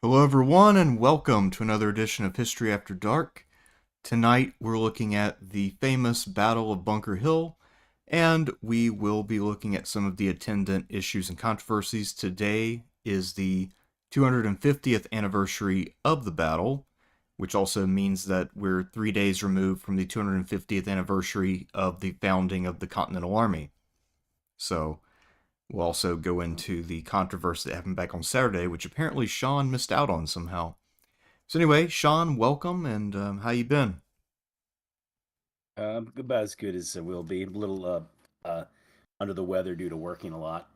Hello, everyone, and welcome to another edition of History After Dark. Tonight, we're looking at the famous Battle of Bunker Hill, and we will be looking at some of the attendant issues and controversies. Today is the 250th anniversary of the battle, which also means that we're 3 days removed from the 250th anniversary of the founding of the Continental Army. So, we'll also go into the controversy that happened back on Saturday, which apparently Sean missed out on somehow. So anyway, Sean, welcome, and how you been? About as good as we'll be. A little under the weather due to working a lot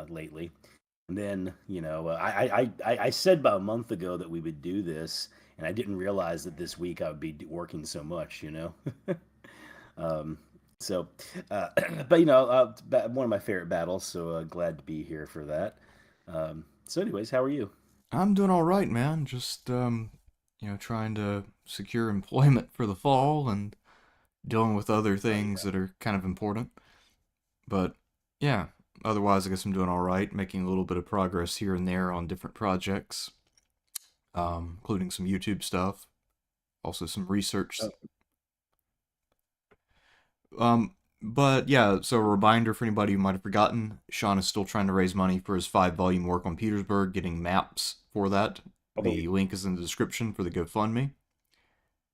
lately. And then, I said about a month ago that we would do this, and I didn't realize that this week I would be working so much. um, so, uh, but one of my favorite battles. So glad to be here for that. So, anyways, how are you? I'm doing all right, man. Just trying to secure employment for the fall and dealing with other Oh things yeah. that are kind of important. But yeah, otherwise, I guess I'm doing all right, making a little bit of progress here and there on different projects, including some YouTube stuff, also some research. Oh, But yeah, so a reminder for anybody who might have forgotten, Sean is still trying to raise money for his 5 volume work on Petersburg, getting maps for that. oh, The link is in the description for the GoFundMe.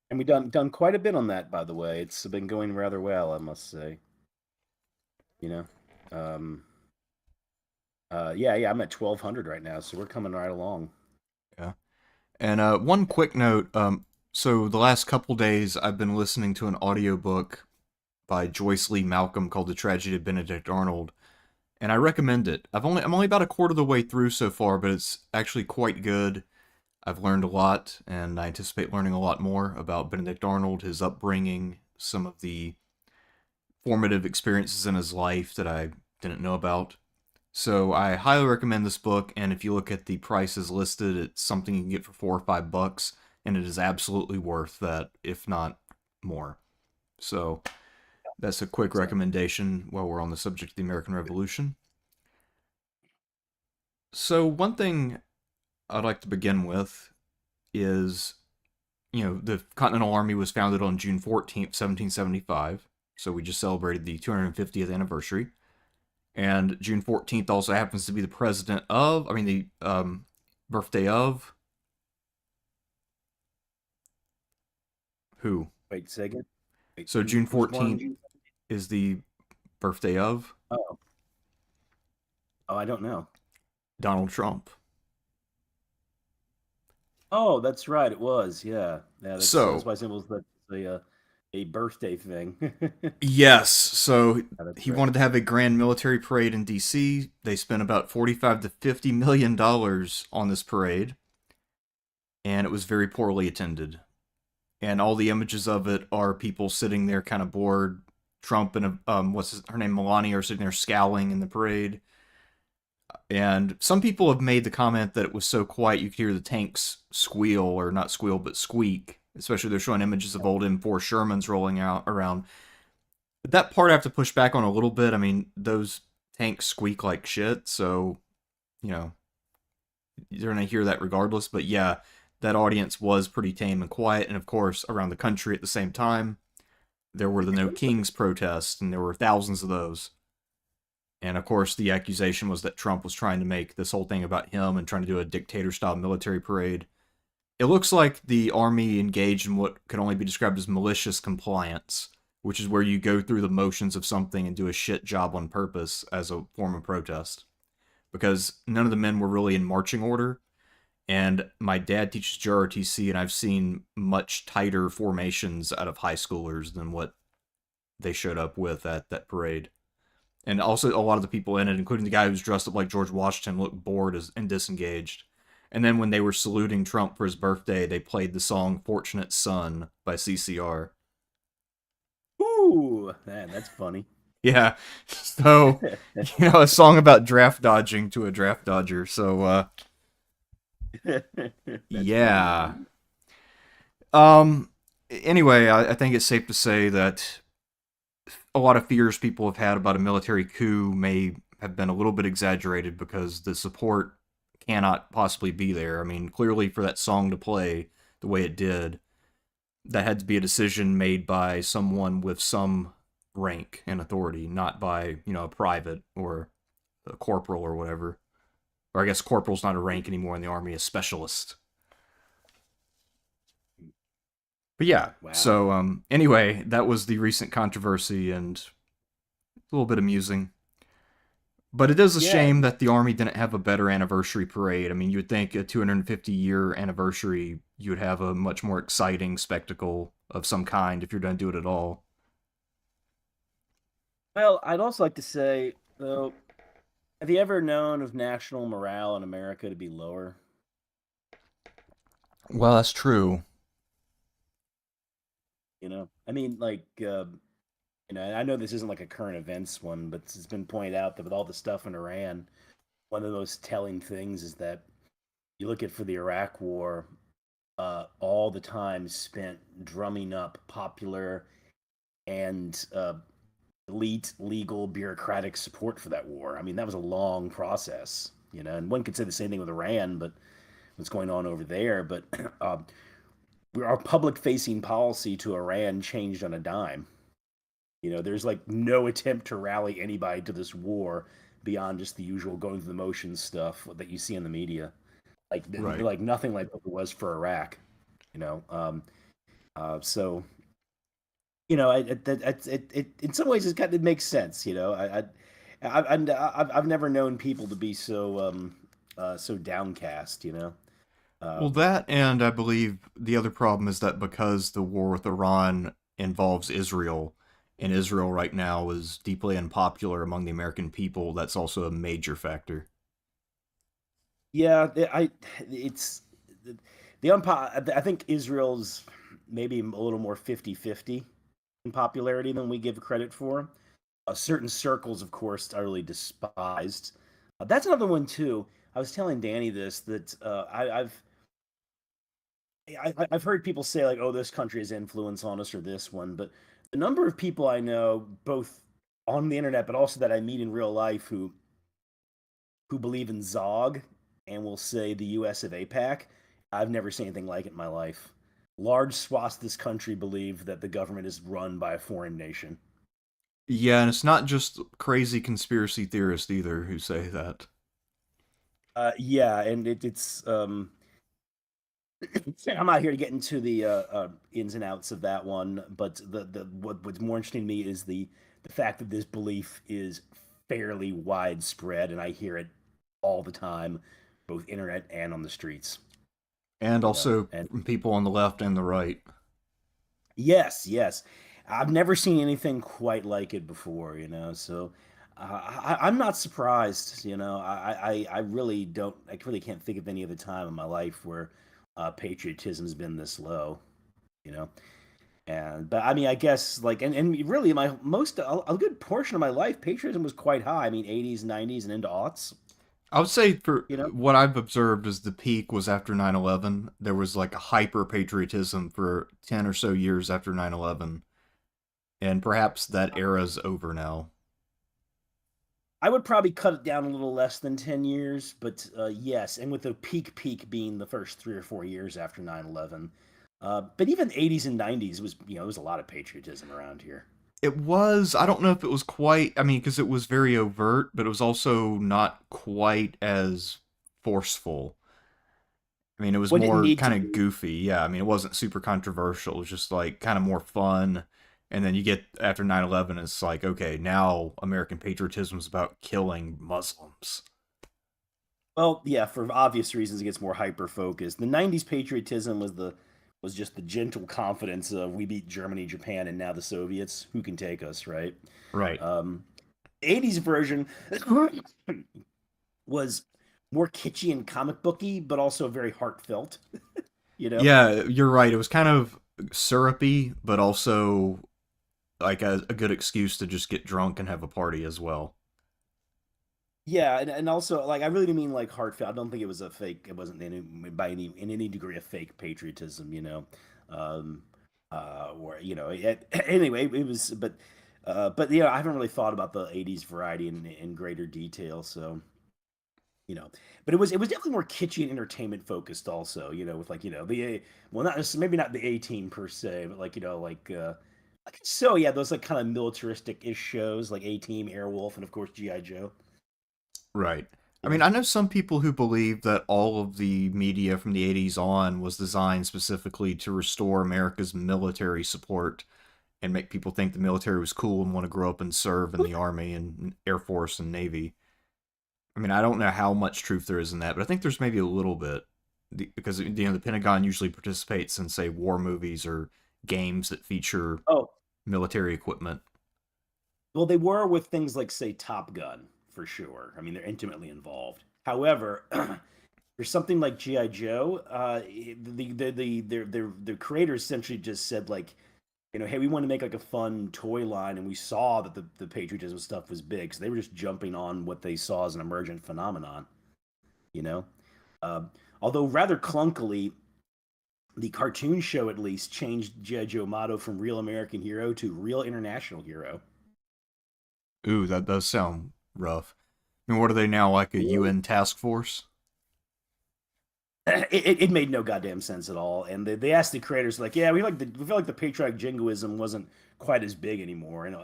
and we done quite a bit on that, by the way. It's been going rather well, I must say. You know. Um, yeah, I'm at 1,200 right now, so we're coming right along. Yeah. And one quick note, so the last couple days I've been listening to an audiobook by Joyce Lee Malcolm called The Tragedy of Benedict Arnold, and I recommend it. I'm only about a quarter of the way through so far, but it's actually quite good. I've learned a lot, and I anticipate learning a lot more about Benedict Arnold, his upbringing, some of the formative experiences in his life that I didn't know about. So I highly recommend this book, and if you look at the prices listed, it's something you can get for $4 or $5, and it is absolutely worth that, if not more. So that's a quick So, recommendation while we're on the subject of the American Revolution. So one thing I'd like to begin with is, the Continental Army was founded on June 14th, 1775. So we just celebrated the 250th anniversary. And June 14th also happens to be the birthday of who? wait, say again. Wait, So who June who's born on 14th June? is the birthday of Oh, oh, I don't know. Donald Trump. Oh, that's right. It was. Yeah, yeah. That's So, why I said it was a birthday thing. yes, so Yeah, that's he right. wanted to have a grand military parade in DC. They spent about 45 to 50 million dollars on this parade, and it was very poorly attended. And all the images of it are people sitting there kind of bored. Trump and her name, Melania, are sitting there scowling in the parade. And some people have made the comment that it was so quiet you could hear the tanks squeal, or not squeal, but squeak. Especially they're showing images of old M4 Shermans rolling out around. But that part I have to push back on a little bit. I mean, those tanks squeak like shit, so, you know, you're going to hear that regardless. But yeah, that audience was pretty tame and quiet. And of course, around the country at the same time, there were the No Kings protests, and there were thousands of those. And of course, the accusation was that Trump was trying to make this whole thing about him and trying to do a dictator style military parade. It looks like the army engaged in what could only be described as malicious compliance, which is where you go through the motions of something and do a shit job on purpose as a form of protest. Because none of the men were really in marching order. And my dad teaches JROTC, and I've seen much tighter formations out of high schoolers than what they showed up with at that parade. And also, a lot of the people in it, including the guy who was dressed up like George Washington, looked bored and disengaged. And then when they were saluting Trump for his birthday, they played the song Fortunate Son by CCR. Ooh, man, that's funny. Yeah, so, a song about draft dodging to a draft dodger. So, That's funny, yeah. man. Um, anyway, I think it's safe to say that a lot of fears people have had about a military coup may have been a little bit exaggerated because the support cannot possibly be there. I mean, clearly for that song to play the way it did, that had to be a decision made by someone with some rank and authority, not by, a private or a corporal or whatever. Or I guess corporal's not a rank anymore in the army, a specialist. But yeah, Wow. so anyway, that was the recent controversy and a little bit amusing. But it is a Yeah. shame that the Army didn't have a better anniversary parade. I mean, you would think a 250-year anniversary, you would have a much more exciting spectacle of some kind if you're going to do it at all. Well, I'd also like to say, though, have you ever known of national morale in America to be lower? Well, that's true. I mean, like, I know this isn't like a current events one, but it's been pointed out that with all the stuff in Iran, one of the most telling things is that you look at for the Iraq War, all the time spent drumming up popular and elite, legal, bureaucratic support for that war. I mean, that was a long process, and one could say the same thing with Iran, but what's going on over there. But our public facing policy to Iran changed on a dime. There's like no attempt to rally anybody to this war beyond just the usual going through the motions stuff that you see in the media. Like, Right. like nothing like what it was for Iraq. You know, so in some ways it makes sense. I've never known people to be so downcast. Well, Um, that, and I believe the other problem is that because the war with Iran involves Israel, and Israel right now is deeply unpopular among the American people, that's also a major factor. yeah, it's I think Israel's maybe a little more 50-50 in popularity than we give credit for. Certain circles, of course, are really despised. That's another one too. I was telling Danny this that I've heard people say like, "Oh, this country has influence on us," or this one, but the number of people I know, both on the internet but also that I meet in real life, who believe in Zog and will say the U.S. of APAC, I've never seen anything like it in my life. Large swaths of this country believe that the government is run by a foreign nation. Yeah, and it's not just crazy conspiracy theorists either who say that. Yeah, and it's I'm not here to get into the ins and outs of that one, but what's more interesting to me is the fact that this belief is fairly widespread, and I hear it all the time, both internet and on the streets. And also And from people on the left and the right. yes, yes, I've never seen anything quite like it before. So I'm not surprised. I really don't. I really can't think of any other time in my life where patriotism's been this low. You know, but I mean, I guess like and really my a good portion of my life, patriotism was quite high. I mean, 80s, 90s, and into aughts. I would say for You know, what I've observed is the peak was after 9/11. There was like a hyper patriotism for 10 or so years after 9/11. And perhaps that era's over now. I would probably cut it down a little less than 10 years, but yes, and with the peak being the first 3 or 4 years after 9/11. But even 80s and 90s was, there was a lot of patriotism around here. It was, I don't know if it was quite, I mean, because it was very overt, but it was also not quite as forceful. I mean, it was What didn't more need to kind of be. goofy. Yeah, I mean, it wasn't super controversial. It was just like kind of more fun. And then you get after 9/11, it's like, okay, now American patriotism is about killing Muslims. Well, yeah, for obvious reasons, it gets more hyper focused. The '90s patriotism was just the gentle confidence of we beat Germany, Japan, and now the Soviets. Who can take us, right? Right. Um, '80s version was more kitschy and comic booky, but also very heartfelt. You know, Yeah, you're right. It was kind of syrupy, but also like a good excuse to just get drunk and have a party as well. yeah, and also like I really do mean like heartfelt. I don't think it was a fake. It wasn't by any in any degree a fake patriotism. Um, or anyway, it was. But I haven't really thought about the '80s variety in greater detail. So you know. But it was definitely more kitschy and entertainment focused, also. With like well, not maybe not the A Team per se, but like so yeah, those like kind of militaristic ish shows like A Team, Airwolf, and of course GI Joe. Right. I You mean, know. I know some people who believe that all of the media from the 80s on was designed specifically to restore America's military support and make people think the military was cool and want to grow up and serve in the Army and Air Force and Navy. I mean, I don't know how much truth there is in that, but I think there's maybe a little bit because the Pentagon usually participates in, say, war movies or games that feature Oh, military equipment. well, they were with things like, say, Top Gun, for sure. I mean, they're intimately involved. However, for something like GI Joe, the creators essentially just said like, hey, we want to make like a fun toy line, and we saw that the patriotism stuff was big, so they were just jumping on what they saw as an emergent phenomenon. You know, uh, although rather clunkily, the cartoon show at least changed GI Joe motto from "Real American Hero" to "Real International Hero." Ooh, that does sound rough. I mean, what are they now, like a UN task force? It made no goddamn sense at all. And they asked the creators like, yeah, we feel like the patriotic jingoism wasn't quite as big anymore, and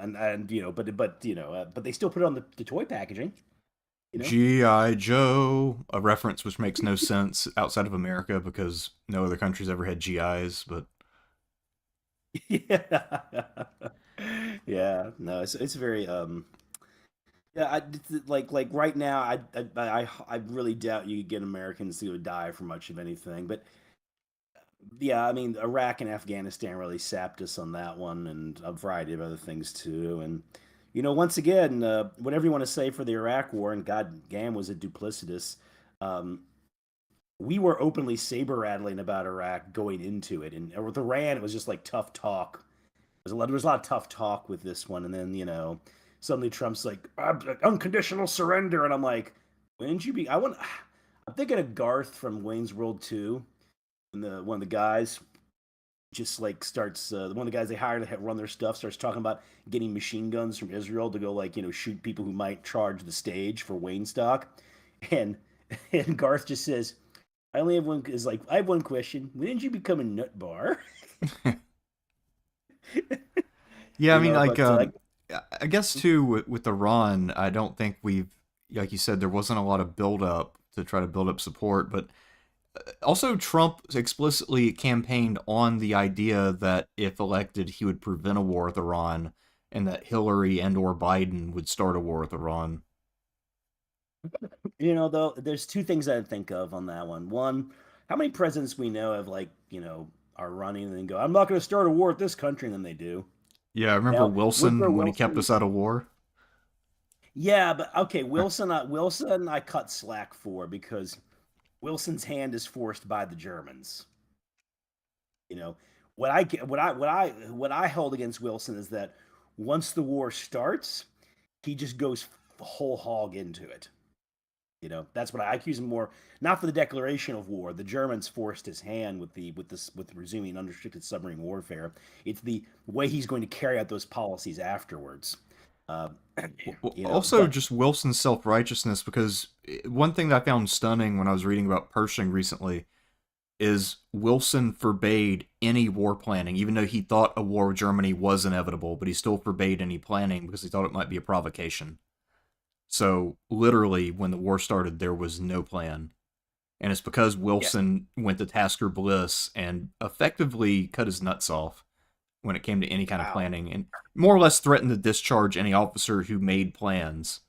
but they still put it on the toy packaging, you know. G.I. Joe, a reference which makes no sense outside of America because no other country's ever had GIs, but Yeah, yeah, no, it's very yeah, like right now, I really doubt you could get Americans to die for much of anything, but yeah, I mean, Iraq and Afghanistan really sapped us on that one, and a variety of other things too. And once again, whatever you want to say for the Iraq War, and God damn, was it duplicitous. Um, we were openly saber rattling about Iraq going into it, and with Iran, it was just like tough talk. There was a lot of tough talk with this one, and then suddenly Trump's like unconditional surrender, and I'm like, when did you be? I'm thinking of Garth from Wayne's World 2, and one of the guys just like starts one of the guys they hired to run their stuff starts talking about getting machine guns from Israel to go like shoot people who might charge the stage for Wayne stock, and and Garth just says, "I only have one." Is like, "I have one question. When did you become a nut bar?" yeah, I mean, like, But I guess too with Iran, I don't think we've, like you said, there wasn't a lot of build up to try to build up support, but also Trump explicitly campaigned on the idea that if elected, he would prevent a war with Iran, and that Hillary and or Biden would start a war with Iran. though, there's two things I think of on that one. One, how many presidents we know have like are running and then go, "I'm not going to start a war with this country," and then they do. Yeah, I remember Now, Woodrow Wilson when he kept Wilson. us out of war. Yeah, but okay, Wilson I cut slack for because Wilson's hand is forced by the Germans. You know, what I hold against Wilson is that once the war starts, he just goes whole hog into it. That's what I accuse him more. Not for the declaration of war. The Germans forced his hand with resuming unrestricted submarine warfare. It's the way he's going to carry out those policies afterwards. Uh, Also, but just Wilson's self righteousness, because one thing that I found stunning when I was reading about Pershing recently is Wilson forbade any war planning, even though he thought a war with Germany was inevitable, but he still forbade any planning because he thought it might be a provocation. So, literally, when the war started, there was no plan. And it's because yeah, Wilson went to Tasker Bliss and effectively cut his nuts off when it came to any kind of wow. planning, and more or less threatened to discharge any officer who made plans.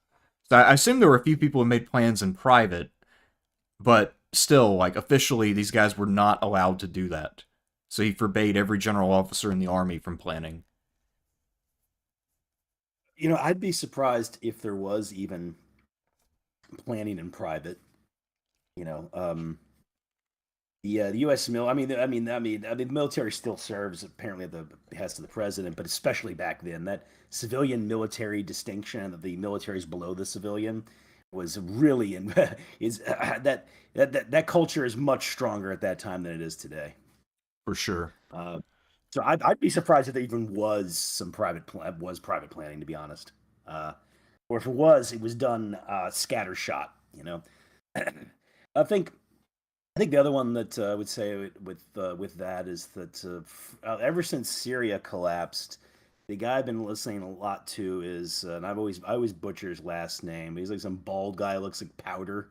So I assume there were a few people who made plans in private, but still, like, officially, these guys were not allowed to do that. So he forbade every general officer in the army from planning. I'd be surprised if there was even planning in private. You know, the U.S. the military still serves apparently at the behest of the president, but especially back then, that civilian military distinction that the military is below the civilian was really in is that culture is much stronger at that time than it is today. For sure. Uh, so I'd be surprised if there even was some private planning, to be honest. Or if it was done scattershot. I think I think the other one that I would say with that is that ever since Syria collapsed, the guy I've been listening a lot to is, and I always butcher his last name. He's like some bald guy who looks like Powder,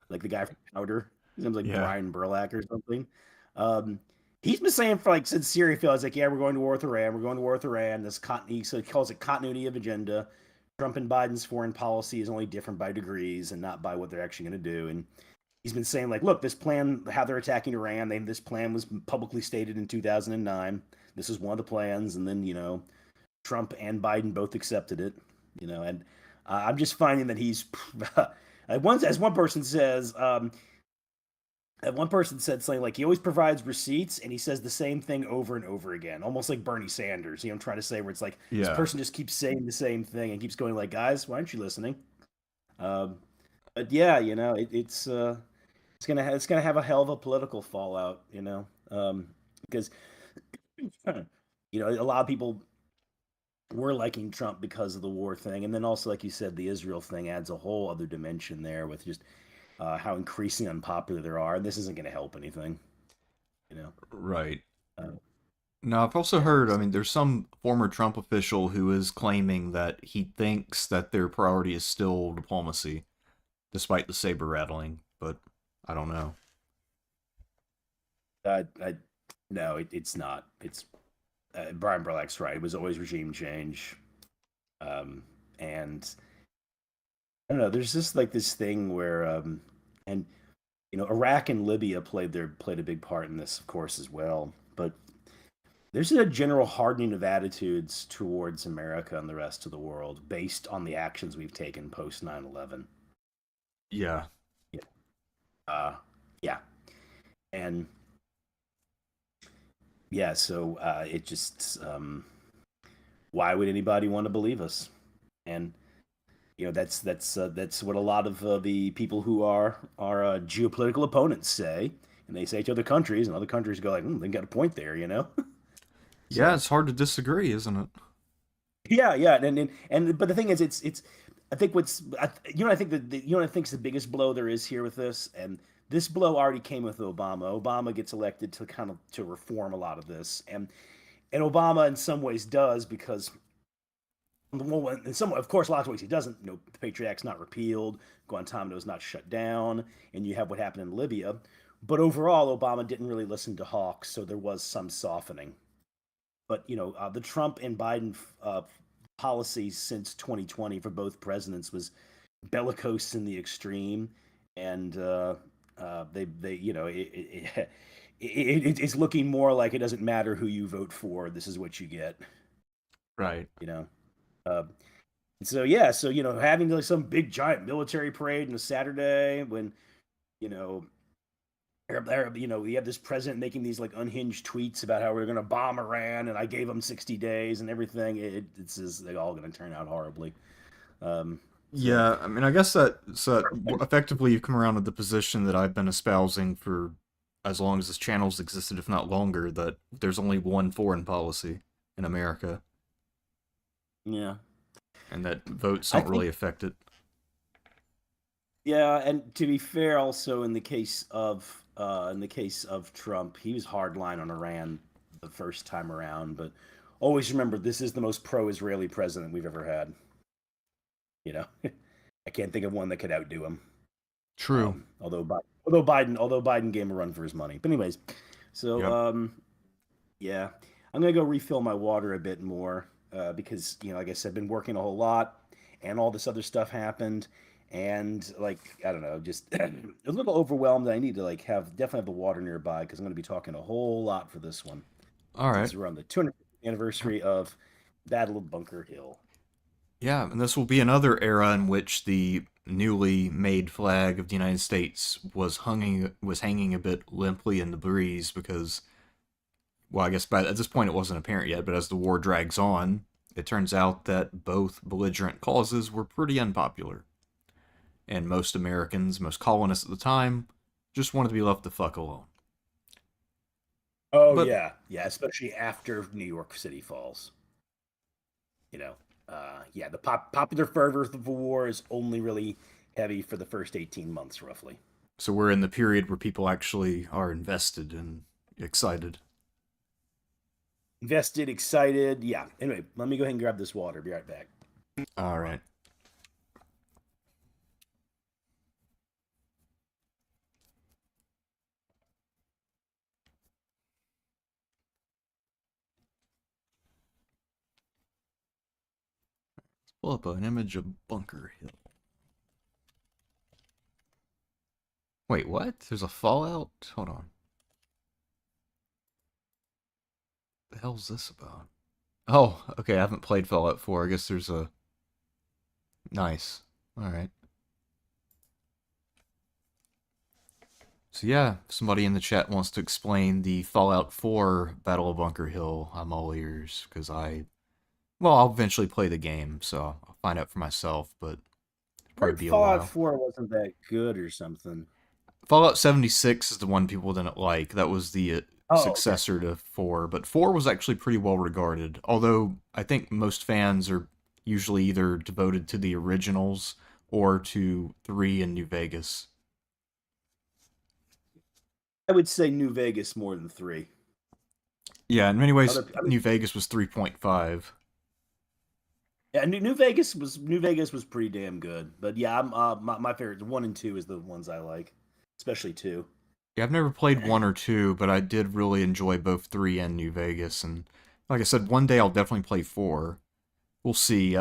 like the guy from Powder. His name's like Yeah. Brian Burlack or something. Um, he's been saying for like since Syria fell, he's like, yeah, we're going to war with Iran. We're going to war with Iran. He calls it continuity of agenda. Trump and Biden's foreign policy is only different by degrees and not by what they're actually going to do. And he's been saying like, look, this plan, how they're attacking Iran, this plan was publicly stated in 2009. This is one of the plans, and then Trump and Biden both accepted it. And I'm just finding that he's as one person says. One person said something like he always provides receipts and he says the same thing over and over again, almost like Bernie Sanders. I'm trying to say where it's like this Yeah. person just keeps saying the same thing and keeps going like, guys, why aren't you listening? Um, but yeah, it's gonna have a hell of a political fallout, because a lot of people were liking Trump because of the war thing, and then also, like you said, the Israel thing adds a whole other dimension there with just how increasingly unpopular they are, and this isn't going to help anything, you know. Right. Uh, Now, I've also yeah, heard, I mean, there's some former Trump official who is claiming that he thinks that their priority is still diplomacy, despite the saber rattling, but I don't know. I no, it's not. It's Brian Burlack's right. It was always regime change, and I don't know. There's just like this thing where, and Iraq and Libya played a big part in this, of course, as well. But there's a general hardening of attitudes towards America and the rest of the world based on the actions we've taken post 9/11. Yeah. Yeah. Uh, yeah. And yeah, so it just, why would anybody want to believe us? And that's what a lot of the people who are our geopolitical opponents say, and they say to other countries, and other countries go like, they got a point there. Yeah, So it's hard to disagree, isn't it? yeah, yeah, and but the thing is, it's I think I think that I think's the biggest blow there is here with this, and this blow already came with Obama. Obama gets elected to kind of to reform a lot of this, and Obama in some ways does because well, in some, of course, lots of ways he doesn't. The Patriot Act's not repealed, Guantanamo's not shut down, and you have what happened in Libya. But overall, Obama didn't really listen to Hawks, so there was some softening. But the Trump and Biden policies since 2020 for both presidents was bellicose in the extreme, and they it's looking more like it doesn't matter who you vote for. This is what you get. Right. You know. Uh, so yeah, so having like some big giant military parade on a Saturday when you know we have this president making these like unhinged tweets about how we're going to bomb Iran and I gave them 60 days and everything. It's just they're all going to turn out horribly. So Yeah, I mean, I guess that effectively you've come around to the position that I've been espousing for as long as this channel's existed, if not longer, that there's only one foreign policy in America, yeah, and that votes I don't think really affect it. yeah, and to be fair, also in the case of Trump, he was hardline on Iran the first time around, but always remember this is the most pro-Israeli president we've ever had. You know, I can't think of one that could outdo him. True. Although Biden gave him a run for his money. But anyways, so Yep. yeah, I'm gonna go refill my water a bit more because like I said, I've been working a whole lot, and all this other stuff happened, and like I don't know, just a little overwhelmed. I need to like definitely have the water nearby because I'm gonna be talking a whole lot for this one All right. since we're on the 250th anniversary of Battle of Bunker Hill. Yeah, and this will be another era in which the newly made flag of the United States was hanging a bit limply in the breeze because, well, I guess at this point it wasn't apparent yet, but as the war drags on, it turns out that both belligerent causes were pretty unpopular, and most Americans, most colonists at the time, just wanted to be left the fuck alone. Oh But yeah, yeah, especially after New York City falls. You know, yeah, the popular fervor of the war is only really heavy for the first 18 months, roughly. So we're in the period where people actually are invested and excited. Invested, excited. Yeah. Anyway, let me go ahead and grab this water. Be right back. All right. Pull up an image of Bunker Hill. Wait, what? There's a Fallout? Hold on. The hell's this about? Oh, okay, I haven't played Fallout 4. I guess there's a... Nice. Alright. So yeah, if somebody in the chat wants to explain the Fallout 4 Battle of Bunker Hill, I'm all ears, because well, I'll eventually play the game, so I'll find out for myself, but it'll probably Heard be a Fallout while. 4 wasn't that good or something. Fallout 76 is the one people didn't like. That was the Oh, okay. successor to 4, but 4 was actually pretty well regarded. Although I think most fans are usually either devoted to the originals or to 3 and New Vegas. I would say New Vegas more than 3. Yeah, in many ways, Other, I mean, New Vegas was 3.5. yeah, New Vegas was pretty damn good. But yeah, my favorite 1 and 2 is the ones I like, especially 2. Yeah, I've never played 1 or 2, but I did really enjoy both 3 and New Vegas. And like I said, one day I'll definitely play 4. We'll see.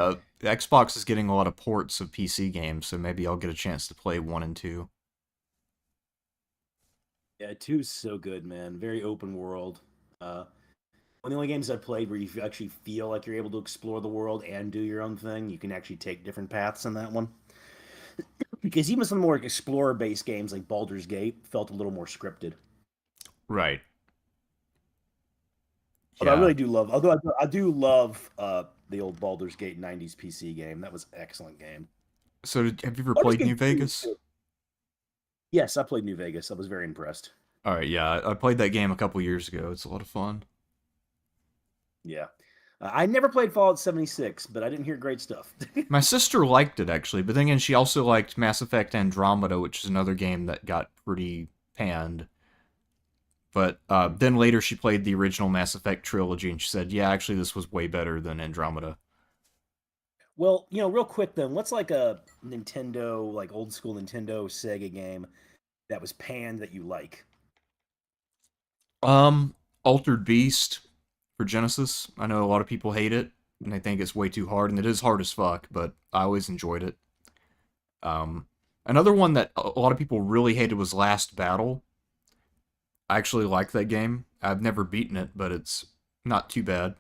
Xbox is getting a lot of ports of PC games, so maybe I'll get a chance to play 1 and 2. Yeah, 2's so good, man. Very open world. One of the only games I played where you actually feel like you're able to explore the world and do your own thing. You can actually take different paths in that one. Because even some more explorer-based games like Baldur's Gate felt a little more scripted. Right. Although I Yeah. really do love, I do love the old Baldur's Gate '90s PC game. That was an excellent game. So, have you ever Baldur's played New Gate 2 was Vegas? good. Yes, I played New Vegas. I was very impressed. All right, yeah, I played that game a couple years ago. It's a lot of fun. Yeah. I never played Fallout 76, but I didn't hear great stuff. My sister liked it actually, but then again, she also liked Mass Effect Andromeda, which is another game that got pretty panned. But then later she played the original Mass Effect trilogy, and she said, "Yeah, actually, this was way better than Andromeda." Well, real quick then, what's like a Nintendo, like old school Nintendo Sega game that was panned that you like? Um, Altered Beast for Genesis. I know a lot of people hate it, and they think it's way too hard, and it is hard as fuck. But I always enjoyed it. Um, Another one that a lot of people really hated was Last Battle. I actually like that game. I've never beaten it, but it's not too bad.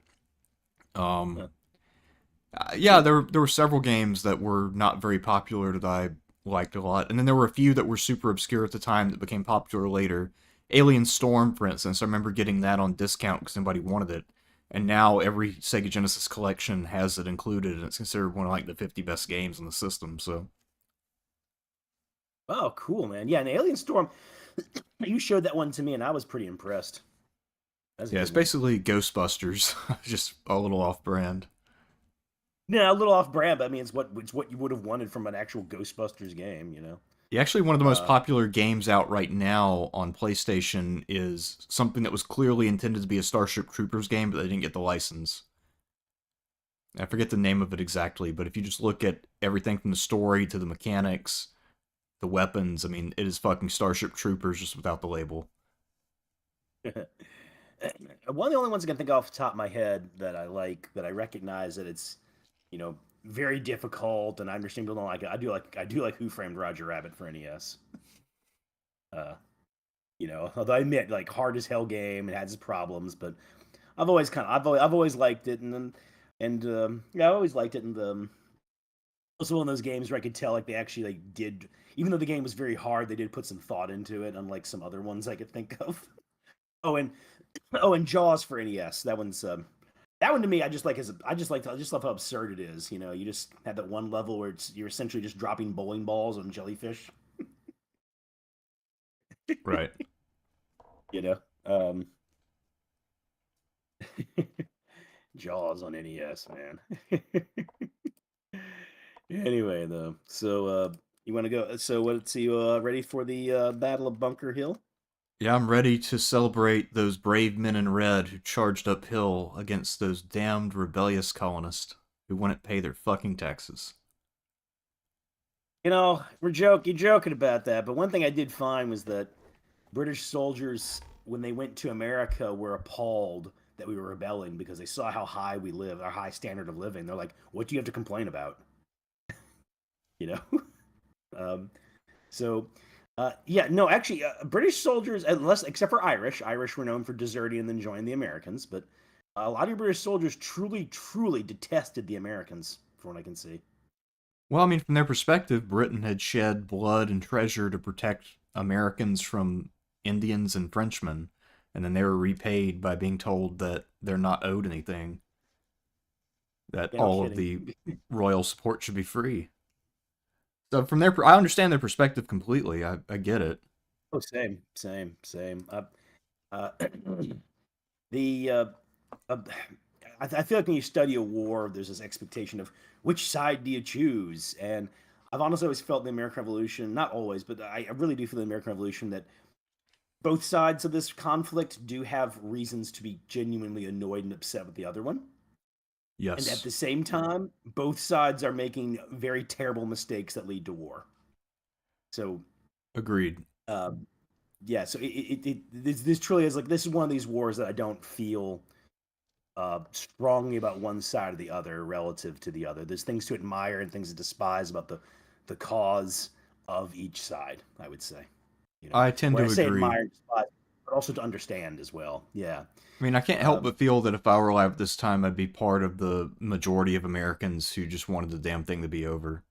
Um, Uh, yeah, there were several games that were not very popular that I liked a lot, and then there were a few that were super obscure at the time that became popular later. Alien Storm, for instance, I remember getting that on discount because nobody wanted it, and now every Sega Genesis collection has it included, and it's considered one of like the 50 best games in the system. So oh, cool, man. Yeah, and Alien Storm, you showed that one to me, and I was pretty impressed. That's a yeah, it's good one. basically Ghostbusters, just a little off-brand. Yeah, a little off brand, but I mean, it's what you would have wanted from an actual Ghostbusters game. Yeah, actually, one of the most Uh, popular games out right now on PlayStation is something that was clearly intended to be a Starship Troopers game, but they didn't get the license. I forget the name of it exactly, but if you just look at everything from the story to the mechanics, the weapons, I mean, it is fucking Starship Troopers just without the label. one of the only ones I can think of off the top of my head that I like, that I recognize that it's, very difficult, and I understand people don't like it. I do like Who Framed Roger Rabbit for NES. Uh, although I admit, like, hard as hell game, it has its problems, but I've always liked it, yeah, I always liked it, and also one of those games where I could tell like they actually like did, even though the game was very hard, they did put some thought into it, unlike some other ones I could think of. Oh, and Jaws for NES. That one to me, I just love how absurd it is. You just have that one level where you're essentially just dropping bowling balls on jellyfish. Right. You know, um, Jaws on NES, man. Anyway, though, so You want to go? So, let's see. Ready for the Battle of Bunker Hill? Yeah, I'm ready to celebrate those brave men in red who charged uphill against those damned rebellious colonists who wouldn't pay their fucking taxes. You're joking about that, but one thing I did find was that British soldiers, when they went to America, were appalled that we were rebelling because they saw how high we live, our high standard of living. They're like, "What do you have to complain about?" You know. um, so, yeah, no, actually, British soldiers, unless except for Irish were known for deserting and then joining the Americans, but a lot of British soldiers truly, truly detested the Americans, from what I can see. Well, I mean, from their perspective, Britain had shed blood and treasure to protect Americans from Indians and Frenchmen, and then they were repaid by being told that they're not owed anything, that Yeah, no all of kidding. the royal support should be free. So from their, I understand their perspective completely. I get it. Oh, same, same, same. Uh, the uh, I feel like when you study a war, there's this expectation of which side do you choose, and I've honestly always felt the American Revolution, not always, but I really do feel the American Revolution that both sides of this conflict do have reasons to be genuinely annoyed and upset with the other one. And at Yes, the same time, both sides are making very terrible mistakes that lead to war. So, agreed. um, yeah, so this truly is like this is one of these wars that I don't feel strongly about one side or the other relative to the other. There's things to admire and things to despise about the cause of each side. I would say, I tend when I to say agree. admire, and despise, but also to understand as well. Yeah. I mean, I can't help Um, but feel that if I were alive at this time, I'd be part of the majority of Americans who just wanted the damn thing to be over.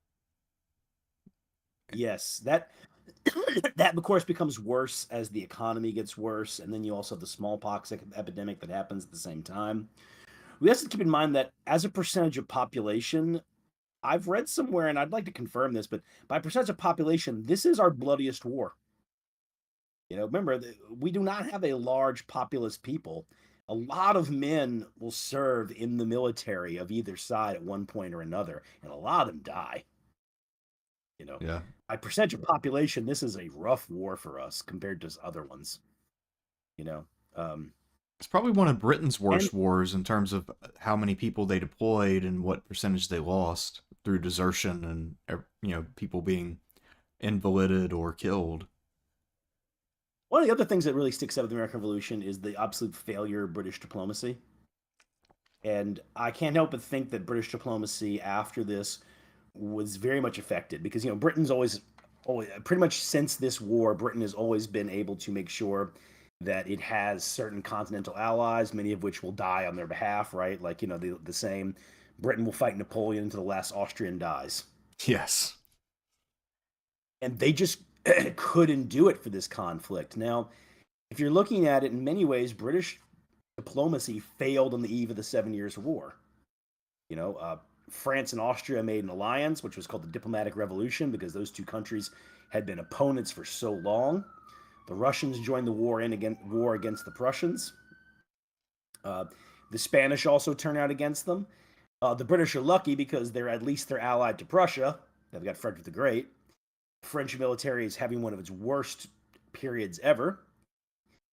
yes, that that of course becomes worse as the economy gets worse, and then you also have the smallpox epidemic that happens at the same time. We have to keep in mind that as a percentage of population, I've read somewhere, and I'd like to confirm this, but by percentage of population, this is our bloodiest war. Remember, we do not have a large populous people. A lot of men will serve in the military of either side at one point or another, and a lot of them die. You know, Yeah. by percentage of population, this is a rough war for us compared to other ones. You know, um, It's probably one of Britain's and worst wars in terms of how many people they deployed and what percentage they lost through desertion and people being invalided or killed. one of the other things that really sticks out of the American Revolution is the absolute failure of British diplomacy. And I can't help but think that British diplomacy after this was very much affected because Britain's always pretty much since this war, Britain has always been able to make sure that it has certain continental allies, many of which will die on their behalf, right? Like the same. Britain will fight Napoleon until the last Austrian dies, Yes. and they just couldn't do it for this conflict. Now, if you're looking at it in many ways, British diplomacy failed on the eve of the Seven Years' War. You know, uh, France and Austria made an alliance, which was called the Diplomatic Revolution, because those two countries had been opponents for so long. The Russians joined the war against the Prussians. Uh, the Spanish also turn out against them. The British are lucky because they're allied to Prussia. They've got Frederick the Great. The French military is having one of its worst periods ever,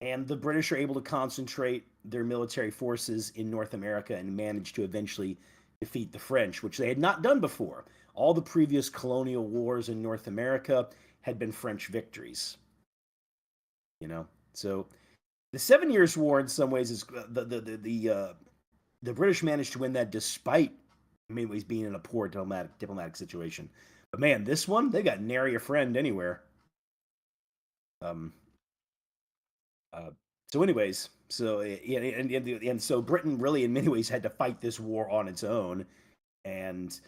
and the British are able to concentrate their military forces in North America and manage to eventually defeat the French, which they had not done before. All the previous colonial wars in North America had been French victories. So the Seven Years' War, in some ways, is the British managed to win that despite in many ways being in a poor diplomatic situation. But man, this one they got nary a friend anywhere. Um, Uh, so, anyways, so yeah, and so Britain really, in many ways, had to fight this war on its own, and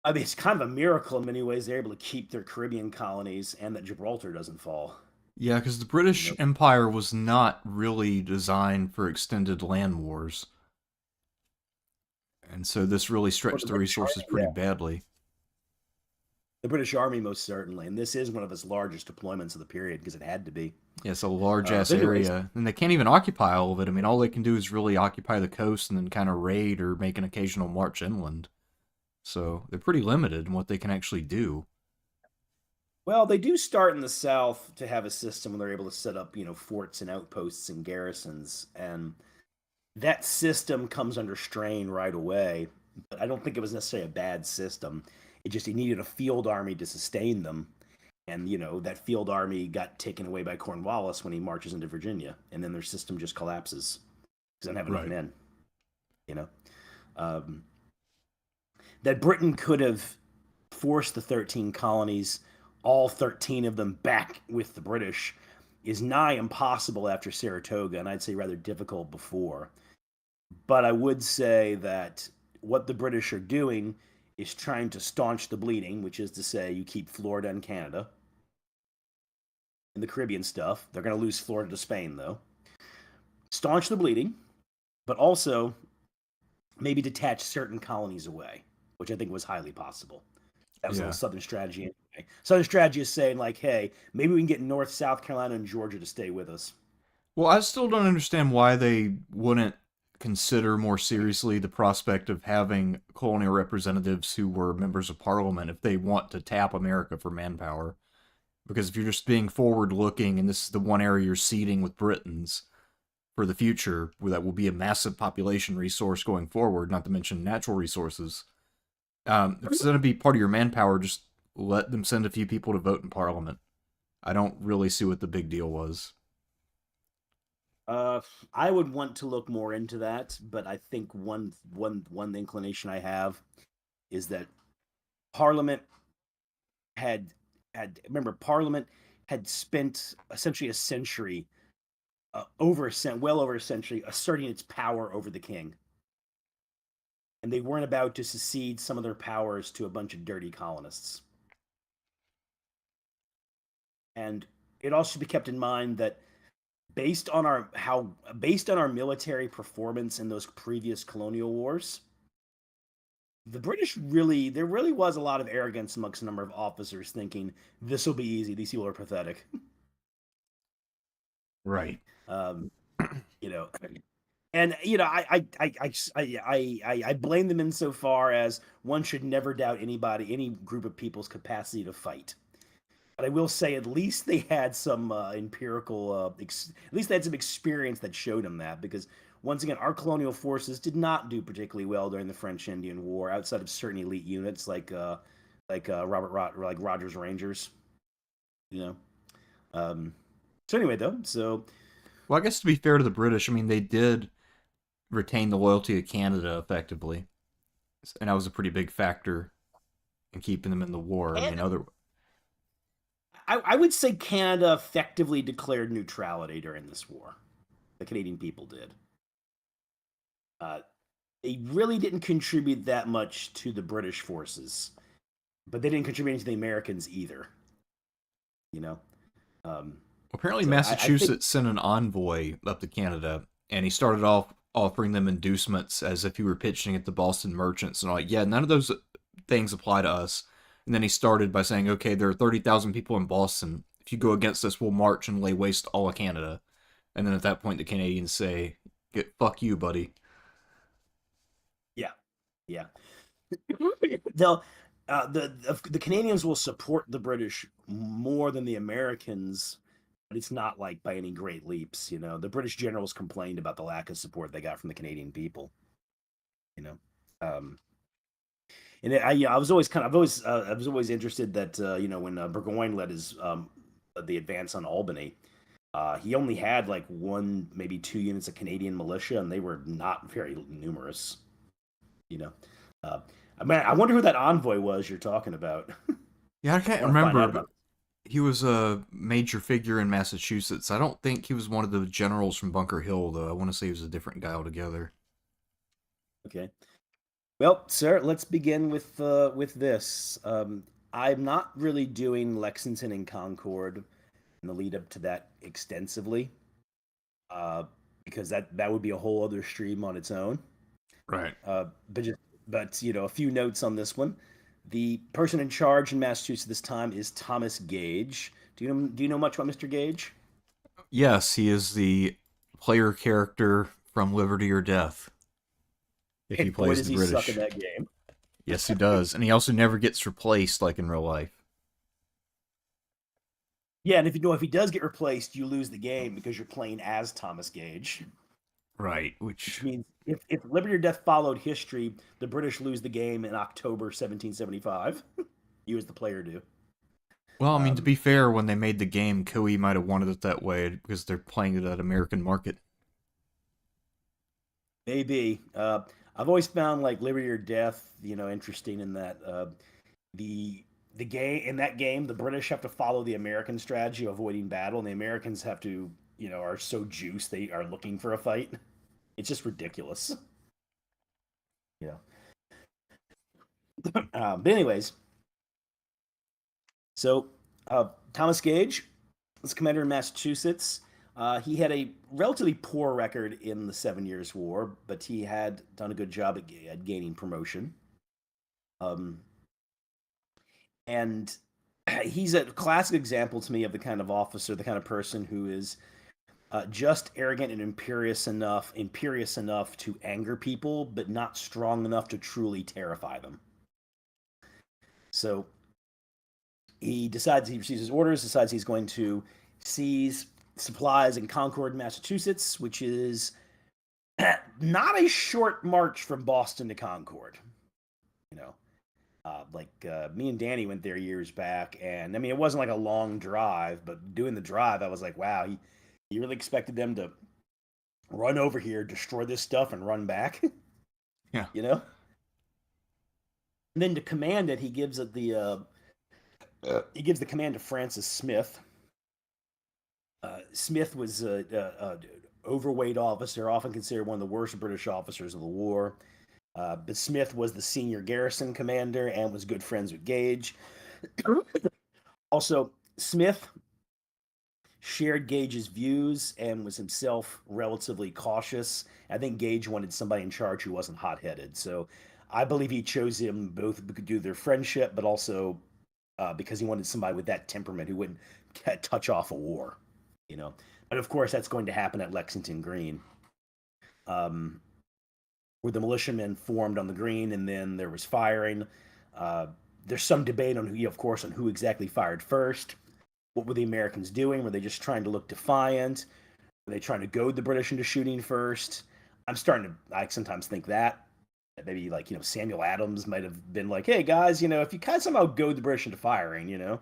I mean, it's kind of a miracle in many ways they're able to keep their Caribbean colonies and that Gibraltar doesn't fall. Yeah, because the You British know, Empire was not really designed for extended land wars. And so this really or the stretched the British resources Army, pretty yeah, badly. the British Army most certainly, and this is one of its largest deployments of the period because it had to be. Yeah, it's a large But ass anyways, area, and they can't even occupy all of it. I mean, all they can do is really occupy the coast and then kind of raid or make an occasional march inland. So they're pretty limited in what they can actually do. Well, they do start in the South to have a system where they're able to set up, forts and outposts and garrisons, and that system comes under strain right away. But I don't think it was necessarily a bad system. It needed a field army to sustain them, and that field army got taken away by Cornwallis when he marches into Virginia, and then their system just collapses because they don't have enough Right. men. You know, um, that Britain could have forced the 13 colonies, all 13 of them, back with the British, is nigh impossible after Saratoga, and I'd say rather difficult before. But I would say that what the British are doing is trying to staunch the bleeding, which is to say, you keep Florida and Canada and the Caribbean stuff. They're going to lose Florida to Spain, though. Staunch the bleeding, but also maybe detach certain colonies away, which I think was highly possible. That was a little Yeah. Southern strategy anyway. Southern strategy is saying, like, hey, maybe we can get North, South Carolina, and Georgia to stay with us. Well, I still don't understand why they wouldn't consider more seriously the prospect of having colonial representatives who were members of parliament if they want to tap America for manpower. Because if you're just being forward looking and this is the one area you're seeding with Britons for the future, where that will be a massive population resource going forward, not to mention natural resources. If it's going to be part of your manpower, just let them send a few people to vote in parliament. I don't really see what the big deal was. Uh, I would want to look more into that, but I think one inclination I have is that Parliament had remember Parliament had spent essentially a century, well over a century, asserting its power over the king, and they weren't about to secede some of their powers to a bunch of dirty colonists. And it also should be kept in mind that based on our military performance in those previous colonial wars, the British there really was a lot of arrogance amongst a number of officers thinking this will be easy. These people are pathetic. Right. Um, you know, and I blame them insofar as one should never doubt any group of people's capacity to fight. But I will say, at least they had some empirical, at least they had some experience that showed them that. Because once again, our colonial forces did not do particularly well during the French Indian War, outside of certain elite units like Rogers Rangers. You know. So anyway, though, so Well, I guess to be fair to the British, I mean, they did retain the loyalty of Canada effectively, and that was a pretty big factor in keeping them in the war. I mean, and other I would say Canada effectively declared neutrality during this war. The Canadian people did. Uh, they really didn't contribute that much to the British forces, but they didn't contribute to the Americans either. You know, um, apparently I think Massachusetts sent an envoy up to Canada, and he started off offering them inducements as if he were pitching at the Boston merchants, and like, yeah, none of those things apply to us. And then he started by saying, okay, there are 30,000 people in Boston. If you go against us, we'll march and lay waste to all of Canada. And then at that point, the Canadians say, "Get fuck you, buddy." yeah, yeah. They'll the Canadians will support the British more than the Americans, but it's not like by any great leaps. The British generals complained about the lack of support they got from the Canadian people. You know, um, and I was always I was always interested that when Burgoyne led his the advance on Albany, he only had like one maybe two units of Canadian militia, and they were not very numerous. You know, uh, I wonder who that envoy was you're talking about. Yeah, I I can't want to find remember, out but about. he was a major figure in Massachusetts. I don't think he was one of the generals from Bunker Hill, though. I want to say he was a different guy altogether. Okay. Well, sir, let's begin with this. I'm not really doing Lexington and Concord in the lead up to that extensively, uh, because that would be a whole other stream on its own. Right. But a few notes on this one. The person in charge in Massachusetts this time is Thomas Gage. Do you know much about Mr. Gage? Yes, he is the player character from Liberty or Death if he And boy, plays does the he suck in British. that game. Yes, he does. And he also never gets replaced like in real life. Yeah, and if he does get replaced, you lose the game because you're playing as Thomas Gage. Right, Which which, means if Liberty or Death followed history, the British lose the game in October 1775. You as the player do. well, I mean, to Um, be fair, when they made the game, Koei might have wanted it that way because they're playing it at American market. Maybe. I've always found like Liberty or Death, interesting in that the the game in that game, the British have to follow the American strategy of avoiding battle, and the Americans have to, are so juiced they are looking for a fight. It's just ridiculous. Yeah. But anyways, so Thomas Gage was commander in Massachusetts. He had a relatively poor record in the 7 Years' War, but he had done a good job at gaining promotion. Um, and he's a classic example to me of the kind of officer, the kind of person who is just arrogant and imperious enough to anger people, but not strong enough to truly terrify them. So he receives his orders, decides he's going to seize supplies in Concord, Massachusetts, which is not a short march from Boston to Concord. You know, me and Danny went there years back, and I mean it wasn't like a long drive, but doing the drive, I was like, wow, he really expected them to run over here, destroy this stuff, and run back. Yeah. you know. And then to command it, he gives the command to Francis Smith. Smith was a overweight officer, often considered one of the worst British officers of the war. But Smith was the senior garrison commander and was good friends with Gage. Also, Smith shared Gage's views and was himself relatively cautious. I think Gage wanted somebody in charge who wasn't hot-headed. So I believe he chose him both due to their friendship, but also because he wanted somebody with that temperament who wouldn't touch off a war. You know, but of course that's going to happen at Lexington Green, um, where the militiamen formed on the green, and then there was firing. Uh, there's some debate on who, of course, on who exactly fired first. What were the Americans doing? Were they just trying to look defiant? Were they trying to goad the British into shooting first? I sometimes think that maybe like Samuel Adams might have been like, hey guys, if you kind of somehow goad the British into firing, then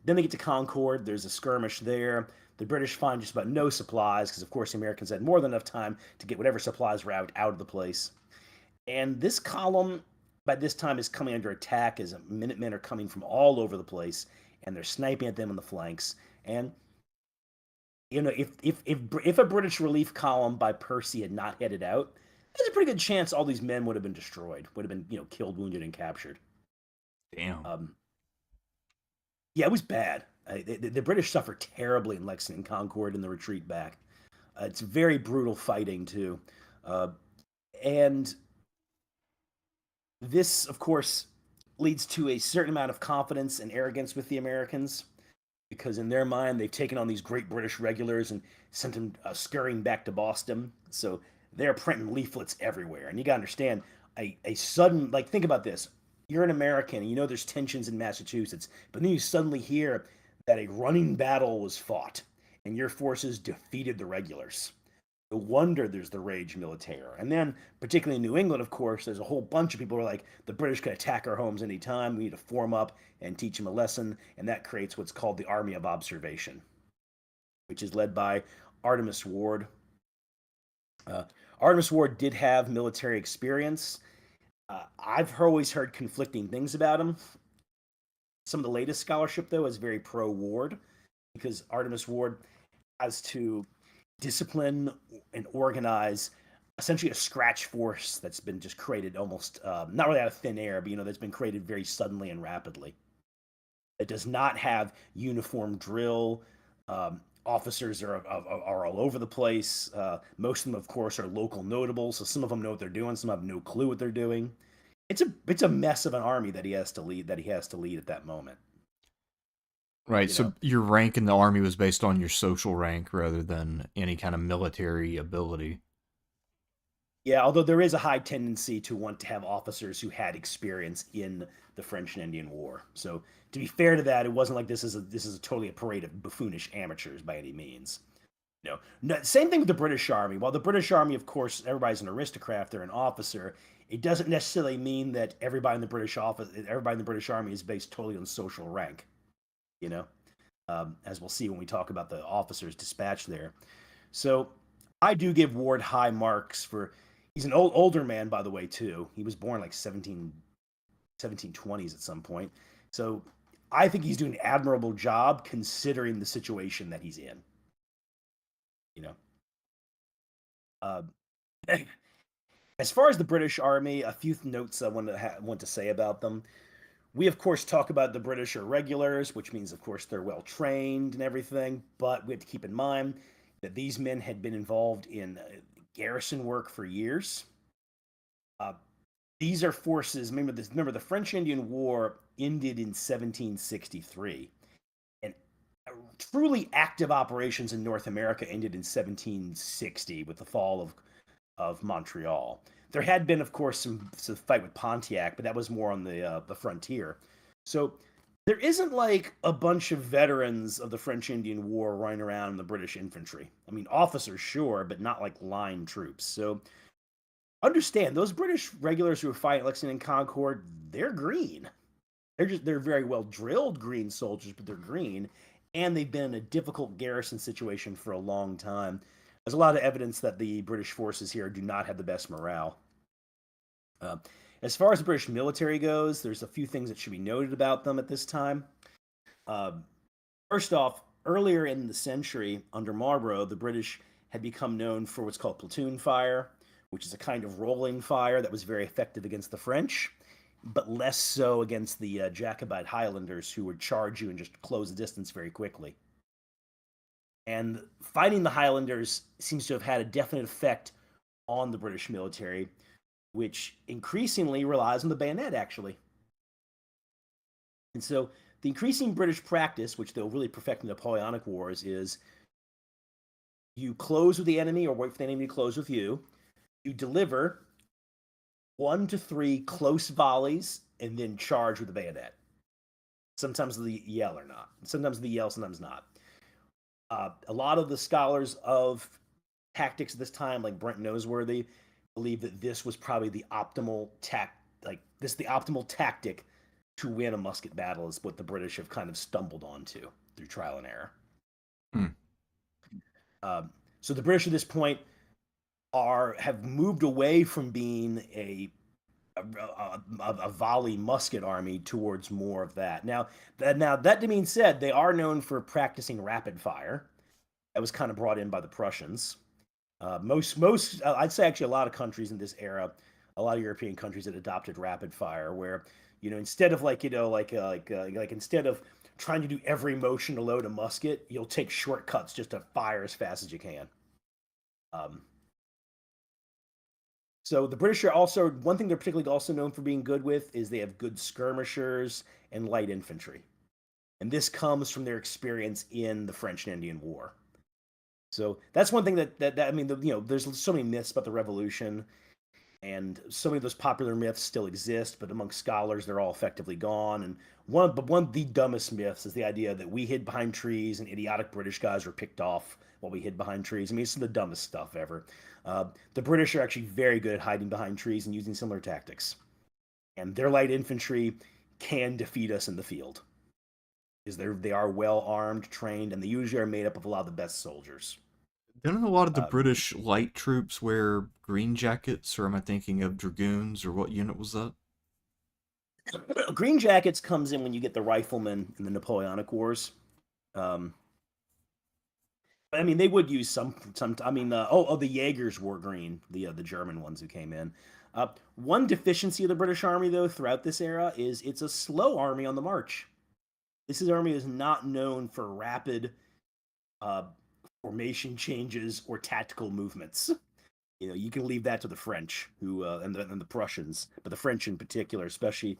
they get to Concord. There's a skirmish there. The British find just about no supplies because, of course, the Americans had more than enough time to get whatever supplies were out of the place. And this column, by this time, is coming under attack as Minutemen are coming from all over the place, and they're sniping at them on the flanks. And if a British relief column by Percy had not headed out, there's a pretty good chance all these men would have been destroyed, would have been killed, wounded, and captured. Damn. Yeah, it was bad. The British suffered terribly in Lexington, Concord, and the retreat back. It's very brutal fighting too, and this, of course, leads to a certain amount of confidence and arrogance with the Americans, because in their mind they've taken on these great British regulars and sent them scurrying back to Boston. So they're printing leaflets everywhere, and you gotta understand a sudden, like, think about this: you're an American, and there's tensions in Massachusetts, but then you suddenly hear that a running battle was fought, and your forces defeated the regulars. No wonder there's the rage militaire. And then, particularly in New England, of course, there's a whole bunch of people who are like, the British can attack our homes anytime. We need to form up and teach them a lesson. And that creates what's called the Army of Observation, which is led by Artemus Ward. Uh, Artemus Ward did have military experience. I've always heard conflicting things about him. Some of the latest scholarship, though, is very pro Ward, because Artemus Ward has to discipline and organize essentially a scratch force that's been just created almost not really out of thin air, but that's been created very suddenly and rapidly. It does not have uniform drill. Officers are all over the place. Most of them, of course, are local notables, so some of them know what they're doing, some have no clue what they're doing. It's a mess of an army that he has to lead at that moment. Right, You so know, your rank in the army was based on your social rank rather than any kind of military ability. Yeah, although there is a high tendency to want to have officers who had experience in the French and Indian War. So to be fair to that, it wasn't like this is a totally a parade of buffoonish amateurs by any means. No, same thing with the British Army. While the British Army, of course, everybody's an aristocrat, they're an officer. It doesn't necessarily mean that everybody in the British Army is based totally on social rank. You know, as we'll see when we talk about the officers dispatched there. So I do give Ward high marks for. He's an older man, by the way, too. He was born like 1720s at some point. So I think he's doing an admirable job considering the situation that he's in. You know, uh, as far as the British Army, a few notes I want to say about them. We of course talk about the British are regulars, which means of course they're well trained and everything. But we have to keep in mind that these men had been involved in garrison work for years. Uh, these are forces. Remember, the French-Indian War ended in 1763, and truly active operations in North America ended in 1760 with the fall of Montreal. There had been, of course, some fight with Pontiac, but that was more on the frontier. So there isn't like a bunch of veterans of the French Indian War running around in the British infantry. I mean, officers, sure, but not like line troops. So understand those British regulars who are fighting at Lexington and Concord, they're green. They're very well drilled green soldiers, but they're green, and they've been in a difficult garrison situation for a long time. There's a lot of evidence that the British forces here do not have the best morale. Uh, as far as the British military goes, there's a few things that should be noted about them at this time. Uh, First off, earlier in the century, under Marlborough, the British had become known for what's called platoon fire, which is a kind of rolling fire that was very effective against the French, but less so against the Jacobite Highlanders, who would charge you and just close the distance very quickly. And fighting the Highlanders seems to have had a definite effect on the British military, which increasingly relies on the bayonet, actually. And so the increasing British practice, which they'll really perfect in the Napoleonic Wars, is you close with the enemy or wait for the enemy to close with you. You deliver 1 to 3 close volleys and then charge with the bayonet. Sometimes the yell or not. Sometimes the yell, sometimes not. A lot of the scholars of tactics at this time, like Brent Noseworthy, believe that this was probably the optimal tactic to win a musket battle, is what the British have kind of stumbled onto through trial and error. Hmm. So the British at this point have moved away from being a volley musket army towards more of that. Now that being said, they are known for practicing rapid fire. That was kind of brought in by the Prussians. Most I'd say actually a lot of countries in this era, a lot of European countries that adopted rapid fire, where instead of instead of trying to do every motion to load a musket, you'll take shortcuts just to fire as fast as you can. So the British are also, one thing they're particularly also known for being good with is they have good skirmishers and light infantry. And this comes from their experience in the French and Indian War. So that's one thing that I mean, there's so many myths about the Revolution, and so many of those popular myths still exist, but among scholars, they're all effectively gone. And one of the dumbest myths is the idea that we hid behind trees and idiotic British guys were picked off while we hid behind trees. I mean, it's the dumbest stuff ever. The British are actually very good at hiding behind trees and using similar tactics, and their light infantry can defeat us in the field. Is they are well armed, trained, and they usually are made up of a lot of the best soldiers. Didn't a lot of the British light troops wear green jackets, or am I thinking of dragoons, or what unit was that? Green jackets comes in when you get the riflemen in the Napoleonic Wars. I mean, they would use some. I mean, the Jaegers wore green. The German ones who came in. One deficiency of the British Army, though, throughout this era is it's a slow army on the march. This army is not known for rapid formation changes or tactical movements. You can leave that to the French, who and the Prussians, but the French in particular, especially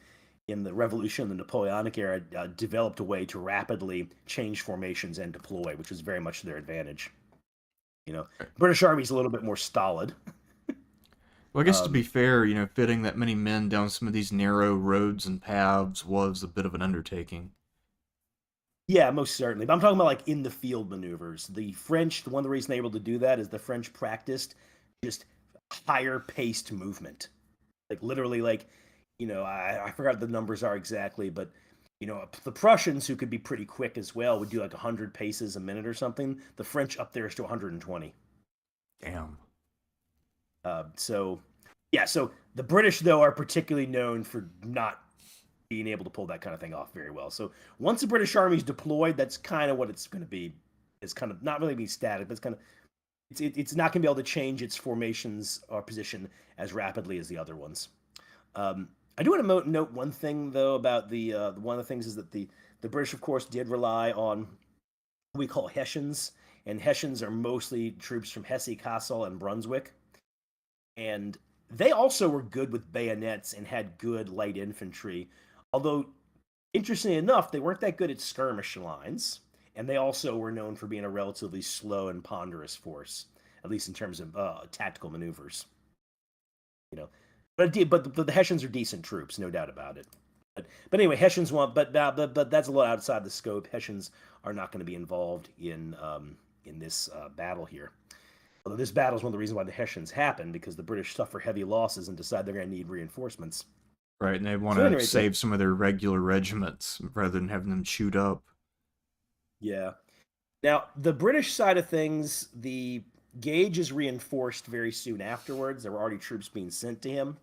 in the Revolution, the Napoleonic era, developed a way to rapidly change formations and deploy, which was very much to their advantage. British Army is a little bit more stolid. Well, I guess to be Um, fair, fitting that many men down some of these narrow roads and paths was a bit of an undertaking. yeah, most certainly. But I'm talking about like in the field maneuvers. The French, the one of the reasons they're able to do that is the French practiced just higher paced movement. Like literally, like I forgot the numbers are exactly, but the Prussians, who could be pretty quick as well, would do like 100 paces a minute or something. The French up there is to 120. Damn. So yeah, so the British though are particularly known for not being able to pull that kind of thing off very well. So once the British Army's deployed, that's kind of what it's going to be. It's kind of not really being static, but it's kind of it's not going to be able to change its formations or position as rapidly as the other ones. I do want to note one thing though about the one of the things is that the British, of course, did rely on what we call Hessians, and Hessians are mostly troops from Hesse, Kassel, and Brunswick, and they also were good with bayonets and had good light infantry. Although, interestingly enough, they weren't that good at skirmish lines, and they also were known for being a relatively slow and ponderous force, at least in terms of tactical maneuvers. You know, but the Hessians are decent troops, no doubt about it. But anyway, Hessians want, but that's a lot outside the scope. Hessians are not going to be involved in this battle here. Although this battle is one of the reasons why the Hessians happen, because the British suffer heavy losses and decide they're going to need reinforcements. Right, and they want So, at any to rate, save some of their regular regiments rather than having them chewed up. yeah. Now, the British side of things, the Gage is reinforced very soon afterwards. There were already troops being sent to him.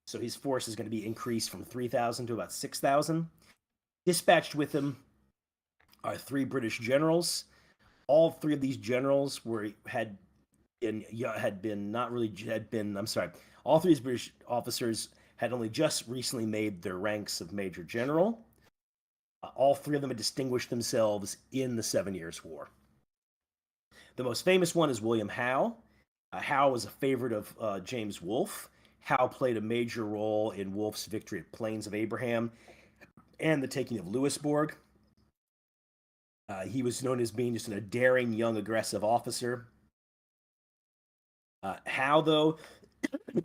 So his force is going to be increased from 3,000 to about 6,000. Dispatched with him are three British generals. All three of these generals had been not really had been. I'm sorry. All three of these British officers had only just recently made their ranks of major general. All three of them had distinguished themselves in the 7 Years' War. The most famous one is William Howe. Howe was a favorite of James Wolfe. Howe played a major role in Wolfe's victory at Plains of Abraham and the taking of Louisbourg. He was known as being just a daring, young, aggressive officer. Howe, though,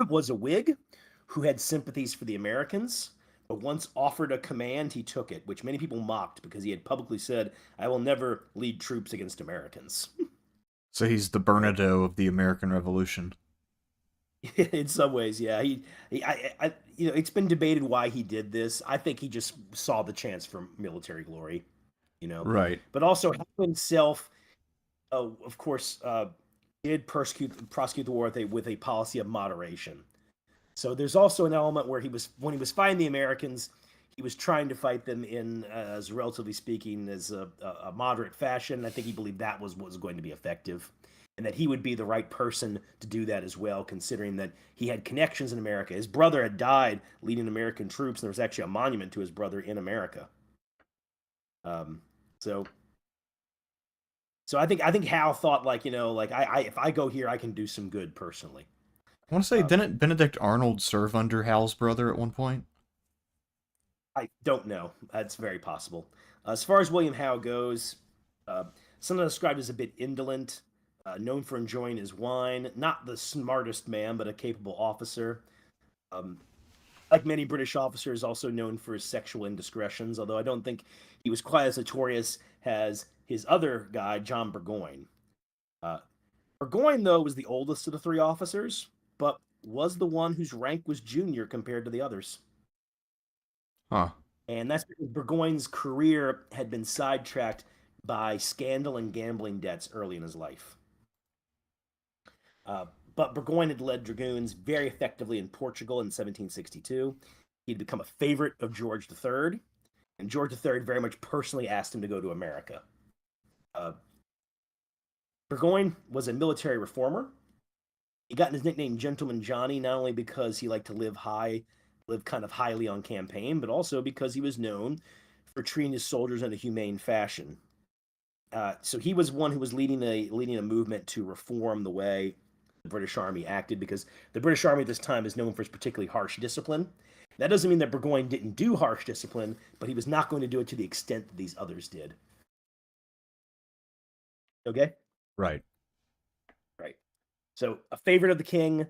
was a Whig who had sympathies for the Americans, but once offered a command, he took it, which many people mocked because he had publicly said, "I will never lead troops against Americans." So he's the So, Bernardo of the American Revolution. in some ways, yeah, it's been debated why he did this. I think he just saw the chance for military glory, you know, Right. but also himself, of course, did prosecute the war with a policy of moderation. So there's also an element where when he was fighting the Americans, he was trying to fight them in, as relatively speaking, as a moderate fashion. I think he believed that was what was going to be effective, and that he would be the right person to do that as well, considering that he had connections in America. His brother had died leading American troops, and there was actually a monument to his brother in America. Um, so, so I think Hal thought like like I if I go here, I can do some good personally. I want to say, Um, didn't Benedict Arnold serve under Hal's brother at one point? I don't know. That's very possible. As far as William Howe goes, uh, sometimes described as a bit indolent, known for enjoying his wine, not the smartest man, but a capable officer. Um, like many British officers, also known for his sexual indiscretions, although I don't think he was quite as notorious as his other guy, John Burgoyne. Uh, Burgoyne, though, was the oldest of the three officers, but was the one whose rank was junior compared to the others. Huh. And that's because Burgoyne's career had been sidetracked by scandal and gambling debts early in his life. Uh, but Burgoyne had led dragoons very effectively in Portugal in 1762. He'd become a favorite of George III, and George III very much personally asked him to go to America. Uh, Burgoyne was a military reformer. He got his nickname Gentleman Johnny not only because he liked to live kind of highly on campaign, but also because he was known for treating his soldiers in a humane fashion. So he was one who was leading a movement to reform the way the British Army acted, because the British Army at this time is known for its particularly harsh discipline. That doesn't mean that Burgoyne didn't do harsh discipline, but he was not going to do it to the extent that these others did. Okay, Right. right. So a favorite of the king,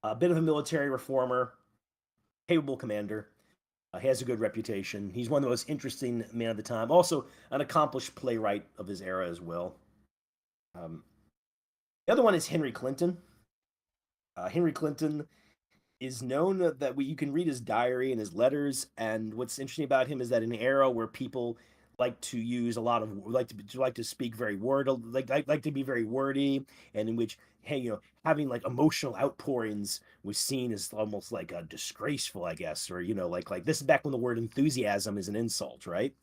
A bit of a military reformer, capable commander. He has a good reputation. He's one of the most interesting men of the time. Also, an accomplished playwright of his era as well. Um, the other one is Henry Clinton. Henry Clinton is known that you can read his diary and his letters. And what's interesting about him is that in an era where people like to use a lot of like to speak very like to be very wordy, and in which, hey, having like emotional outpourings was seen as almost like a disgraceful, I guess, or like this is back when the word enthusiasm is an insult, right?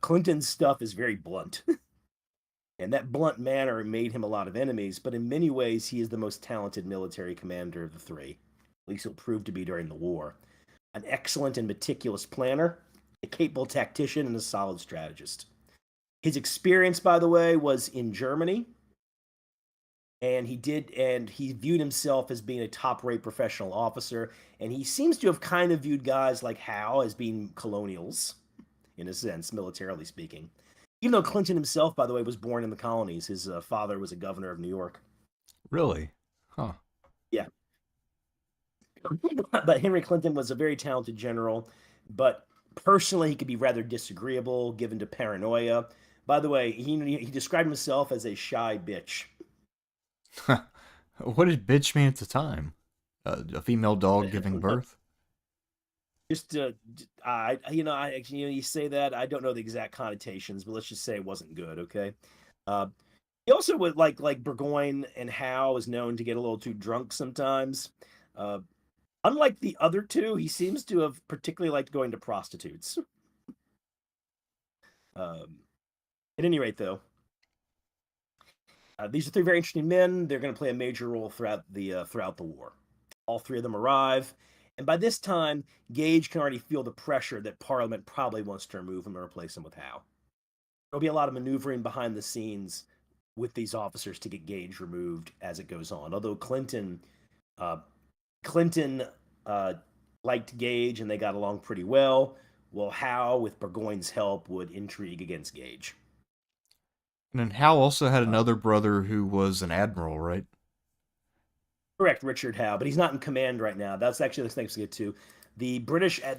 Clinton's stuff is very blunt. And that blunt manner made him a lot of enemies, but in many ways, he is the most talented military commander of the three. At least he'll prove to be during the war. An excellent and meticulous planner, a capable tactician, and a solid strategist. His experience, by the way, was in Germany, and he viewed himself as being a top-rate professional officer, and he seems to have kind of viewed guys like Howe as being colonials, in a sense, militarily speaking. Even though Clinton himself, by the way, was born in the colonies. His father was a governor of New York. Really? Huh. Yeah. But Henry Clinton was a very talented general, but personally, he could be rather disagreeable, given to paranoia. By the way, he described himself as a shy bitch. What did bitch mean at the time? A female dog giving birth? Just you say that I don't know the exact connotations, but let's just say it wasn't good. Okay. Uh, he also would like Burgoyne and Howe is known to get a little too drunk sometimes. Uh, Unlike the other two, he seems to have particularly liked going to prostitutes. Um, at any rate, though, these are three very interesting men. They're going to play a major role throughout the war. All three of them arrive, and by this time, Gage can already feel the pressure that Parliament probably wants to remove him and replace him with Howe. There'll be a lot of maneuvering behind the scenes with these officers to get Gage removed as it goes on. Although uh, Clinton uh, liked Gage and they got along pretty well, well, Howe, with Burgoyne's help, would intrigue against Gage. And then Hal also had Uh, another brother who was an admiral, right? Correct, Richard Howe, but he's not in command right now. That's actually the thing to get to. The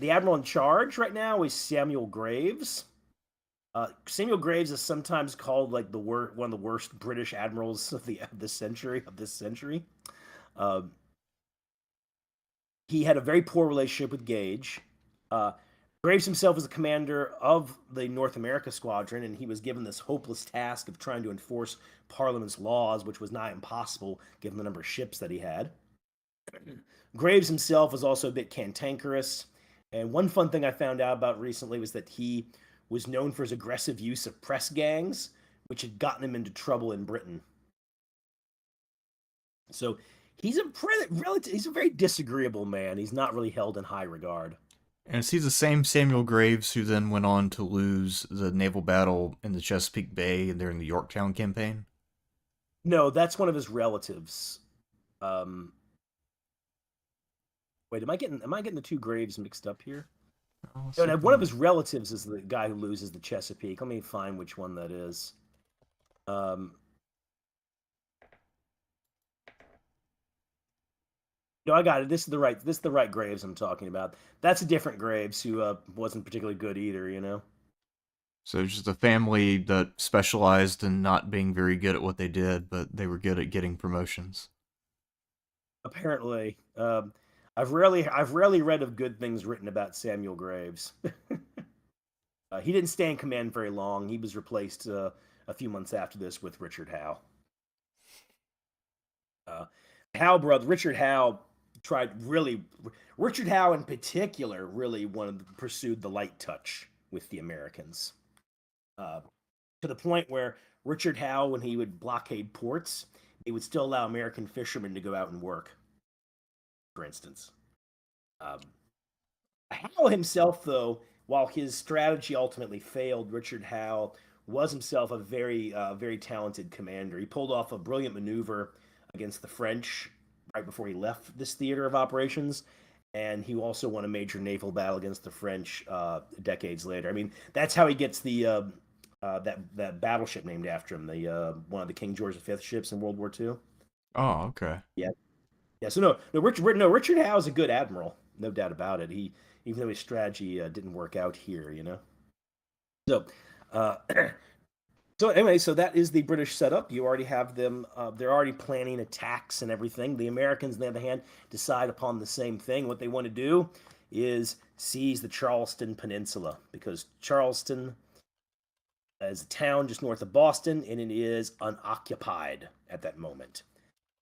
admiral in charge right now is Samuel Graves. Samuel Graves is sometimes called like one of the worst British admirals of this century. Uh, he had a very poor relationship with Gage. Uh, Graves himself was the commander of the North America Squadron, and he was given this hopeless task of trying to enforce Parliament's laws, which was nigh impossible given the number of ships that he had. Graves himself was also a bit cantankerous, and one fun thing I found out about recently was that he was known for his aggressive use of press gangs, which had gotten him into trouble in Britain. So he's a very disagreeable man. He's not really held in high regard. And is he the same Samuel Graves who then went on to lose the naval battle in the Chesapeake Bay during the Yorktown campaign? No, that's one of his relatives. Um, Wait, am I getting the two graves mixed up here? Oh, No, one of his relatives is the guy who loses the Chesapeake. Let me find which one that is. Um, no, I got it. This is the right Graves I'm talking about. That's a different Graves who wasn't particularly good either. So just a family that specialized in not being very good at what they did, but they were good at getting promotions. Apparently, I've rarely read of good things written about Samuel Graves. He didn't stay in command very long. He was replaced a few months after this with Richard Howe. Uh, Richard Howe tried really. Richard Howe, in particular, really pursued the light touch with the Americans, uh, to the point where Richard Howe, when he would blockade ports, he would still allow American fishermen to go out and work. For instance, um, Howe himself, though, while his strategy ultimately failed, Richard Howe was himself a very talented commander. He pulled off a brilliant maneuver against the French right before he left this theater of operations, and he also won a major naval battle against the French decades later. I mean, that's how he gets that battleship named after him, the one of the King George V ships in World War II. Oh, okay. Yeah, Yeah, so Richard Howe is a good admiral, no doubt about it. He, even though his strategy didn't work out here, you know. So, uh, so anyway, so that is the British setup. You already have them; they're already planning attacks and everything. The Americans, on the other hand, decide upon the same thing. What they want to do is seize the Charleston Peninsula because Charleston is a town just north of Boston, and it is unoccupied at that moment.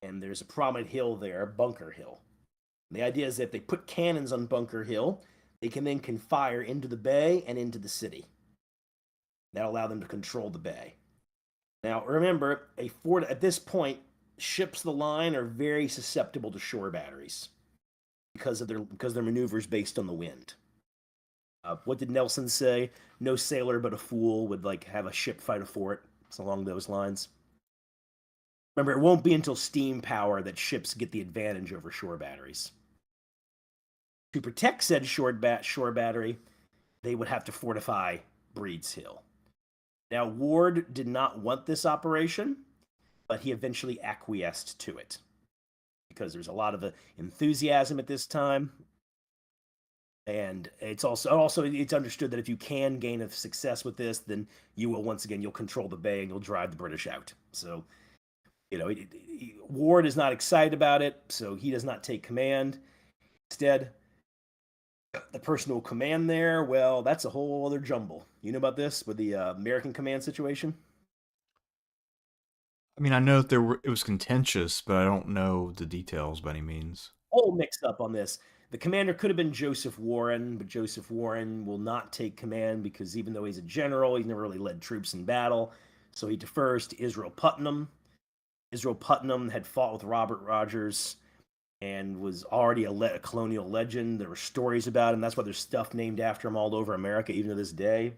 And there's a prominent hill there, Bunker Hill. The idea is that if they put cannons on Bunker Hill, they can fire into the bay and into the city. That'll allow them to control the bay. Now, remember, a fort at this point, ships of the line are very susceptible to shore batteries because of their maneuvers based on the wind. What did Nelson say? No sailor but a fool would like have a ship fight a fort. It's along those lines. Remember, it won't be until steam power that ships get the advantage over shore batteries. To protect said shore battery, they would have to fortify Breed's Hill. Now, Ward did not want this operation, but he eventually acquiesced to it because there's a lot of enthusiasm at this time. And it's also it's understood that if you can gain a success with this, then you will once again you'll control the bay and you'll drive the British out. So, you know, Ward is not excited about it, so he does not take command. Instead, the person who will command there, well, that's a whole other jumble. You know about this with the American command situation? I mean, I know that it was contentious, but I don't know the details by any means. All mixed up on this. The commander could have been Joseph Warren, but Joseph Warren will not take command because even though he's a general, he's never really led troops in battle. So he defers to Israel Putnam. Israel Putnam had fought with Robert Rogers and was already a colonial legend. There were stories about him. That's why there's stuff named after him all over America, even to this day.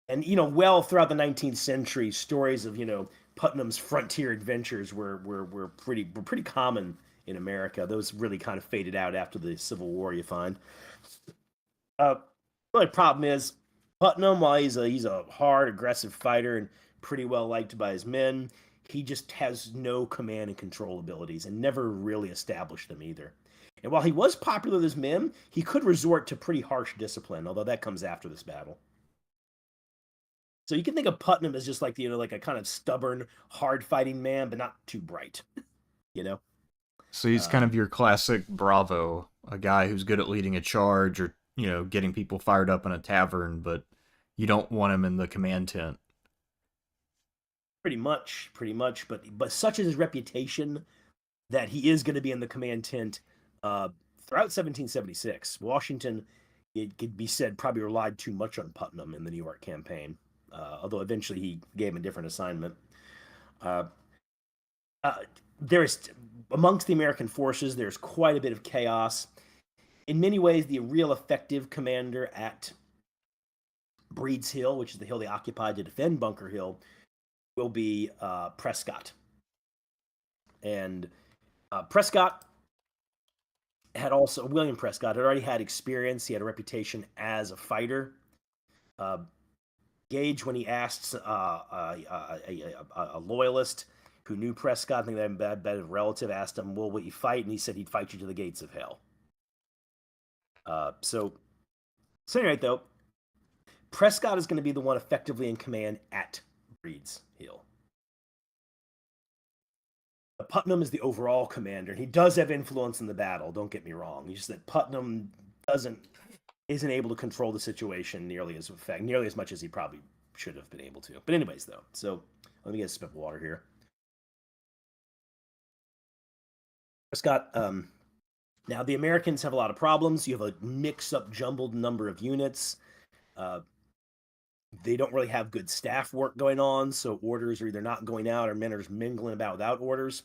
And, you know, well throughout the 19th century, stories of, you know, Putnam's frontier adventures were pretty common in America. Those really kind of faded out after the Civil War, you find. The only problem is Putnam, while he's a hard, aggressive fighter and pretty well liked by his men, he just has no command and control abilities and never really established them either. And while he was popular with his men, he could resort to pretty harsh discipline, although that comes after this battle. So you can think of Putnam as just like, you know, like a kind of stubborn, hard-fighting man, but not too bright, you know? So he's kind of your classic Bravo, a guy who's good at leading a charge or, you know, getting people fired up in a tavern, but you don't want him in the command tent. Pretty much. But such is his reputation that he is going to be in the command tent throughout 1776. Washington, it could be said, probably relied too much on Putnam in the New York campaign, although eventually he gave him a different assignment. There's amongst the American forces, there's quite a bit of chaos. In many ways, the real effective commander at Breed's Hill, which is the hill they occupied to defend Bunker Hill, will be Prescott. And Prescott William Prescott had already had experience. He had a reputation as a fighter. Gage, when he asked a loyalist who knew Prescott, I think that had bad relative, asked him, well, will you fight? And he said he'd fight you to the gates of hell. So anyway, though, Prescott is going to be the one effectively in command at Breed's Hill. Putnam is the overall commander, and he does have influence in the battle, don't get me wrong. It's just that Putnam isn't able to control the situation nearly as much as he probably should have been able to. But anyways, though, so let me get a sip of water here. Prescott, now the Americans have a lot of problems. You have a mix-up, jumbled number of units. They don't really have good staff work going on, so orders are either not going out or men are just mingling about without orders.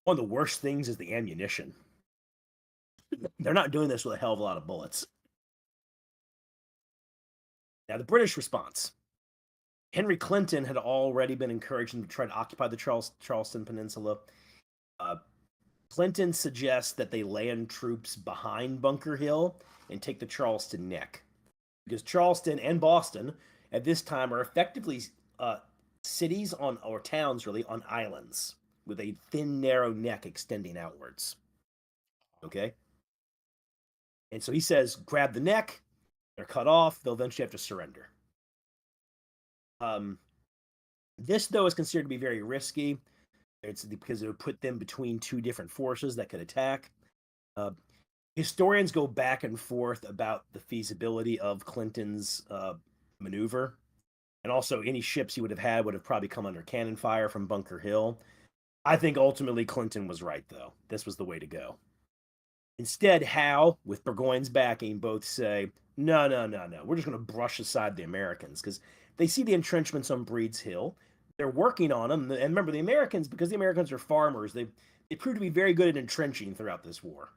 One of the worst things is the ammunition. They're not doing this with a hell of a lot of bullets. Now, the British response. Henry Clinton had already been encouraging them to try to occupy the Charleston Peninsula. Clinton suggests that they land troops behind Bunker Hill and take the Charleston Neck. Because Charleston and Boston at this time are effectively cities or towns really on islands. with a thin, narrow neck extending outwards. Okay? And so he says, grab the neck, they're cut off, they'll eventually have to surrender. Um, this, though, is considered to be very risky. It's because it would put them between two different forces that could attack. Uh, Historians go back and forth about the feasibility of Clinton's maneuver. And also, any ships he would have probably come under cannon fire from Bunker Hill. I think ultimately Clinton was right, though. This was the way to go. Instead, Howe, with Burgoyne's backing, both say, no, no, no, no. We're just going to brush aside the Americans because they see the entrenchments on Breed's Hill. They're working on them. And remember, the Americans, because the Americans are farmers, they proved to be very good at entrenching throughout this war.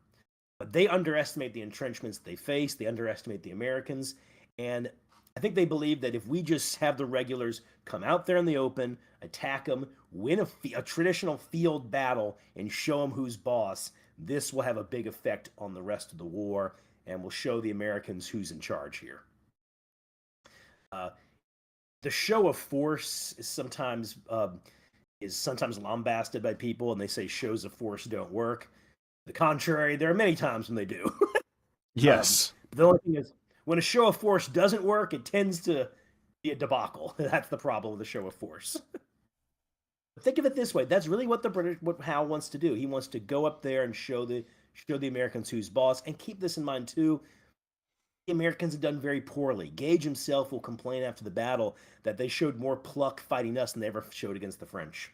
But they underestimate the entrenchments they face. They underestimate the Americans. And I think they believe that if we just have the regulars come out there in the open, attack them, win a traditional field battle, and show them who's boss, this will have a big effect on the rest of the war and will show the Americans who's in charge here. Uh, the show of force is sometimes lambasted by people, and they say shows of force don't work. The contrary, there are many times when they do. Yes. The only thing is, when a show of force doesn't work, it tends to be a debacle. That's the problem with the show of force. Think of it this way: that's really what Howe wants to do. He wants to go up there and show the Americans who's boss. And keep this in mind too: the Americans have done very poorly. Gage himself will complain after the battle that they showed more pluck fighting us than they ever showed against the French.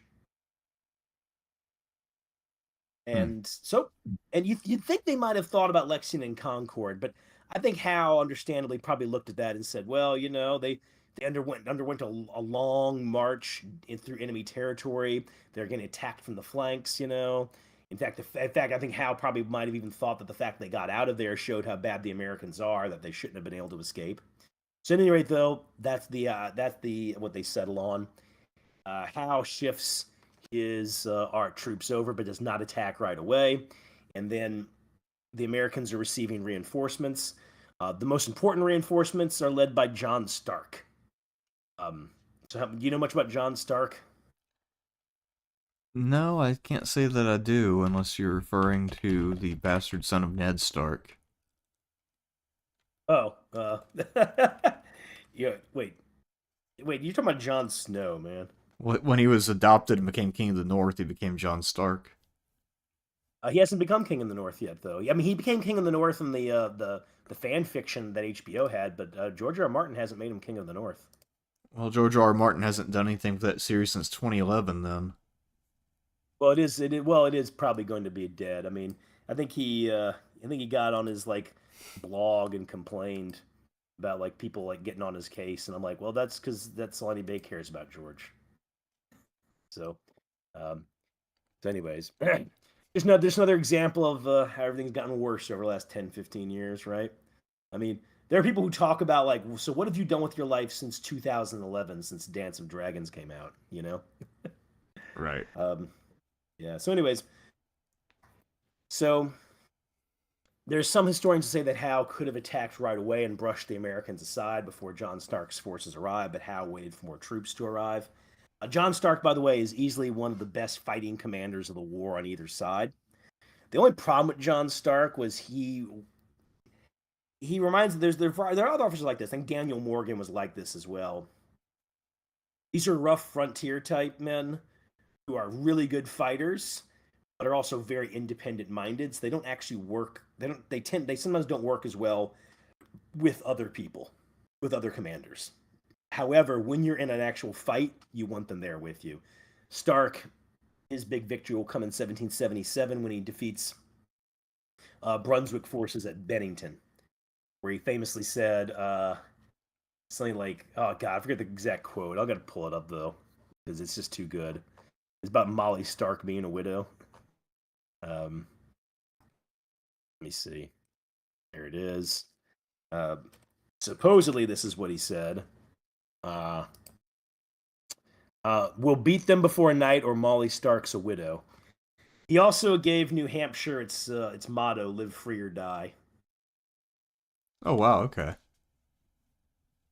Hmm. And so, and you'd think they might have thought about Lexington and Concord, but I think Howe, understandably, probably looked at that and said, "Well, they underwent a long march through enemy territory. They're getting attacked from the flanks. In fact, I think Howe probably might have even thought that the fact they got out of there showed how bad the Americans are, that they shouldn't have been able to escape. So, at any rate, though, that's the what they settle on. Howe shifts his art troops over, but does not attack right away. And then the Americans are receiving reinforcements. The most important reinforcements are led by John Stark. Do you know much about John Stark? No, I can't say that I do unless you're referring to the bastard son of Ned Stark. Oh, yeah. Wait. You're talking about Jon Snow, man. When he was adopted and became king of the North, he became John Stark. He hasn't become king in the North yet, though. I mean, he became king of the North in the fan fiction that HBO had, but George R. R. Martin hasn't made him king of the North. Well, George R. R. Martin hasn't done anything with that series since 2011. Then. Well, it is probably going to be dead. I mean, I think he got on his blog and complained about people getting on his case, and I'm like, well, that's because that's all anybody cares about, George. So, um, anyways, there's another example of how everything's gotten worse over the last 10, 15 years, right? I mean, there are people who talk about so what have you done with your life since 2011, since Dance of Dragons came out? Right. Um, yeah. So, anyways, so there's some historians who say that Howe could have attacked right away and brushed the Americans aside before John Stark's forces arrived, but Howe waited for more troops to arrive. John Stark, by the way, is easily one of the best fighting commanders of the war on either side. The only problem with John Stark was he reminds there are other officers like this. I think Daniel Morgan was like this as well. These are rough frontier type men who are really good fighters, but are also very independent minded. So they don't actually work. They sometimes don't work as well with other people, with other commanders. However, when you're in an actual fight, you want them there with you. Stark, his big victory will come in 1777 when he defeats Brunswick forces at Bennington, where he famously said something like, "Oh God, I forget the exact quote. I'll gotta pull it up though, because it's just too good." It's about Molly Stark being a widow. Um, Let me see. There it is. Uh, Supposedly, this is what he said. Uh, we'll beat them before night, or Molly Stark's a widow. He also gave New Hampshire its motto: "Live free or die." Oh wow. Okay.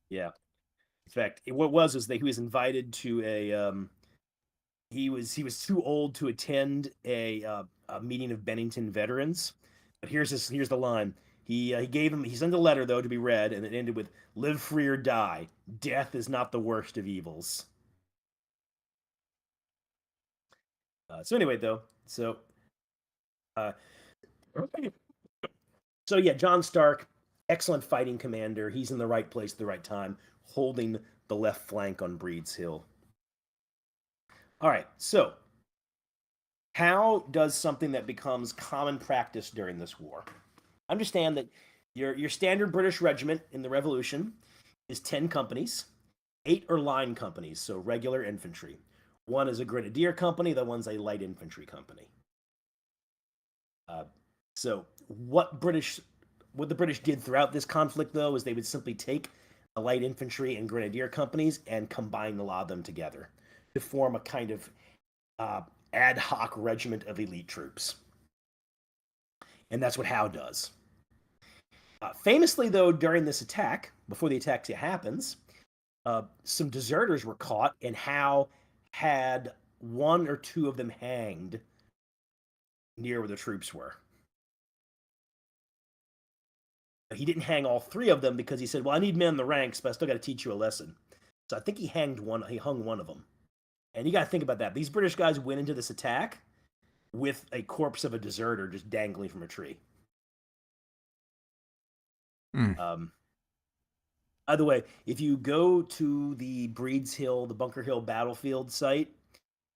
Yeah. In fact, what was that he was invited to he was too old to attend a meeting of Bennington veterans. But here's the line. He sent a letter though to be read, and it ended with "Live free or die. Death is not the worst of evils." So anyway, though, uh, so yeah, John Stark, excellent fighting commander. He's in the right place at the right time, holding the left flank on Breed's Hill. All right, so how does something that becomes common practice during this war? Understand that your standard British regiment in the Revolution is 10 companies. 8 are line companies, so regular infantry. One is a grenadier company, the one's a light infantry company. So what the British did throughout this conflict, though, is they would simply take the light infantry and grenadier companies and combine a lot of them together to form a kind of ad hoc regiment of elite troops. And that's what Howe does. Famously, though, during this attack, before the attack happens, some deserters were caught, and Howe had 1 or 2 of them hanged near where the troops were. He didn't hang all 3 of them because he said, "Well, I need men in the ranks, but I still got to teach you a lesson." So I think he hung one of them. And you got to think about that. These British guys went into this attack with a corpse of a deserter just dangling from a tree. By the way, if you go to the Breed's Hill, the Bunker Hill battlefield site,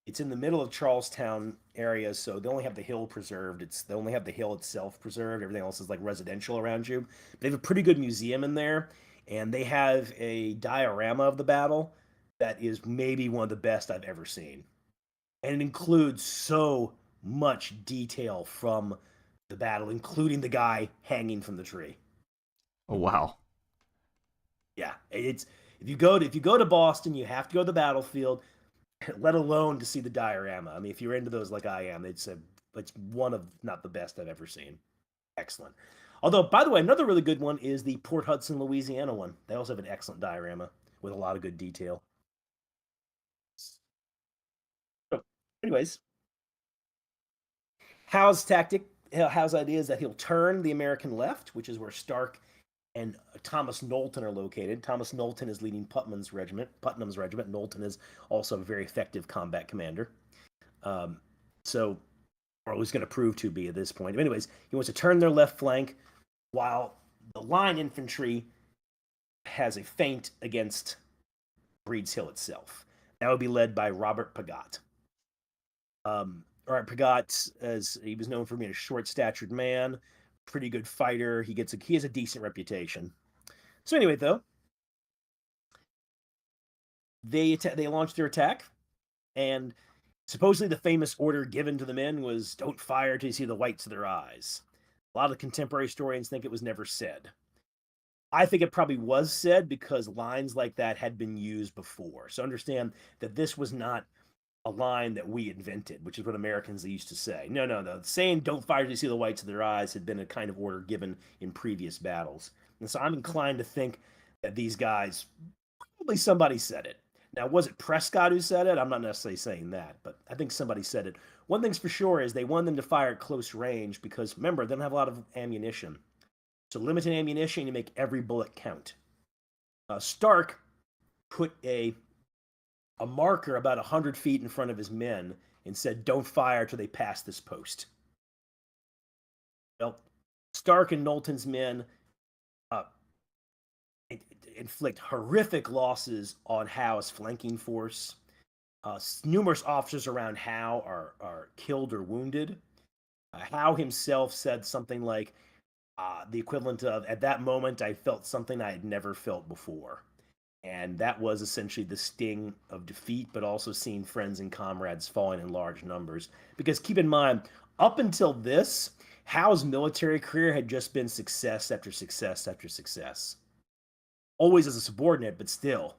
it's in the middle of Charlestown area, so they only have the hill preserved. They only have the hill itself preserved. Everything else is like residential around you. But they have a pretty good museum in there, and they have a diorama of the battle that is maybe one of the best I've ever seen. And it includes so much detail from the battle, including the guy hanging from the tree. Oh wow. Yeah, it's if you go to Boston, you have to go to the battlefield, let alone to see the diorama. I mean, if you're into those like I am, it's one of not the best I've ever seen. Excellent. Although, by the way, another really good one is the Port Hudson, Louisiana one. They also have an excellent diorama with a lot of good detail. So, anyways, Howe's idea is that he'll turn the American left, which is where Stark and Thomas Knowlton are located. Thomas Knowlton is leading Putnam's regiment. Knowlton is also a very effective combat commander. So, or he's going to prove to be at this point. But anyways, he wants to turn their left flank while the line infantry has a feint against Breed's Hill itself. That would be led by Robert Pigot. Pigot, as he was known for being a short-statured man, pretty good fighter. He has a decent reputation. So anyway, though, they launched their attack, and supposedly the famous order given to the men was, "Don't fire till you see the whites of their eyes." A lot of contemporary historians think it was never said. I think it probably was said because lines like that had been used before. So understand that this was not a line that we invented, which is what Americans used to say. No, the saying "Don't fire till you see the whites of their eyes" had been a kind of order given in previous battles. And so I'm inclined to think that these guys, probably somebody said it. Now, was it Prescott who said it? I'm not necessarily saying that, but I think somebody said it. One thing's for sure is they wanted them to fire at close range because, remember, they don't have a lot of ammunition. So limited ammunition, you make every bullet count. Stark put a marker about 100 feet in front of his men and said, "Don't fire till they pass this post." Well, Stark and Knowlton's men inflict horrific losses on Howe's flanking force. Numerous officers around Howe are killed or wounded. Howe himself said something like the equivalent of, "At that moment, I felt something I had never felt before." And that was essentially the sting of defeat, but also seeing friends and comrades falling in large numbers. Because keep in mind, up until this, Howe's military career had just been success after success after success. Always as a subordinate, but still.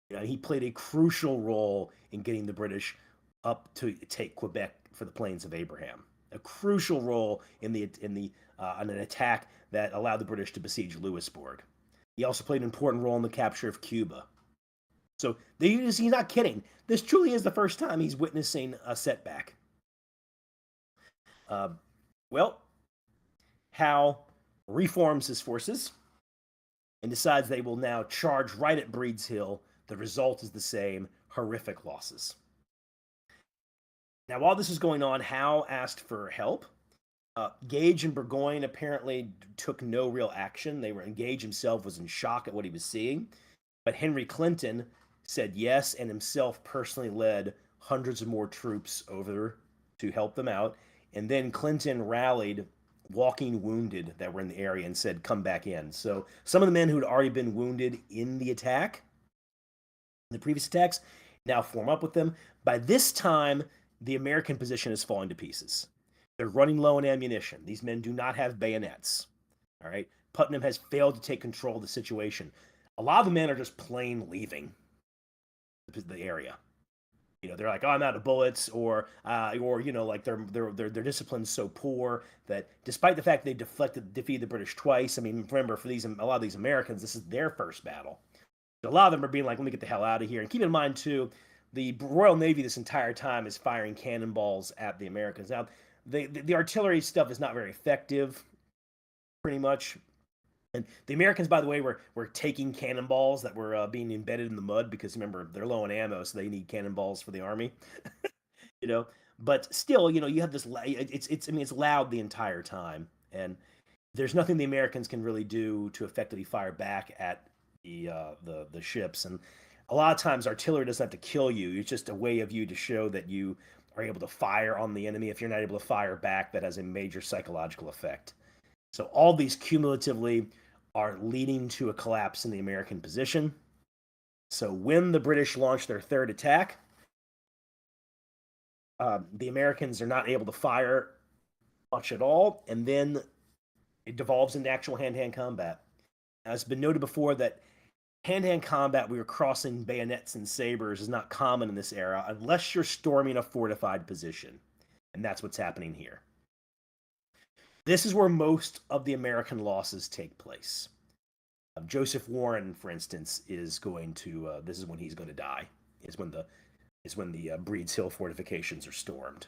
He played a crucial role in getting the British up to take Quebec for the Plains of Abraham. A crucial role in an attack that allowed the British to besiege Louisbourg. He also played an important role in the capture of Cuba. So he's not kidding. This truly is the first time he's witnessing a setback. Well, Howe reforms his forces and decides they will now charge right at Breed's Hill. The result is the same, horrific losses. Now, while this is going on, Howe asked for help. Gage and Burgoyne apparently took no real action. Gage himself was in shock at what he was seeing. But Henry Clinton said yes, and himself personally led hundreds of more troops over to help them out. And then Clinton rallied walking wounded that were in the area and said, come back in. So some of the men who had already been wounded in the attack, the previous attacks, now form up with them. By this time, the American position is falling to pieces. They're running low on ammunition. These men do not have bayonets. All right. Putnam has failed to take control of the situation. A lot of the men are just plain leaving the area. You know, they're like, oh, I'm out of bullets, or you know, like their discipline's so poor that despite the fact they defeated the British twice. I mean, remember, for a lot of these Americans, this is their first battle. So a lot of them are being like, let me get the hell out of here. And keep in mind too, the Royal Navy this entire time is firing cannonballs at the Americans. Now, the artillery stuff is not very effective, pretty much. And the Americans, by the way, were taking cannonballs that were being embedded in the mud because, remember, they're low on ammo, so they need cannonballs for the army. You know, but still, you know, you have this. It's loud the entire time, and there's nothing the Americans can really do to effectively fire back at the ships. And a lot of times, artillery doesn't have to kill you. It's just a way of you to show that you are able to fire on the enemy. If you're not able to fire back, that has a major psychological effect. So all these cumulatively are leading to a collapse in the American position. So when the British launch their third attack, the Americans are not able to fire much at all, and then it devolves into actual hand-to-hand combat. Now, it's been noted before that hand-to-hand combat where you're crossing bayonets and sabers is not common in this era unless you're storming a fortified position. And that's what's happening here. This is where most of the American losses take place. Joseph Warren, for instance, is going to. This is when he's going to die. Is when the Breed's Hill fortifications are stormed.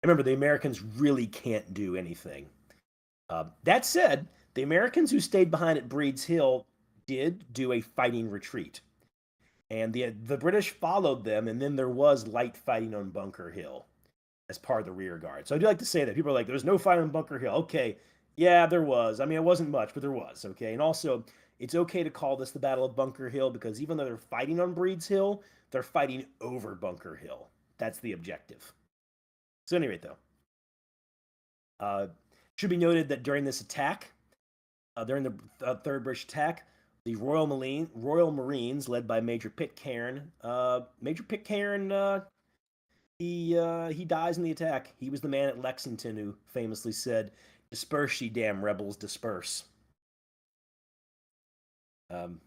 Remember, the Americans really can't do anything. That said, the Americans who stayed behind at Breed's Hill did do a fighting retreat, and the British followed them, and then there was light fighting on Bunker Hill as part of the rear guard. So I do like to say that. People are like, there's no fight on Bunker Hill. Okay, yeah, there was. I mean, it wasn't much, but there was, okay? And also, it's okay to call this the Battle of Bunker Hill because even though they're fighting on Breed's Hill, they're fighting over Bunker Hill. That's the objective. So anyway, though, should be noted that during this attack, during the third British attack, the Royal Marines, led by Major Pitcairn, he dies in the attack. He was the man at Lexington who famously said, "Disperse, ye damn rebels, disperse." And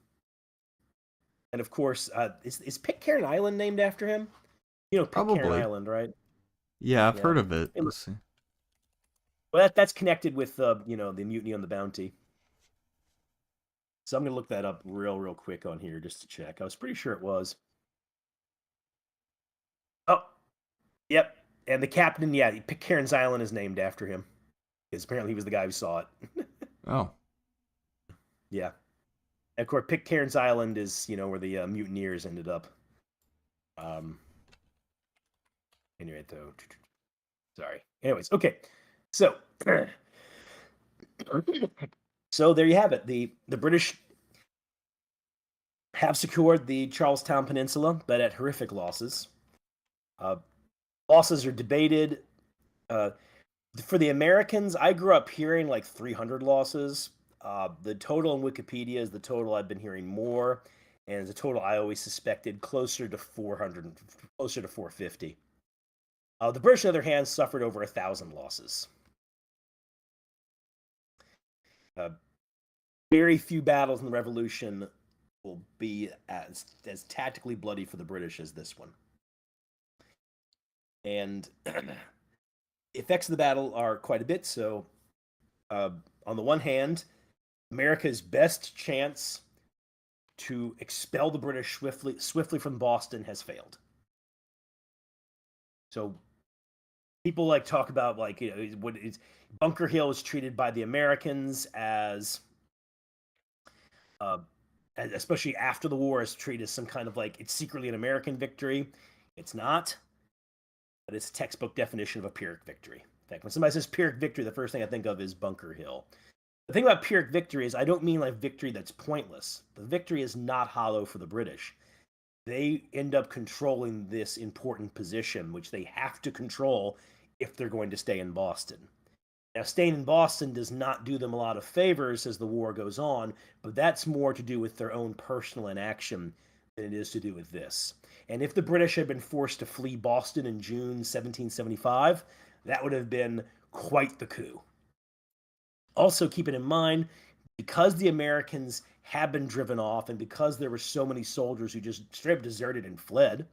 of course, is Pitcairn Island named after him? You know, Pitcairn Probably. Island, right? Yeah, I've heard of it. Let's see. Well, that's connected with the mutiny on the Bounty. So I'm gonna look that up real quick on here just to check. I was pretty sure it was. Oh, yep. And the captain, yeah, Pitcairn's Island is named after him. Because apparently he was the guy who saw it. Oh. Yeah. And of course, Pitcairn's Island is, where the mutineers ended up. Anyway, though. Sorry. Anyways, okay. So, so there you have it. The British have secured the Charlestown Peninsula, but at horrific losses. Losses are debated. For the Americans, I grew up hearing like 300 losses. The total in Wikipedia is the total I've been hearing more, and the total I always suspected closer to 400, closer to 450. The British, on the other hand, suffered over 1,000 losses. Very few battles in the Revolution will be as tactically bloody for the British as this one. And effects of the battle are quite a bit. So, on the one hand, America's best chance to expel the British swiftly from Boston has failed. So people like talk about like, you know, what is Bunker Hill is treated by the Americans as especially after the war, is treated as some kind of like it's secretly an American victory. It's not, but it's a textbook definition of a Pyrrhic victory. In fact, when somebody says Pyrrhic victory, the first thing I think of is Bunker Hill. The thing about Pyrrhic victory is I don't mean like victory that's pointless. The victory is not hollow for the British. They end up controlling this important position, which they have to control if they're going to stay in Boston. Now, staying in Boston does not do them a lot of favors as the war goes on, but that's more to do with their own personal inaction than it is to do with this. And if the British had been forced to flee Boston in June 1775, that would have been quite the coup. Also, keep it in mind, because the Americans had been driven off and because there were so many soldiers who just straight up deserted and fled,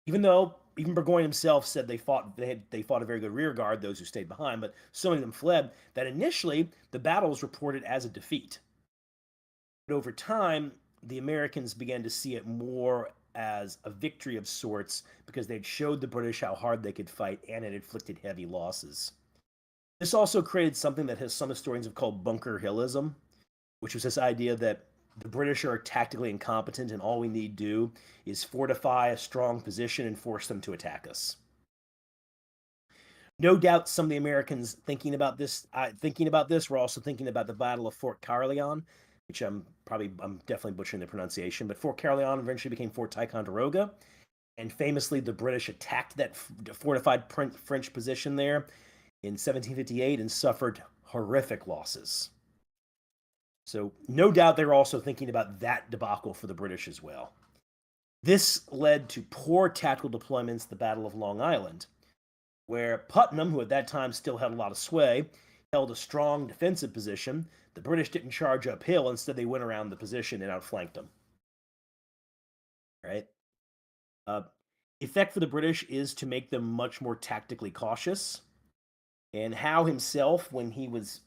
even though even Burgoyne himself said they fought a very good rear guard, those who stayed behind, but so many of them fled that initially the battle was reported as a defeat. But over time, the Americans began to see it more as a victory of sorts because they'd showed the British how hard they could fight and had inflicted heavy losses. This also created something that some historians have called Bunker Hillism, which was this idea that the British are tactically incompetent and all we need to do is fortify a strong position and force them to attack us. No doubt some of the Americans thinking about this were also thinking about the Battle of Fort Carillon, which I'm definitely butchering the pronunciation, but Fort Carillon eventually became Fort Ticonderoga, and famously the British attacked that fortified French position there in 1758 and suffered horrific losses. So no doubt they were also thinking about that debacle for the British as well. This led to poor tactical deployments at the Battle of Long Island, where Putnam, who at that time still had a lot of sway, held a strong defensive position. The British didn't charge uphill. Instead, they went around the position and outflanked them. Right? Effect for the British is to make them much more tactically cautious. And Howe himself, when he was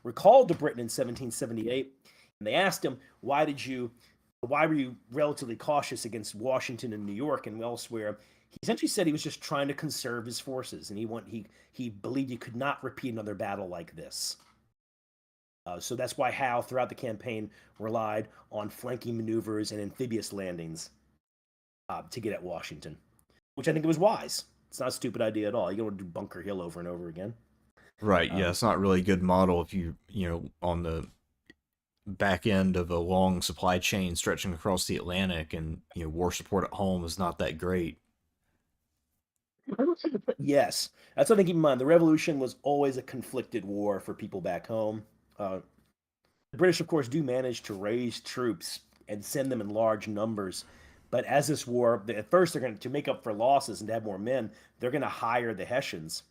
recalled to Britain in 1778, and they asked him, why were you relatively cautious against Washington and New York and elsewhere? He essentially said he was just trying to conserve his forces, and he believed he could not repeat another battle like this. So that's why Howe, throughout the campaign, relied on flanking maneuvers and amphibious landings to get at Washington, which I think was wise. It's not a stupid idea at all. You don't want to do Bunker Hill over and over again. Right, yeah, it's not really a good model if you know, on the back end of a long supply chain stretching across the Atlantic, and war support at home is not that great. Yes, that's something to keep in mind. The Revolution was always a conflicted war for people back home. The British, of course, do manage to raise troops and send them in large numbers. But as this war, at first they're going to make up for losses and to have more men, they're going to hire the Hessians.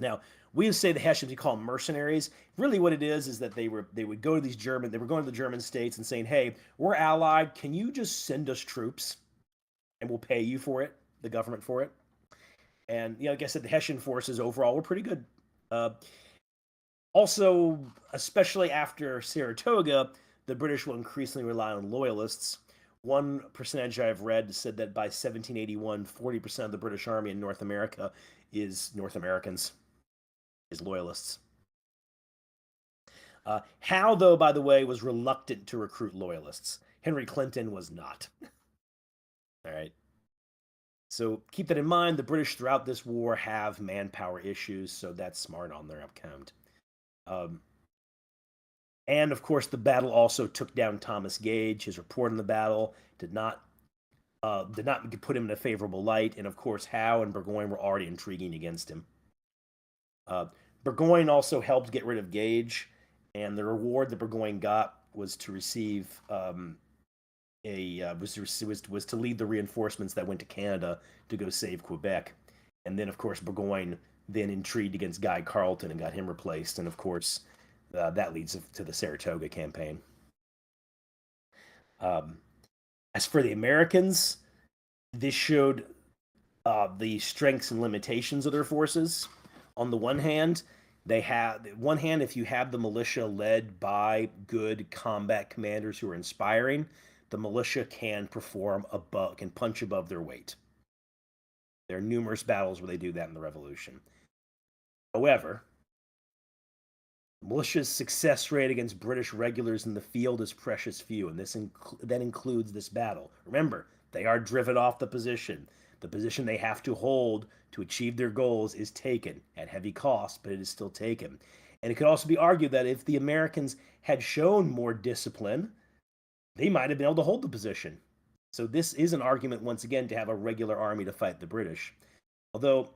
Now, we say the Hessians, we call them mercenaries. Really what it is that they would go to they were going to the German states and saying, hey, we're allied. Can you just send us troops and we'll pay you for it, the government for it? And, like I said, the Hessian forces overall were pretty good. Also, especially after Saratoga, the British will increasingly rely on loyalists. One percentage I've read said that by 1781, 40% of the British Army in North America is North Americans, is loyalists. Howe, though, by the way, was reluctant to recruit loyalists. Henry Clinton was not. All right. So keep that in mind. The British throughout this war have manpower issues, so that's smart on their account. And of course, the battle also took down Thomas Gage. His report on the battle did not put him in a favorable light. And of course, Howe and Burgoyne were already intriguing against him. Burgoyne also helped get rid of Gage, and the reward that Burgoyne got was to receive was to lead the reinforcements that went to Canada to go save Quebec. And then, of course, Burgoyne then intrigued against Guy Carleton and got him replaced. And of course, that leads to the Saratoga campaign. As for the Americans, this showed the strengths and limitations of their forces. On the one hand, They have, one hand, if you have the militia led by good combat commanders who are inspiring, the militia can perform above, can punch above their weight. There are numerous battles where they do that in the Revolution. However, militia's success rate against British regulars in the field is precious few, and that includes this battle. Remember, they are driven off the position. The position they have to hold to achieve their goals is taken at heavy cost, but it is still taken. And it could also be argued that if the Americans had shown more discipline, they might have been able to hold the position. So this is an argument, once again, to have a regular army to fight the British. Although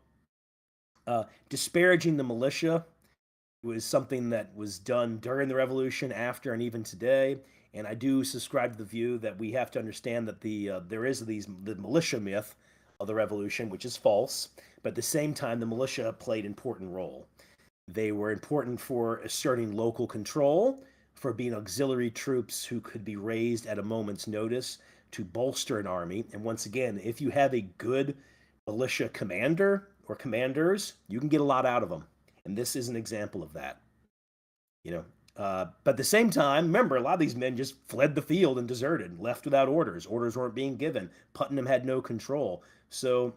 disparaging the militia was something that was done during the Revolution, after, and even today. And I do subscribe to the view that we have to understand that there is the militia myth of the Revolution, which is false. But at the same time, the militia played an important role. They were important for asserting local control, for being auxiliary troops who could be raised at a moment's notice to bolster an army. And once again, if you have a good militia commander or commanders, you can get a lot out of them. And this is an example of that. You know, but at the same time, remember, a lot of these men just fled the field and deserted, left without orders. Orders weren't being given. Putnam had no control. So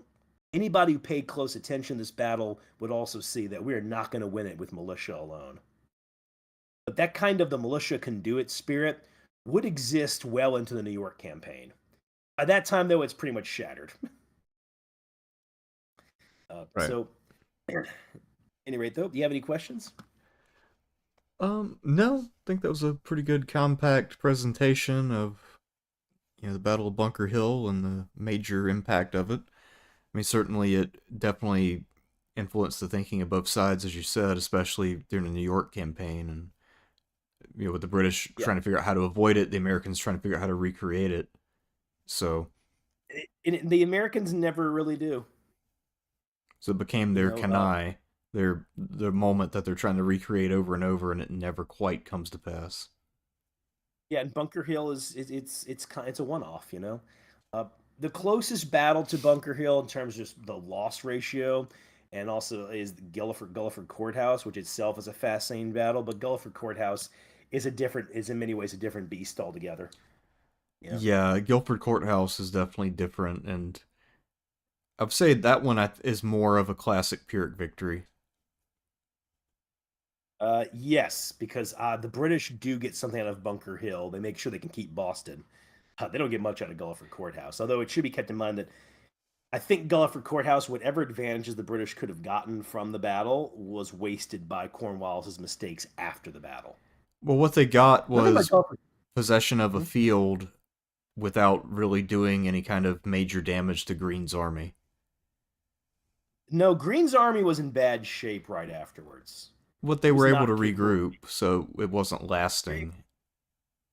anybody who paid close attention to this battle would also see that we are not going to win it with militia alone. But that kind of the militia can do it spirit would exist well into the New York campaign. By that time, though, it's pretty much shattered. Right. So, at any rate, though, do you have any questions? No, I think that was a pretty good compact presentation of the Battle of Bunker Hill and the major impact of it. I mean, certainly it definitely influenced the thinking of both sides, as you said, especially during the New York campaign, and with the British Yeah. trying to figure out how to avoid it, the Americans trying to figure out how to recreate it. So The Americans never really do. So it became You their know, Kanai, their moment that they're trying to recreate over and over, and it never quite comes to pass. yeah, and Bunker Hill it's a one-off. The closest battle to Bunker Hill in terms of just the loss ratio, and also is Gulliford Courthouse, which itself is a fascinating battle. But Gulliford Courthouse is in many ways a different beast altogether. Yeah. Yeah, Guilford Courthouse is definitely different, and I would say that one is more of a classic Pyrrhic victory. Yes, because the British do get something out of Bunker Hill. They make sure they can keep Boston. They don't get much out of Gulliford Courthouse, although it should be kept in mind that I think Gulliford Courthouse, whatever advantages the British could have gotten from the battle, was wasted by Cornwallis's mistakes after the battle. Well, what they got Nothing about was Gulliford. possession of a Hmm? field without really doing any kind of major damage to Greene's army. No, Greene's army was in bad shape right afterwards. What they It was were able to not capable. regroup, so it wasn't lasting.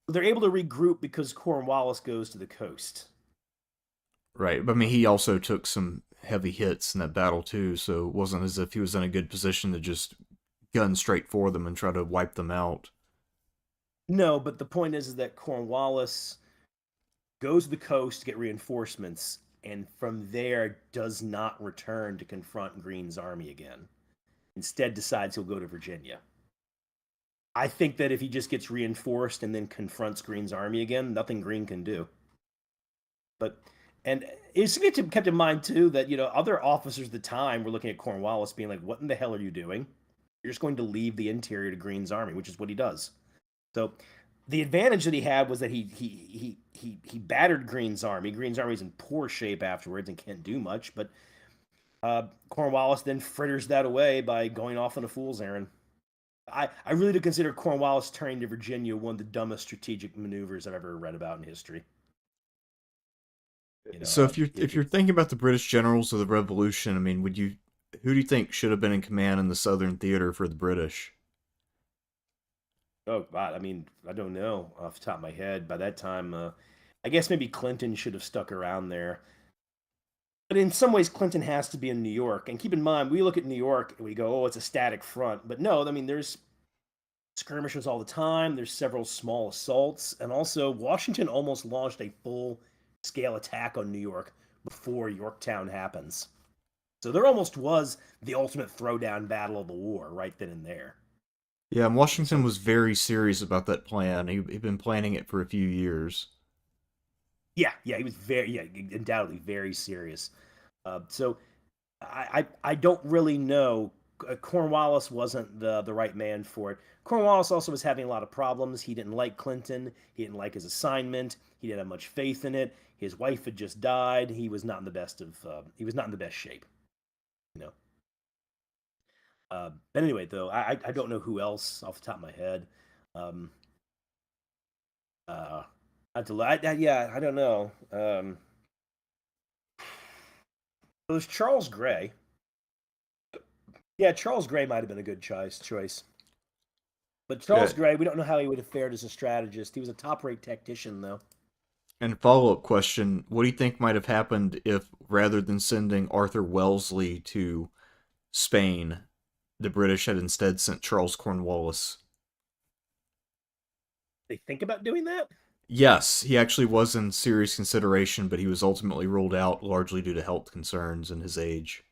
They're able to regroup because Cornwallis goes to the coast. Right, but I mean, he also took some heavy hits in that battle too, so it wasn't as if he was in a good position to just gun straight for them and try to wipe them out. No, but the point is that Cornwallis goes to the coast to get reinforcements, and from there does not return to confront Greene's army again. Instead, decides he'll go to Virginia. I think that if he just gets reinforced and then confronts Greene's army again, nothing Greene can do. But and it's kept in mind too that other officers at the time were looking at Cornwallis, being like, "What in the hell are you doing? You're just going to leave the interior to Greene's army," which is what he does. So the advantage that he had was that he battered Greene's army. Greene's army is in poor shape afterwards and can't do much. But Cornwallis then fritters that away by going off on a fool's errand. I really do consider Cornwallis turning to Virginia one of the dumbest strategic maneuvers I've ever read about in history. So if you're thinking about the British generals of the Revolution, I mean, who do you think should have been in command in the Southern Theater for the British? Oh God, I mean, I don't know off the top of my head. By that time, I guess maybe Clinton should have stuck around there. But in some ways, Clinton has to be in New York. And keep in mind, we look at New York and we go, "Oh, it's a static front." But no, I mean, there's skirmishes all the time. There's several small assaults, and also Washington almost launched a full-scale attack on New York before Yorktown happens. So there almost was the ultimate throwdown battle of the war right then and there. Yeah, and And Washington so, was very serious about that plan. He'd been planning it for a few years. yeah, he was undoubtedly very serious. So I don't really know. Cornwallis wasn't the right man for it. Cornwallis also was having a lot of problems. He didn't like Clinton. He didn't like his assignment. He didn't have much faith in it. His wife had just died. He was not in the best of. He was not in the best shape. You know. But anyway, though, I don't know who else off the top of my head. Um, I have to. Yeah, I don't know. It was Charles Gray. Yeah, Charles Gray might have been a good choice. But Yeah, Charles Gray, we don't know how he would have fared as a strategist. He was a top-rate tactician, though. and follow-up question, what do you think might have happened if, rather than sending Arthur Wellesley to Spain, the British had instead sent Charles Cornwallis? They think about doing that? Yes, he actually was in serious consideration, but he was ultimately ruled out largely due to health concerns and his age.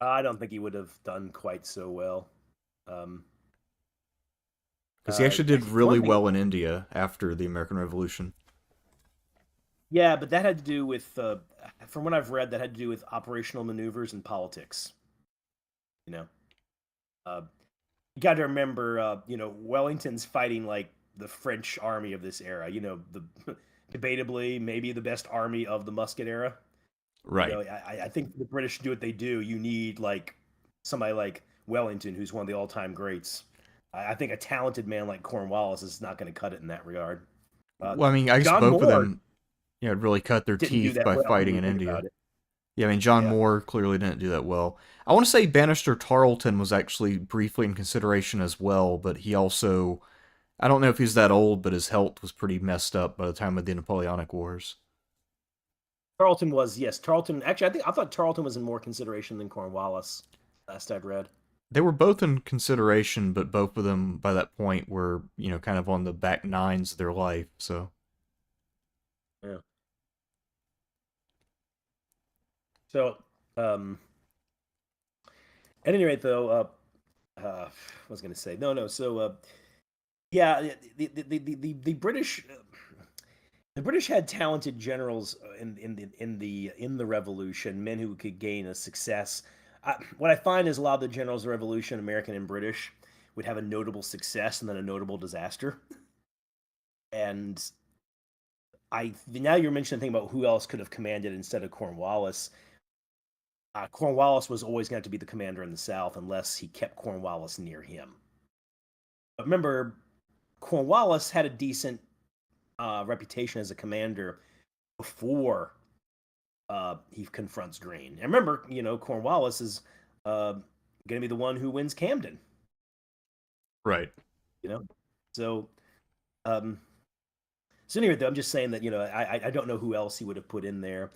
I don't think he would have done quite so well. Um, Because he actually did really One thing, well in India after the American Revolution. yeah, but that had to do with, from what I've read, that had to do with operational maneuvers and politics. You know, uh, you got to remember, Wellington's fighting like the French army of this era. The debatably maybe the best army of the musket era. Right. I think the British do what they do. You need like somebody like Wellington, who's one of the all-time greats. I think a talented man like Cornwallis is not going to cut it in that regard. Well, I mean, I guess John both of Moore them, really cut their didn't do teeth that by well when fighting you in think India. about it. Yeah, I mean, John Yeah. Moore clearly didn't do that well. I want to say Bannister Tarleton was actually briefly in consideration as well, but he also, I don't know if he's that old, but his health was pretty messed up by the time of the Napoleonic Wars. Tarleton was, yes. Tarleton, actually, I thought Tarleton was in more consideration than Cornwallis, last I'd read. They were both in consideration, but both of them by that point were, kind of on the back nines of their life, so. Yeah. So, um, at any rate, though, I was going to say, no, no. So, yeah, the British. The British had talented generals in the Revolution, men who could gain a success. What I find is a lot of the generals of the Revolution, American and British, would have a notable success and then a notable disaster. And I now you're mentioning a thing about who else could have commanded instead of Cornwallis. Cornwallis was always going to have to be the commander in the South unless he kept Cornwallis near him. But remember, Cornwallis had a decent reputation as a commander before he confronts Greene. And remember, Cornwallis is going to be the one who wins Camden. Right. You know, so um, so anyway, though, I'm just saying that I don't know who else he would have put in there.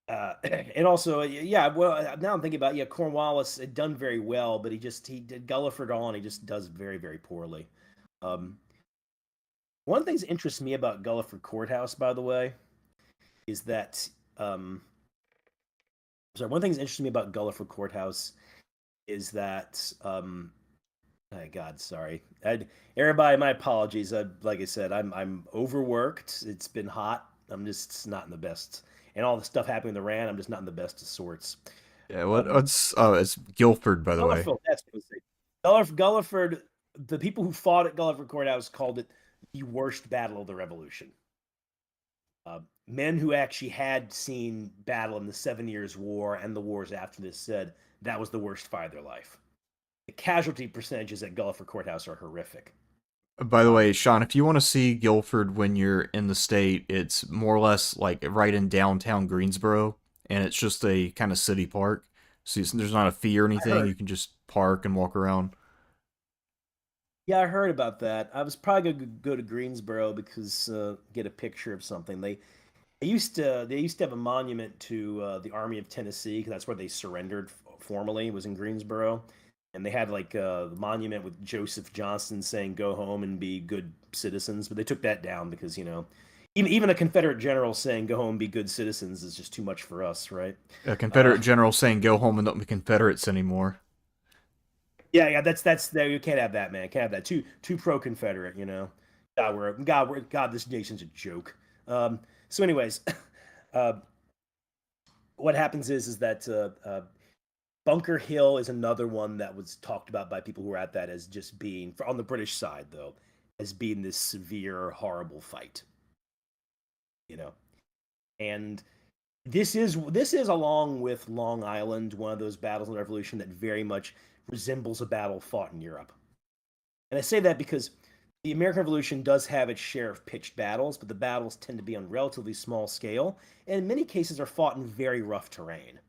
And also, yeah. Well, now I'm thinking about Cornwallis had done very well, but he did Gulliford on. He just does very very poorly. Um, One of the things that interests me about Gulliford Courthouse, by the way, is that sorry. One thing that interests me about Gulliford Courthouse is that oh God, sorry. Everybody, my apologies. Like I said, I'm overworked. It's been hot. I'm just not in the best, and all the stuff happening in the Rand. I'm just not in the best of sorts. Yeah, Um, it's Guilford, by the way. Gulliford, that's what I was saying. Gulliford. The people who fought at Gulliford Courthouse called it the worst battle of the Revolution. Men who actually had seen battle in the 7 Years' War and the wars after this said that was the worst fight of their life. The casualty percentages at Gulliford Courthouse are horrific. By the Um, way, Sean, if you want to see Guilford when you're in the state, it's more or less like right in downtown Greensboro, and it's just a kind of city park. So there's not a fee or I anything. heard. You can just park and walk around. Yeah, I heard about that. I was probably going to go to Greensboro because get a picture of something. They used to have a monument to the Army of Tennessee because that's where they surrendered formally. Was in Greensboro, and they had like a monument with Joseph Johnston saying "Go home and be good citizens," but they took that down because even a Confederate general saying "Go home, be good citizens" is just too much for us, right? A Uh, Confederate general saying, "Go home and don't be Confederates anymore." yeah, that's there. You can't have that, man. Can't have that. Too pro Confederate, God, this nation's a joke. So, anyways, uh, what happens is that Bunker Hill is another one that was talked about by people who were at that as just being, on the British side though, as being this severe, horrible fight. You know, and this is along with Long Island, one of those battles in the Revolution that very much resembles a battle fought in Europe. And I say that because the American Revolution does have its share of pitched battles, but the battles tend to be on relatively small scale, and in many cases are fought in very rough terrain.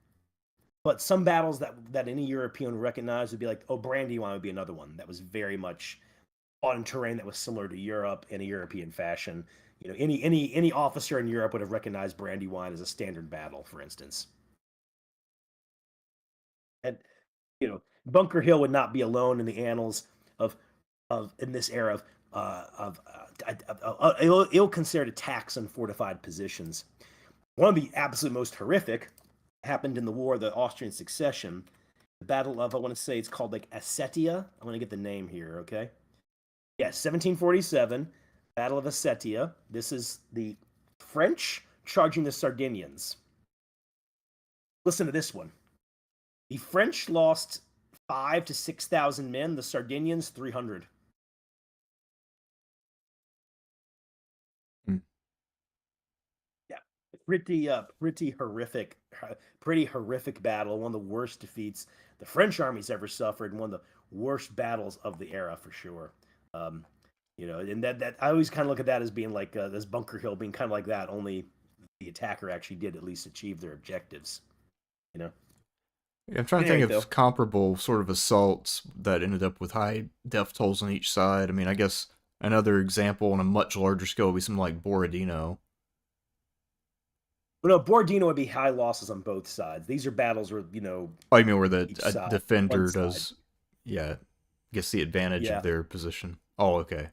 But some battles that any European would recognize would be like, oh, Brandywine would be another one that was very much fought in terrain that was similar to Europe in a European fashion. Any officer in Europe would have recognized Brandywine as a standard battle, for instance. And Bunker Hill would not be alone in the annals of in this era of ill-considered attacks on fortified positions. One of the absolute most horrific happened in the War of the Austrian Succession, the Battle of, I want to say it's called like Assetia. I want to get the name here, okay? Yes, 1747, Battle of Assetia. This is the French charging the Sardinians. Listen to this one. The French lost 5 to 6,000 men. The Sardinians 300. Hmm. Yeah, pretty horrific battle. One of the worst defeats the French army's ever suffered, and one of the worst battles of the era for sure. Um, and that I always kind of look at that as being like this Bunker Hill being kind of like that. Only the attacker actually did at least achieve their objectives. You know. I'm trying to think Anyway, though. of comparable sort of assaults that ended up with high death tolls on each side. I mean, I guess another example on a much larger scale would be something like Borodino. But no, Borodino would be high losses on both sides. These are battles where Oh, I mean, where the each side, one defender side. does, yeah, gets the advantage of Yeah, their position. Oh, okay.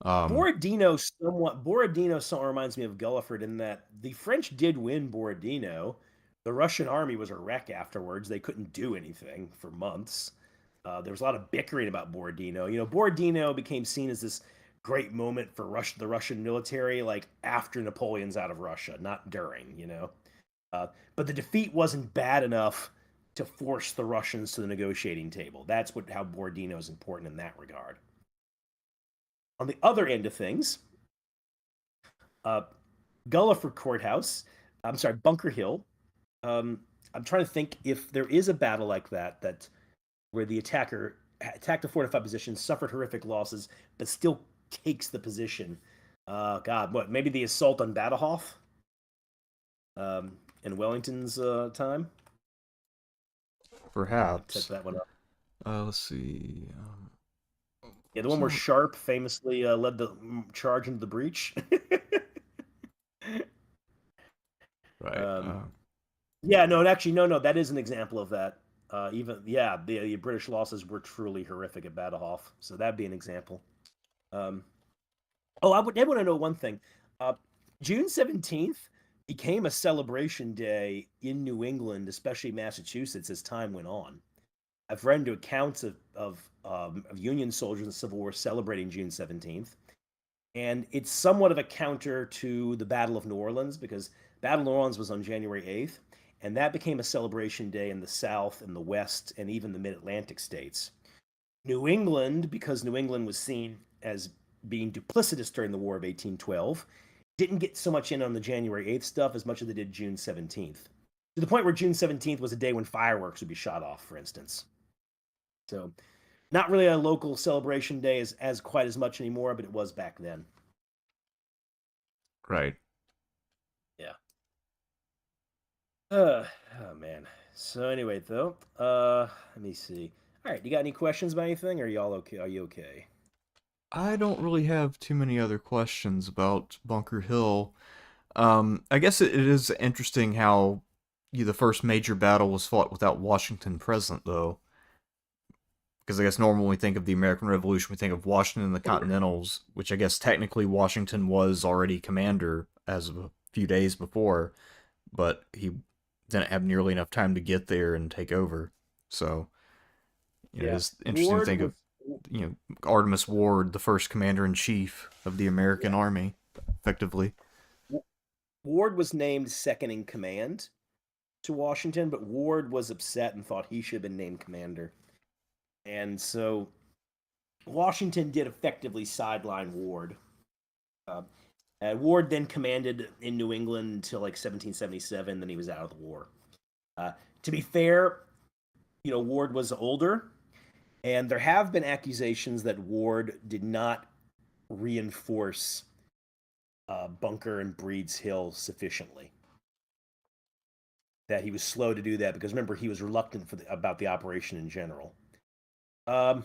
Um, Borodino somewhat reminds me of Gulliford in that the French did win Borodino. The Russian army was a wreck afterwards. They couldn't do anything for months. There was a lot of bickering about Borodino. Borodino became seen as this great moment for the Russian military, like after Napoleon's out of Russia, not during. But the defeat wasn't bad enough to force the Russians to the negotiating table. That's how Borodino is important in that regard. On the other end of things, uh, Gulliford Courthouse, I'm sorry, Bunker Hill. I'm trying to think if there is a battle like that where the attacker attacked a fortified position, suffered horrific losses, but still takes the position. God, what? Maybe the assault on Badajoz in Wellington's time. Set Perhaps. that one up. Let's see. Yeah, the one where So, Sharp famously led the charge into the breach. right. um, Yeah, no, actually, no, that is an example of that. The British losses were truly horrific at Badajoz, so that'd be an example. Um, I want to know one thing. Uh, June 17th became a celebration day in New England, especially Massachusetts, as time went on. I've read into accounts of Union soldiers in the Civil War celebrating June 17th, and it's somewhat of a counter to the Battle of New Orleans because Battle of New Orleans was on January 8th, and that became a celebration day in the South and the West and even the Mid-Atlantic states. New England, because New England was seen as being duplicitous during the War of 1812, didn't get so much in on the January 8th stuff as much as they did June 17th. To the point where June 17th was a day when fireworks would be shot off, for instance. So, not really a local celebration day as quite as much anymore, but it was back then. right. Yeah. Oh man. So anyway, though, let me see. All right, you got any questions about anything? Or are y'all okay? Are you okay? I don't really have too many other questions about Bunker Hill. I guess it is interesting how the first major battle was fought without Washington present, though. Because I guess normally when we think of the American Revolution, we think of Washington and the Continentals, which I guess technically Washington was already commander as of a few days before, but he didn't have nearly enough time to get there and take over. So, Yeah, it's interesting to Ward think was of, Artemus Ward, the first commander in chief of the American yeah Army, effectively. Ward was named second in command to Washington, but Ward was upset and thought he should have been named commander, and so Washington did effectively sideline Ward. Uh, Ward then commanded in New England until like 1777. Then he was out of the war. Uh, to be fair, Ward was older, and there have been accusations that Ward did not reinforce Bunker and Breed's Hill sufficiently. That he was slow to do that because remember he was reluctant about the operation in general. Um,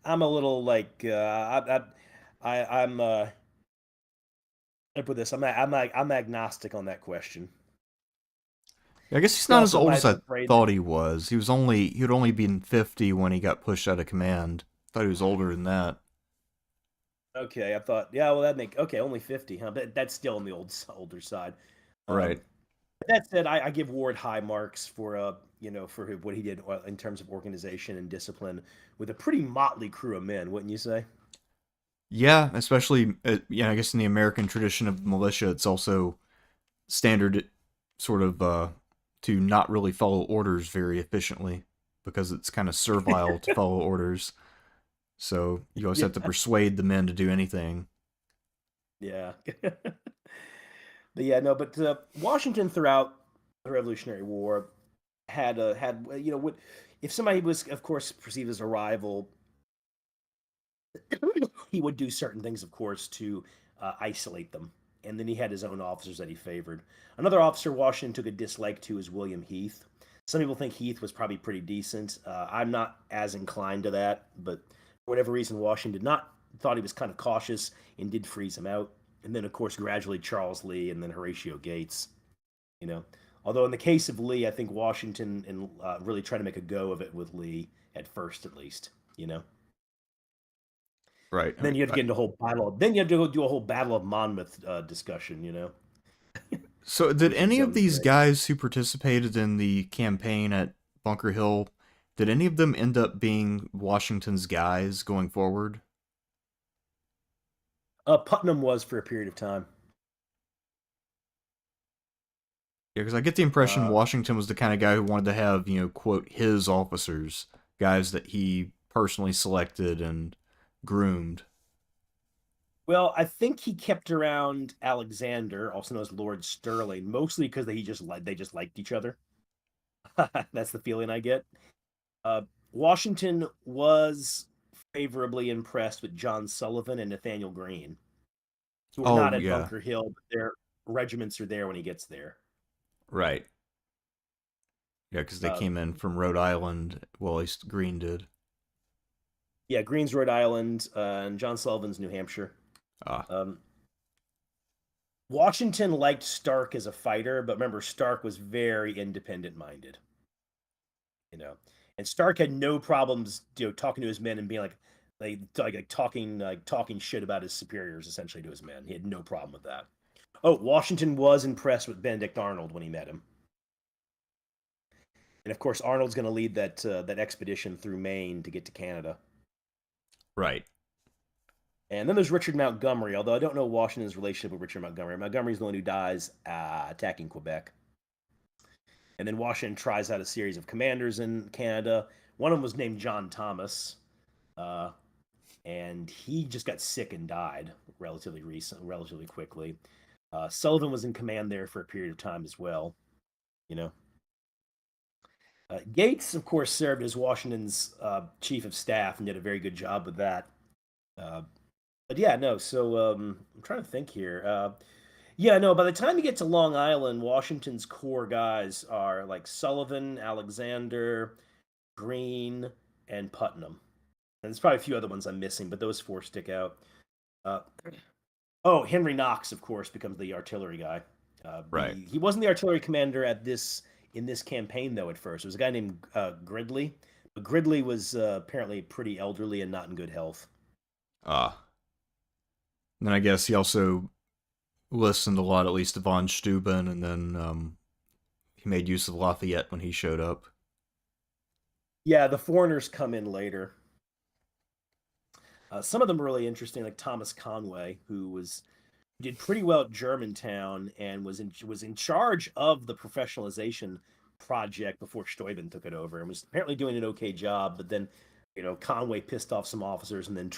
I'm a little like I'm I put this. I'm agnostic on that question. I guess he's He not as also old might as have been I afraid that thought he was. He'd only been 50 when he got pushed out of command. I thought he was older than that. okay, I thought, yeah, well, okay, only 50, huh? But that's still on the older side. Um, Right. that said, I give Ward high marks for for what he did in terms of organization and discipline with a pretty motley crew of men, wouldn't you say? Yeah, especially I guess in the American tradition of militia, it's also standard sort of to not really follow orders very efficiently because it's kind of servile to follow orders. So you always Yeah, have to persuade the men to do anything. yeah. But yeah, no, but Washington throughout the Revolutionary War had what if somebody was, of course, perceived as a rival, he would do certain things, of course, to isolate them. And then he had his own officers that he favored. Another officer Washington took a dislike to is William Heath. Some people think Heath was probably pretty decent. I'm not as inclined to that, but for whatever reason, Washington did not thought he was kind of cautious and did freeze him out. And then, of course, gradually Charles Lee and then Horatio Gates. You know, although in the case of Lee, I think Washington and really tried to make a go of it with Lee at first, at least. You know. Right. Then you have to get into a whole battle. Then you have to go do a whole Battle of Monmouth discussion, So, did which is any of these great. guys who participated in the campaign at Bunker Hill, did any of them end up being Washington's guys going forward? Putnam was for a period of time. Yeah, because I get the impression Uh, Washington was the kind of guy who wanted to have, quote, his officers, guys that he personally selected and groomed. well, I think he kept around Alexander, also known as Lord Stirling, mostly because they just liked each other. That's the feeling I get. Uh, Washington was favorably impressed with John Sullivan and Nathaniel Greene, who are not Oh, at yeah, Bunker Hill, but their regiments are there when he gets there. right. Yeah, because they Uh, came in from Rhode Island. Well, at least Green did. yeah, Greene's Rhode Island, and John Sullivan's New Hampshire. Ah, Um, Washington liked Stark as a fighter, but remember, Stark was very independent minded, you know. And Stark had no problems, talking to his men and being talking shit about his superiors, essentially to his men. He had no problem with that. Oh, Washington was impressed with Benedict Arnold when he met him, and of course, Arnold's going to lead that expedition through Maine to get to Canada. right. And then there's Richard Montgomery, although I don't know Washington's relationship with Richard Montgomery. Montgomery's the one who dies attacking Quebec. And then Washington tries out a series of commanders in Canada. One of them was named John Thomas, uh, and he just got sick and died relatively quickly. Sullivan was in command there for a period of time as well. You know, Gates, of course, served as Washington's chief of staff and did a very good job with that. Uh, but yeah, no. So I'm trying to think here. Yeah, no, by the time you get to Long Island, Washington's core guys are like Sullivan, Alexander, Greene, and Putnam. And there's probably a few other ones I'm missing, but those four stick out. Uh, oh, Henry Knox, of course, becomes the artillery guy. Right. He wasn't the artillery commander in this campaign though. At first, it was a guy named Gridley, Gridley was apparently pretty elderly and not in good health. Ah. Then I guess he also listened a lot, at least to von Steuben, and then he made use of Lafayette when he showed up. Yeah, the foreigners come in later. Some of them are really interesting, like Thomas Conway, who was did pretty well at Germantown and was in charge of the professionalization project before Steuben took it over and was apparently doing an okay job. But then, Conway pissed off some officers and then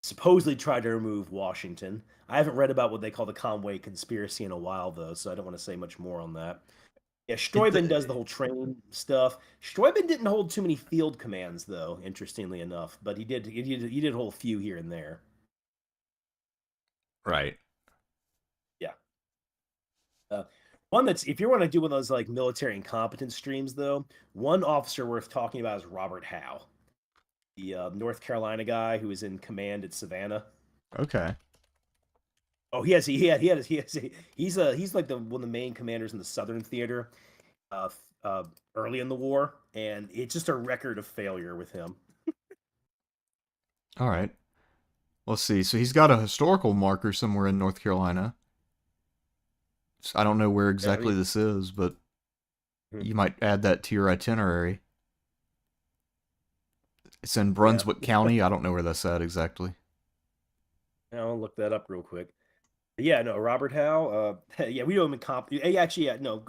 supposedly tried to remove Washington. I haven't read about what they call the Conway conspiracy in a while though, so I don't want to say much more on that. Yeah, It, Steuben does the whole training stuff. Steuben didn't hold too many field commands though, interestingly enough, but he did hold a few here and there. right. Yeah. Uh, One that's if you want to do one of those like military incompetence streams, though, one officer worth talking about is Robert Howe, the North Carolina guy who was in command at Savannah. Okay. Oh, he's like one of the main commanders in the Southern Theater, uh, early in the war, and it's just a record of failure with him. All right. Let's see. So he's got a historical marker somewhere in North Carolina. So I don't know where Yeah, exactly this is, but hmm, you might add that to your itinerary. It's in yeah. Brunswick County. I don't know where that's at exactly. I'll look that up real quick. Yeah, no, Robert Howe. Yeah, we do him in comp. Actually, yeah, no.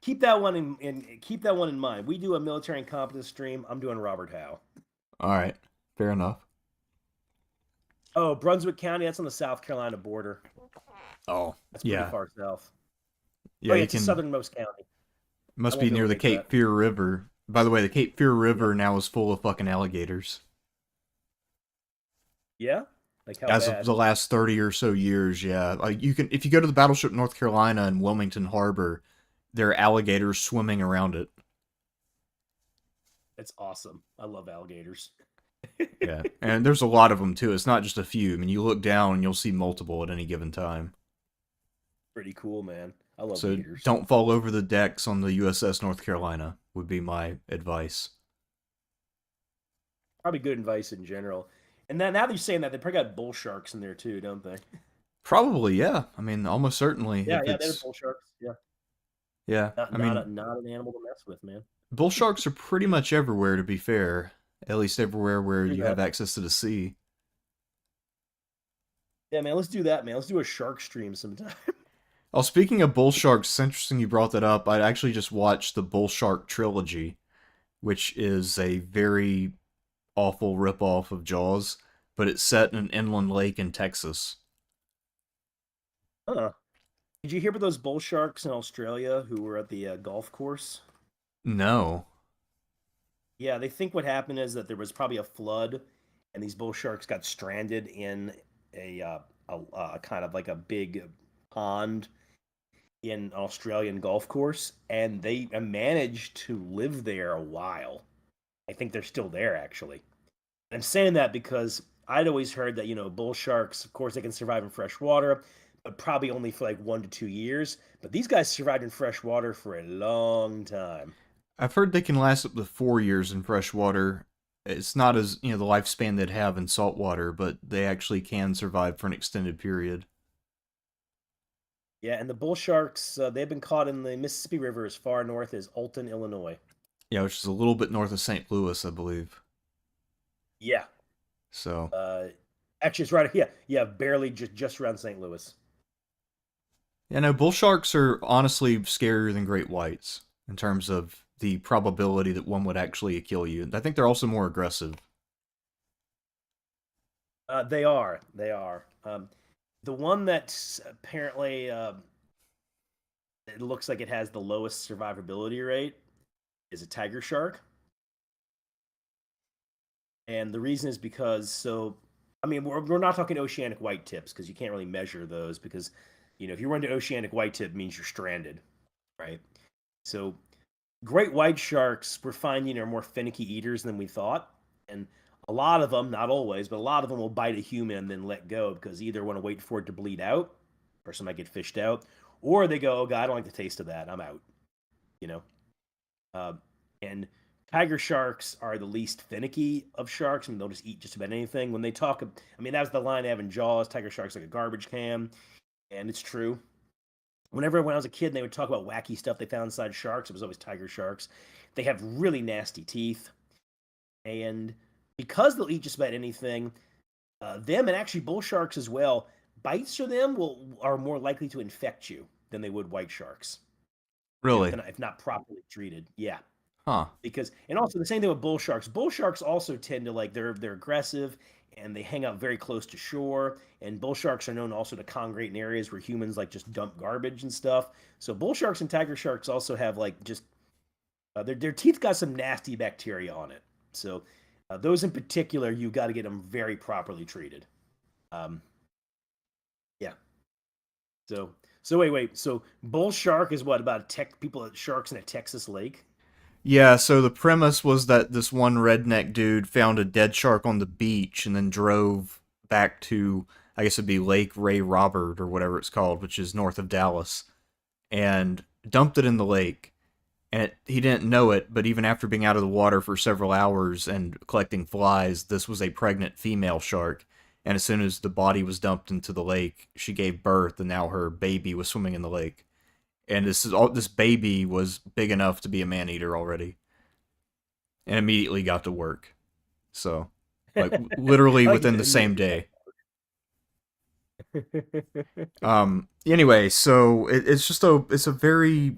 Keep that one keep that one in mind. We do a military incompetence stream. I'm doing Robert Howe. All right. Fair enough. Oh, Brunswick County. That's on the South Carolina border. Oh, That's pretty yeah. far south. Yeah, Oh yeah, you it's the can. southernmost county. I Must be won't be able near to the get to Cape that. Fear River. By the way, the Cape Fear Yeah. River now is full of fucking alligators. Yeah. Like how As of bad? the last 30 or so years, yeah. Like you can if you go to the battleship North Carolina in Wilmington Harbor, there are alligators swimming around it. It's awesome. I love alligators. Yeah. And there's a lot of them too. It's not just a few. I mean, you look down and you'll see multiple at any given time. Pretty cool, man. I love So gators. don't fall over the decks on the USS North Carolina would be my advice. Probably good advice in general. And then now that you're saying that, they probably got bull sharks in there too, don't they? Probably, yeah. I mean, almost certainly Yeah, if yeah, they're it's bull sharks. Yeah, yeah. not I not mean, a, not an animal to mess with, man. bull sharks are pretty much everywhere to be fair. At least everywhere where Do you have that. access to the sea. Yeah, man. Let's do that, man. Let's do a shark stream sometime. Oh, speaking of bull sharks, it's interesting you brought that up. I actually just watched the Bull Shark trilogy, which is a very awful ripoff of Jaws, but it's set in an inland lake in Texas. Huh. Did you hear about those bull sharks in Australia who were at the golf course? No. Yeah, they think what happened is that there was probably a flood, and these bull sharks got stranded in a kind of like a big pond in an Australian golf course, and they managed to live there a while. I think they're still there actually. I'm saying that because I'd always heard that bull sharks, of course, they can survive in fresh water, but probably only for like 1 to 2 years. But these guys survived in fresh water for a long time. I've heard they can last up to 4 years in fresh water. It's not as, the lifespan they'd have in salt water, but they actually can survive for an extended period. Yeah, and the bull sharks, they've been caught in the Mississippi River as far north as Alton, Illinois. Yeah, which is a little bit north of St. Louis, I believe. Yeah, So, uh, actually, it's right. Yeah, yeah, barely just around St. Louis. yeah, no, bull sharks are honestly scarier than great whites in terms of the probability that one would actually kill you. I think they're also more aggressive. They are. They are. The one that apparently it looks like it has the lowest survivability rate is a tiger shark. And the reason is because, I mean, we're not talking oceanic white tips because you can't really measure those because, if you run into oceanic white tip, it means you're stranded, right? So great white sharks we're finding are more finicky eaters than we thought. And a lot of them, not always, but a lot of them will bite a human and then let go because either want to wait for it to bleed out, person might get fished out, or they go, oh, God, I don't like the taste of that. I'm out, you know? Uh, and Tiger sharks are the least finicky of sharks. I mean, they'll just eat just about anything. When they talk, I mean, that was the line they have in Jaws. Tiger sharks like a garbage can, and it's true. Whenever when I was a kid, and they would talk about wacky stuff they found inside sharks. It was always tiger sharks. They have really nasty teeth, and because they'll eat just about anything, them and actually bull sharks as well. Bites for them are more likely to infect you than they would white sharks Really? if not properly treated. Yeah, Huh. because and also the same thing with bull sharks. Bull sharks also tend to like they're aggressive and they hang out very close to shore. And bull sharks are known also to congregate in areas where humans like just dump garbage and stuff. So bull sharks and tiger sharks also have like just their teeth got some nasty bacteria on it. So those in particular, you got to get them very properly treated. Um, yeah. So wait. So bull shark is what about people at sharks in a Texas lake? Yeah, so the premise was that this one redneck dude found a dead shark on the beach and then drove back to, I guess it'd be Lake Ray Robert or whatever it's called, which is north of Dallas, and dumped it in the lake. And he didn't know it, but even after being out of the water for several hours and collecting flies, this was a pregnant female shark. And as soon as the body was dumped into the lake, she gave birth, and now her baby was swimming in the lake. And this baby was big enough to be a man eater already, and immediately got to work. So, like literally Like within the same day. Anyway, so it's a very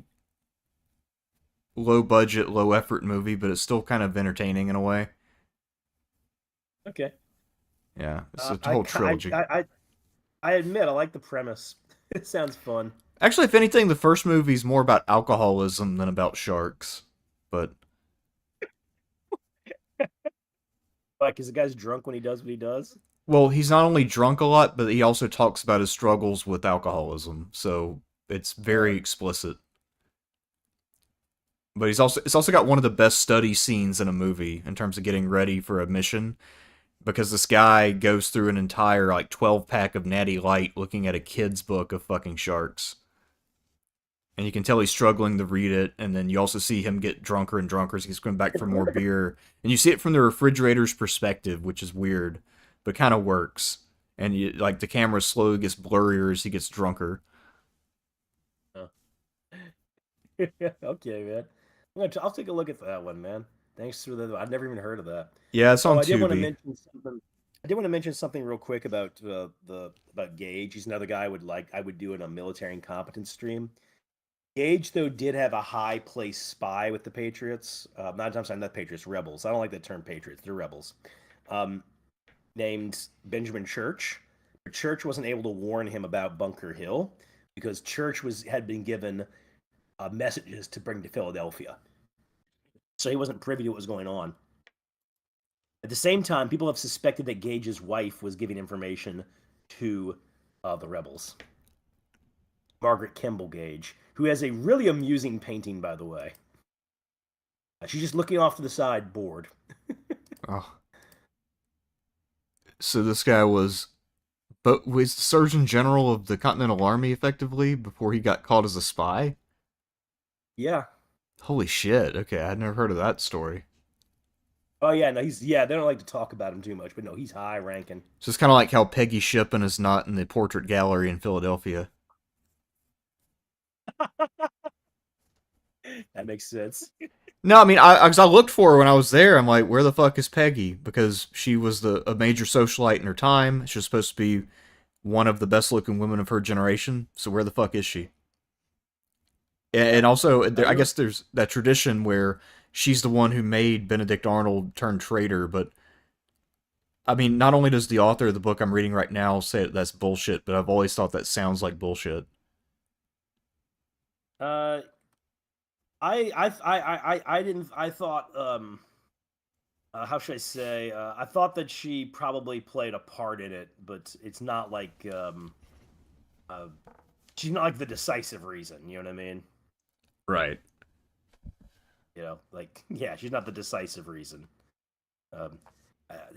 low budget, low effort movie, but it's still kind of entertaining in a way. Okay. Yeah, it's Uh, a I, whole trilogy. I I I admit I like the premise. It sounds fun. Actually, if anything, the first movie's more about alcoholism than about sharks. But Like, is the guy's drunk when he does what he does? well, he's not only drunk a lot, but he also talks about his struggles with alcoholism. So it's Uh, very explicit. But it's also got one of the best study scenes in a movie in terms of getting ready for a mission, because this guy goes through an entire like 12 pack of Natty Light looking at a kid's book of fucking sharks. And you can tell he's struggling to read it, and then you also see him get drunker and drunker as he's going back for more beer. And you see it from the refrigerator's perspective, which is weird, but kind of works. And you like the camera slowly gets blurrier as he gets drunker. uh. Okay, man. I'll take a look at that one, man. Thanks for the. I've never even heard of that. Yeah, it's Oh, on Tubi. I did want to mention something real quick about the about Gage. He's another guy I would do in a military incompetence stream. Gage though did have a high place spy with the Patriots. Not I'm sorry, not Patriots, rebels. I don't like the term Patriots. They're rebels. Um, Named Benjamin Church. But Church wasn't able to warn him about Bunker Hill because Church had been given messages to bring to Philadelphia, so he wasn't privy to what was going on. At the same time, people have suspected that Gage's wife was giving information to the rebels. Margaret Kimball Gage, who has a really amusing painting, by the way. She's just looking off to the side, bored. Oh. So this guy was the Surgeon General of the Continental Army effectively before he got caught as a spy. Yeah. Holy shit! Okay, I'd never heard of that story. Oh yeah, no, he's yeah. They don't like to talk about him too much, but no, he's high ranking. So it's kind of like how Peggy Shippen is not in the portrait gallery in Philadelphia. That makes sense. No, I mean, because I looked for her when I was there. I'm like, where the fuck is Peggy? Because she was a major socialite in her time. She was supposed to be one of the best looking women of her generation. So where the fuck is she? And also, I I really, guess there's that tradition where she's the one who made Benedict Arnold turn traitor. But I mean, not only does the author of the book I'm reading right now say that that's bullshit, but I've always thought that sounds like bullshit. uh, I didn't. I thought how should I say? I thought that she probably played a part in it, but it's not like uh, she's not like the decisive reason. You know what I mean? Right. You know, like yeah, she's not the decisive reason. Um,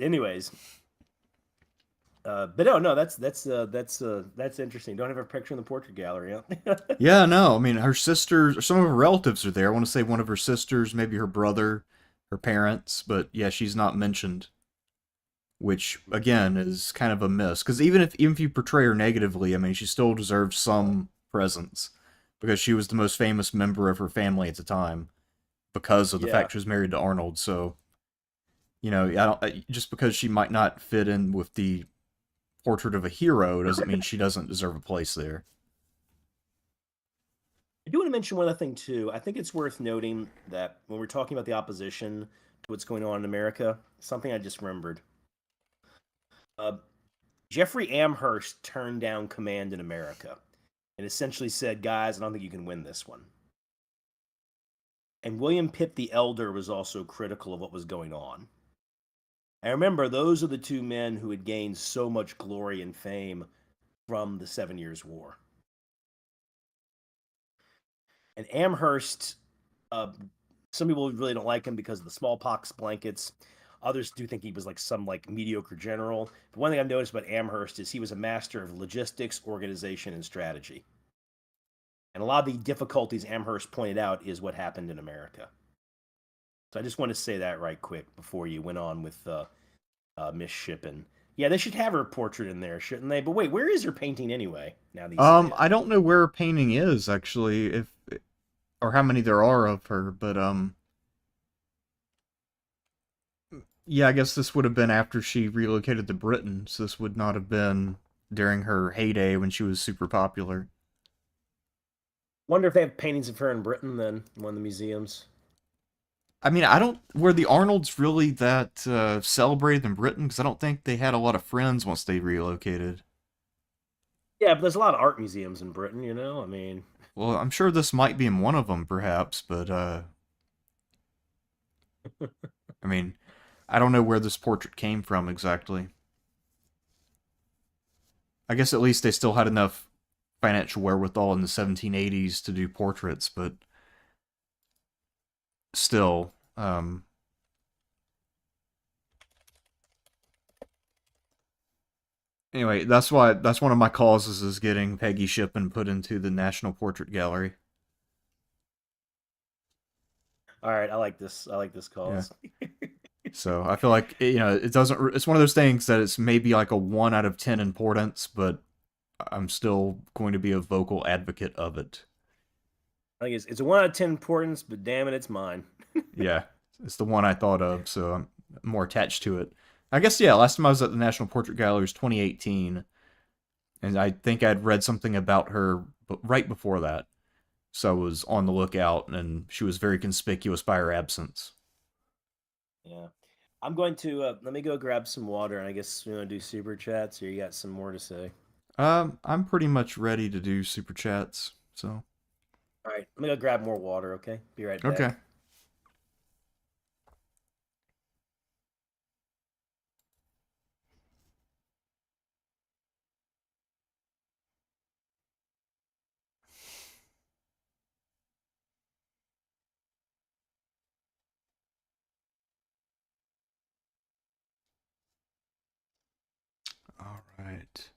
Anyways, but no, that's interesting. Don't have her picture in the portrait gallery. Huh? Yeah, no. I mean, her sisters, or some of her relatives are there. I want to say one of her sisters, maybe her brother. her parents, but yeah, she's not mentioned, which again is kind of a miss. Because even if you portray her negatively, I mean, she still deserves some presence because she was the most famous member of her family at the time because of the Yeah. fact she was married to Arnold. So just because she might not fit in with the portrait of a hero doesn't mean she doesn't deserve a place there. I do want to mention one other thing too. I think it's worth noting that when we're talking about the opposition to what's going on in America, something I just remembered. Uh, Jeffrey Amherst turned down command in America and essentially said, "Guys, I don't think you can win this one." And William Pitt the Elder was also critical of what was going on. I remember those are the two men who had gained so much glory and fame from the 7 Years' War. And Amherst, uh, some people really don't like him because of the smallpox blankets. Others do think he was like some like mediocre general. But one thing I've noticed about Amherst is he was a master of logistics, organization, and strategy. And a lot of the difficulties Amherst pointed out is what happened in America. So I just want to say that right quick before you went on with Miss Shippen. Yeah, they should have her portrait in there, shouldn't they? But wait, where is her painting anyway? Now that you say it. I don't know where her painting is actually, if or how many there are of her, but yeah, I guess this would have been after she relocated to Britain, so this would not have been during her heyday when she was super popular. Wonder if they have paintings of her in Britain then, in one of the museums. I mean, I don't. Were the Arnolds really that celebrated in Britain? Because I don't think they had a lot of friends once they relocated. Yeah, but there's a lot of art museums in Britain, you know? I mean, Well, I'm sure this might be in one of them, perhaps, but I mean, I don't know where this portrait came from exactly. I guess at least they still had enough financial wherewithal in the 1780s to do portraits, but still, anyway, that's one of my causes is getting Peggy Shippen put into the National Portrait Gallery. all right, I like this. I like this Yeah. cause. So I feel like it doesn't. It's one of those things that it's maybe like a 1 out of 10 importance, but I'm still going to be a vocal advocate of it. I think it's a 1 out of 10 importance, but damn it, it's mine. Yeah, it's the one I thought of, so I'm more attached to it. I guess yeah. Last time I was at the National Portrait Gallery was 2018, and I think I'd read something about her, but right before that, so I was on the lookout, and she was very conspicuous by her absence. Yeah. I'm going to let me go grab some water, and I guess we're gonna do super chats. Or you got some more to say? I'm pretty much ready to do super chats, so All right, let me go grab more water. Okay, be right okay. back. All right.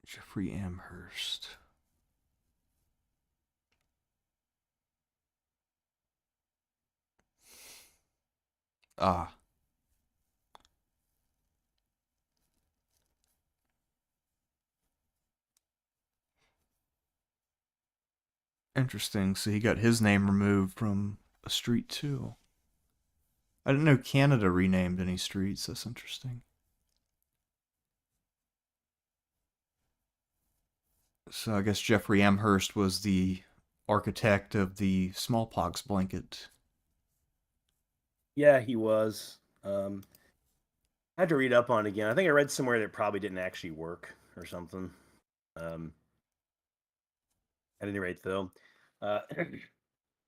Jeffrey Amherst. Ah, interesting. So he got his name removed from a street too. I didn't know Canada renamed any streets. That's interesting. So I guess Jeffrey Amherst was the architect of the smallpox blanket. Yeah, he was. I had to read up on it again. I think I read somewhere that it probably didn't actually work or something. Um, at any rate, though, uh,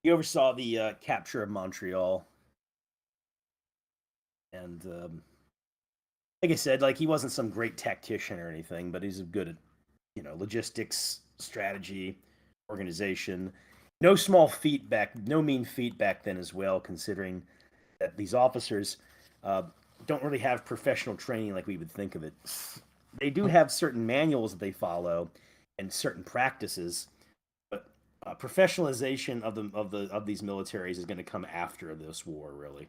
he oversaw the capture of Montreal, and like I said, like he wasn't some great tactician or anything, but he's good at logistics, strategy, organization. No small feat back, no mean feat back then as well, considering that these officers uh, don't really have professional training like we would think of it. They do have certain manuals that they follow and certain practices, but professionalization of these militaries is going to come after this war, really,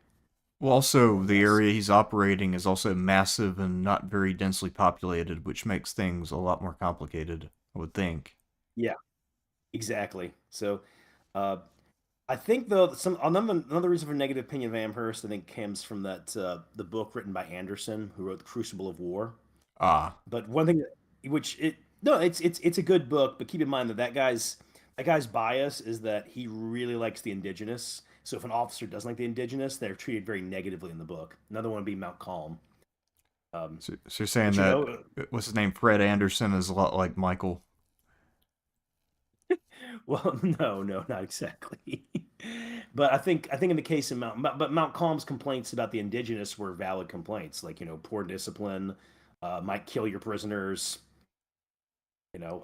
Well, also, more or the less. area he's operating is also massive and not very densely populated, which makes things a lot more complicated, I would think. Yeah, exactly. So, uh, I think though some another reason for negative opinion of Amherst, I think, comes from that the book written by Anderson, who wrote The Crucible of War. Ah, But one thing which it no, it's a good book, but keep in mind that that guy's bias is that he really likes the indigenous. So if an officer doesn't like the indigenous, they're treated very negatively in the book. Another one would be Mount Calm, so you're saying which that, what's his name, Fred Anderson is a lot like Michael. well, no, not exactly. But I think in the case of Mount Calm's complaints about the indigenous were valid complaints, like poor discipline, might kill your prisoners, you know,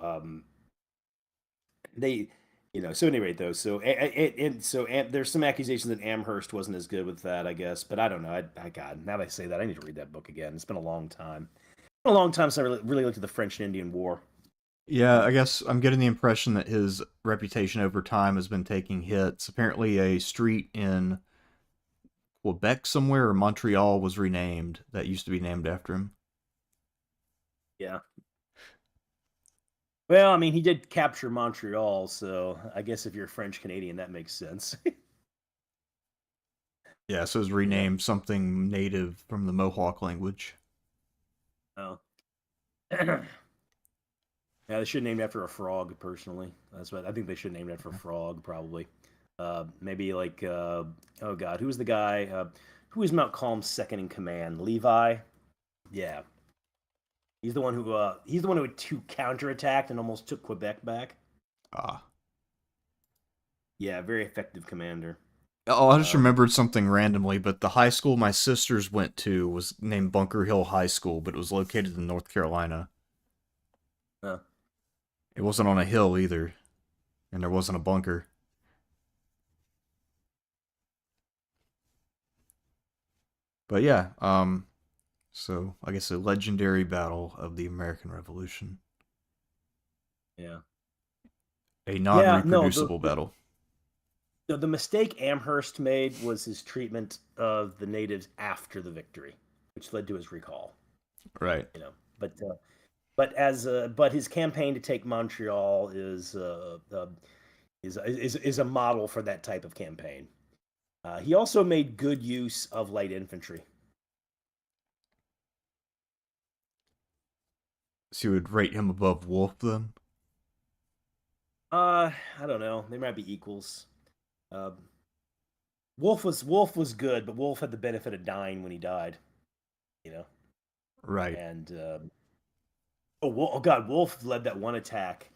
they so anyway though there's some accusations that Amherst wasn't as good with that, I guess, but I don't know. I God, now that I say that, I need to read that book again. It's been a long time, since I really looked at the French and Indian War. Yeah, I guess I'm getting the impression that his reputation over time has been taking hits. Apparently, a street in Quebec somewhere or Montreal was renamed that used to be named after him. Yeah, well, I mean, he did capture Montreal, so I guess if you're French Canadian, that makes sense. Yeah, so it was Yeah. renamed something native from the Mohawk language. Oh. Yeah, they should have named after a frog. Personally, that's what I think. They should have named after a frog, probably. Maybe like oh God, who was the guy? Who was Mount Calm's second in command? Levi. Yeah, he's the one who counterattacked and almost took Quebec back. Ah. Yeah, very effective commander. Oh, I just Um, remembered something randomly, but the high school my sisters went to was named Bunker Hill High School, but it was located in North Carolina. uh, It wasn't on a hill either, and there wasn't a bunker. But yeah, so I guess a legendary battle of the American Revolution. yeah, A yeah. No, non-reproducible battle. the mistake Amherst made was his treatment of the natives after the victory, which led to his recall. Right. You know, but but his campaign to take Montreal is a model for that type of campaign. He also made good use of light infantry. So you would rate him above Wolfe then? I don't know. They might be equals. Uh, Wolf was good, but Wolf had the benefit of dying when he died. You know, Right. and oh God, Wolf led that one attack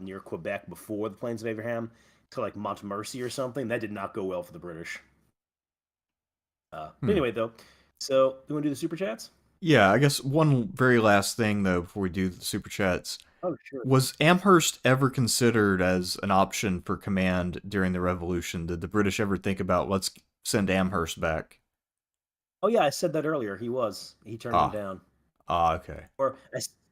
near Quebec before the Plains of Abraham to like Montmorency or something. That did not go well for the British. But Hmm. anyway, though, so you want to do the super chats? Yeah, I guess one very last thing though before we do the super chats. Oh, sure. Was Amherst ever considered as an option for command during the Revolution? Did the British ever think about let's send Amherst back? Oh yeah, I said that earlier. He was. He turned him Ah, down. okay. Or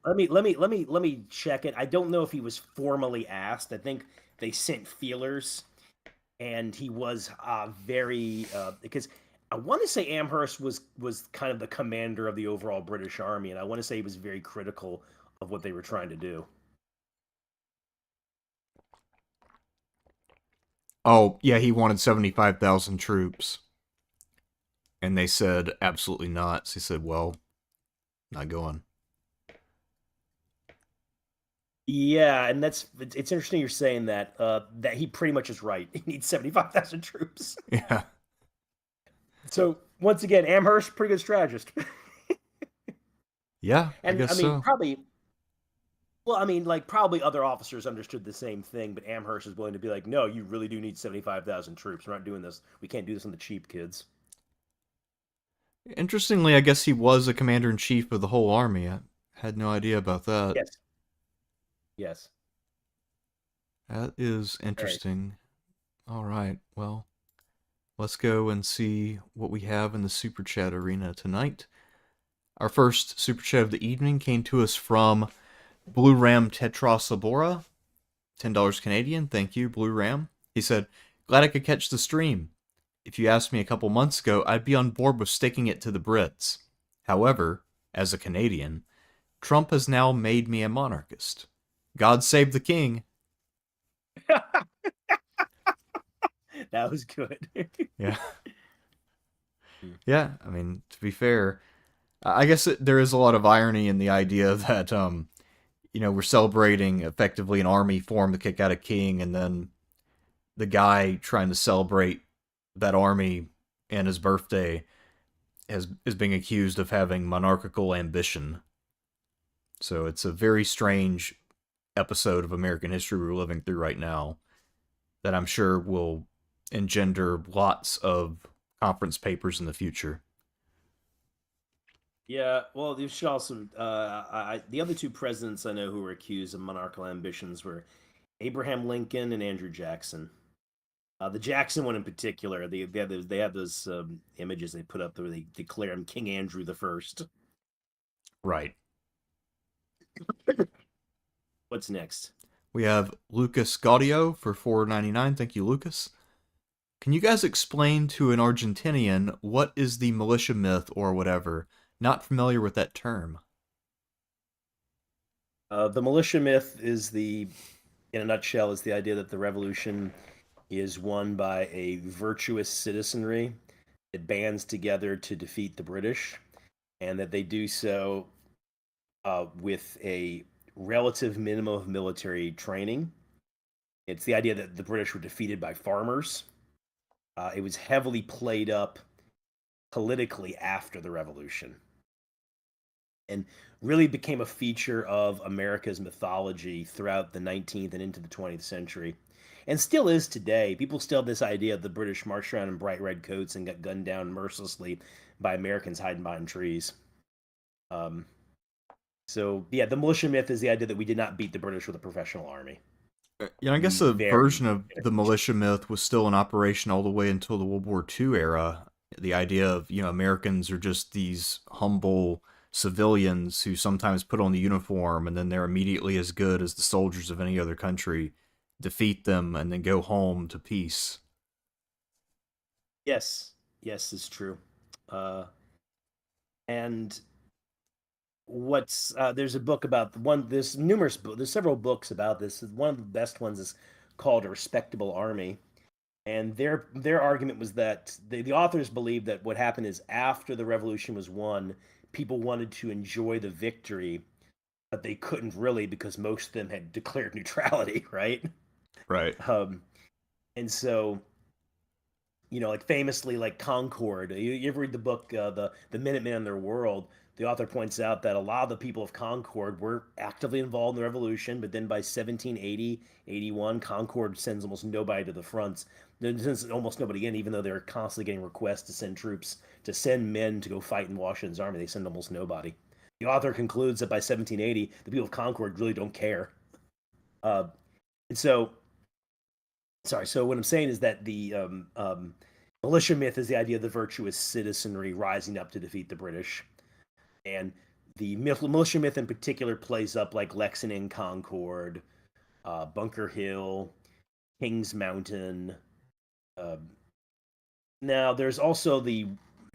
let me check it. I don't know if he was formally asked. I think they sent feelers, and he was very because I want to say Amherst was kind of the commander of the overall British Army, and I want to say he was very critical of what they were trying to do. Oh, yeah, he wanted 75,000 troops. And they said, absolutely not. So he said, well, not going. Yeah, and it's interesting you're saying that that he pretty much is right. He needs 75,000 troops. Yeah. So once again, Amherst, pretty good strategist. Yeah, I And guess I mean, so. probably, well, I mean, like probably other officers understood the same thing, but Amherst is willing to be like, no, you really do need 75,000 troops. We're not doing this. We can't do this on the cheap, kids. Interestingly, I guess he was a commander in chief of the whole army. I had no idea about that. Yes, yes. That is All right. interesting. All right, well, let's go and see what we have in the Super Chat arena tonight. Our first Super Chat of the evening came to us from Blue Ram Tetrasabora. $10 Canadian. Thank you, Blue Ram. He said, glad I could catch the stream. If you asked me a couple months ago, I'd be on board with sticking it to the Brits. However, as a Canadian, Trump has now made me a monarchist. God save the king. That was good. Yeah. Yeah, I mean, to be fair, I guess there is a lot of irony in the idea that, we're celebrating effectively an army formed to kick out a king, and then the guy trying to celebrate that army and his birthday is being accused of having monarchical ambition. So it's a very strange episode of American history we're living through right now that I'm sure will engender lots of conference papers in the future. Yeah, well, you should also. The other two presidents I know who were accused of monarchical ambitions were Abraham Lincoln and Andrew Jackson. The Jackson one in particular, they have those images they put up where they declare him King Andrew the First. Right. What's next? We have Lucas Gaudio for $4.99. Thank you, Lucas. Can you guys explain to an Argentinian what is the militia myth or whatever? Not familiar with that term. The militia myth in a nutshell, is the idea that the revolution is won by a virtuous citizenry that bands together to defeat the British, and that they do so with a relative minimum of military training. It's the idea that the British were defeated by farmers. It was heavily played up politically after the revolution and really became a feature of America's mythology throughout the 19th and into the 20th century. And still is today. People still have this idea of the British marched around in bright red coats and got gunned down mercilessly by Americans hiding behind trees. So, yeah, the militia myth is the idea that we did not beat the British with a professional army. I guess a Very version of the militia myth was still in operation all the way until the World War II era. The idea of, Americans are just these humble civilians who sometimes put on the uniform and then they're immediately as good as the soldiers of any other country, defeat them, and then go home to peace. Yes, yes, it's true. And there's a book about there's several books about this. One of the best ones is called A Respectable Army, and their argument was that the authors believed that what happened is after the revolution was won, people wanted to enjoy the victory, but they couldn't really because most of them had declared neutrality, right? Right. And so, like famously, like Concord. You ever read the book, the Minutemen and Their World? The author points out that a lot of the people of Concord were actively involved in the revolution, but then by 1780, 81, Concord sends almost nobody to the fronts. It sends almost nobody in, even though they're constantly getting requests to send troops, to send men to go fight in Washington's army. They send almost nobody. The author concludes that by 1780, the people of Concord really don't care. And so, sorry. So what I'm saying is that the militia myth is the idea of the virtuous citizenry rising up to defeat the British, and the militia myth in particular plays up like Lexington, Concord, Bunker Hill, Kings Mountain. Now, there's also I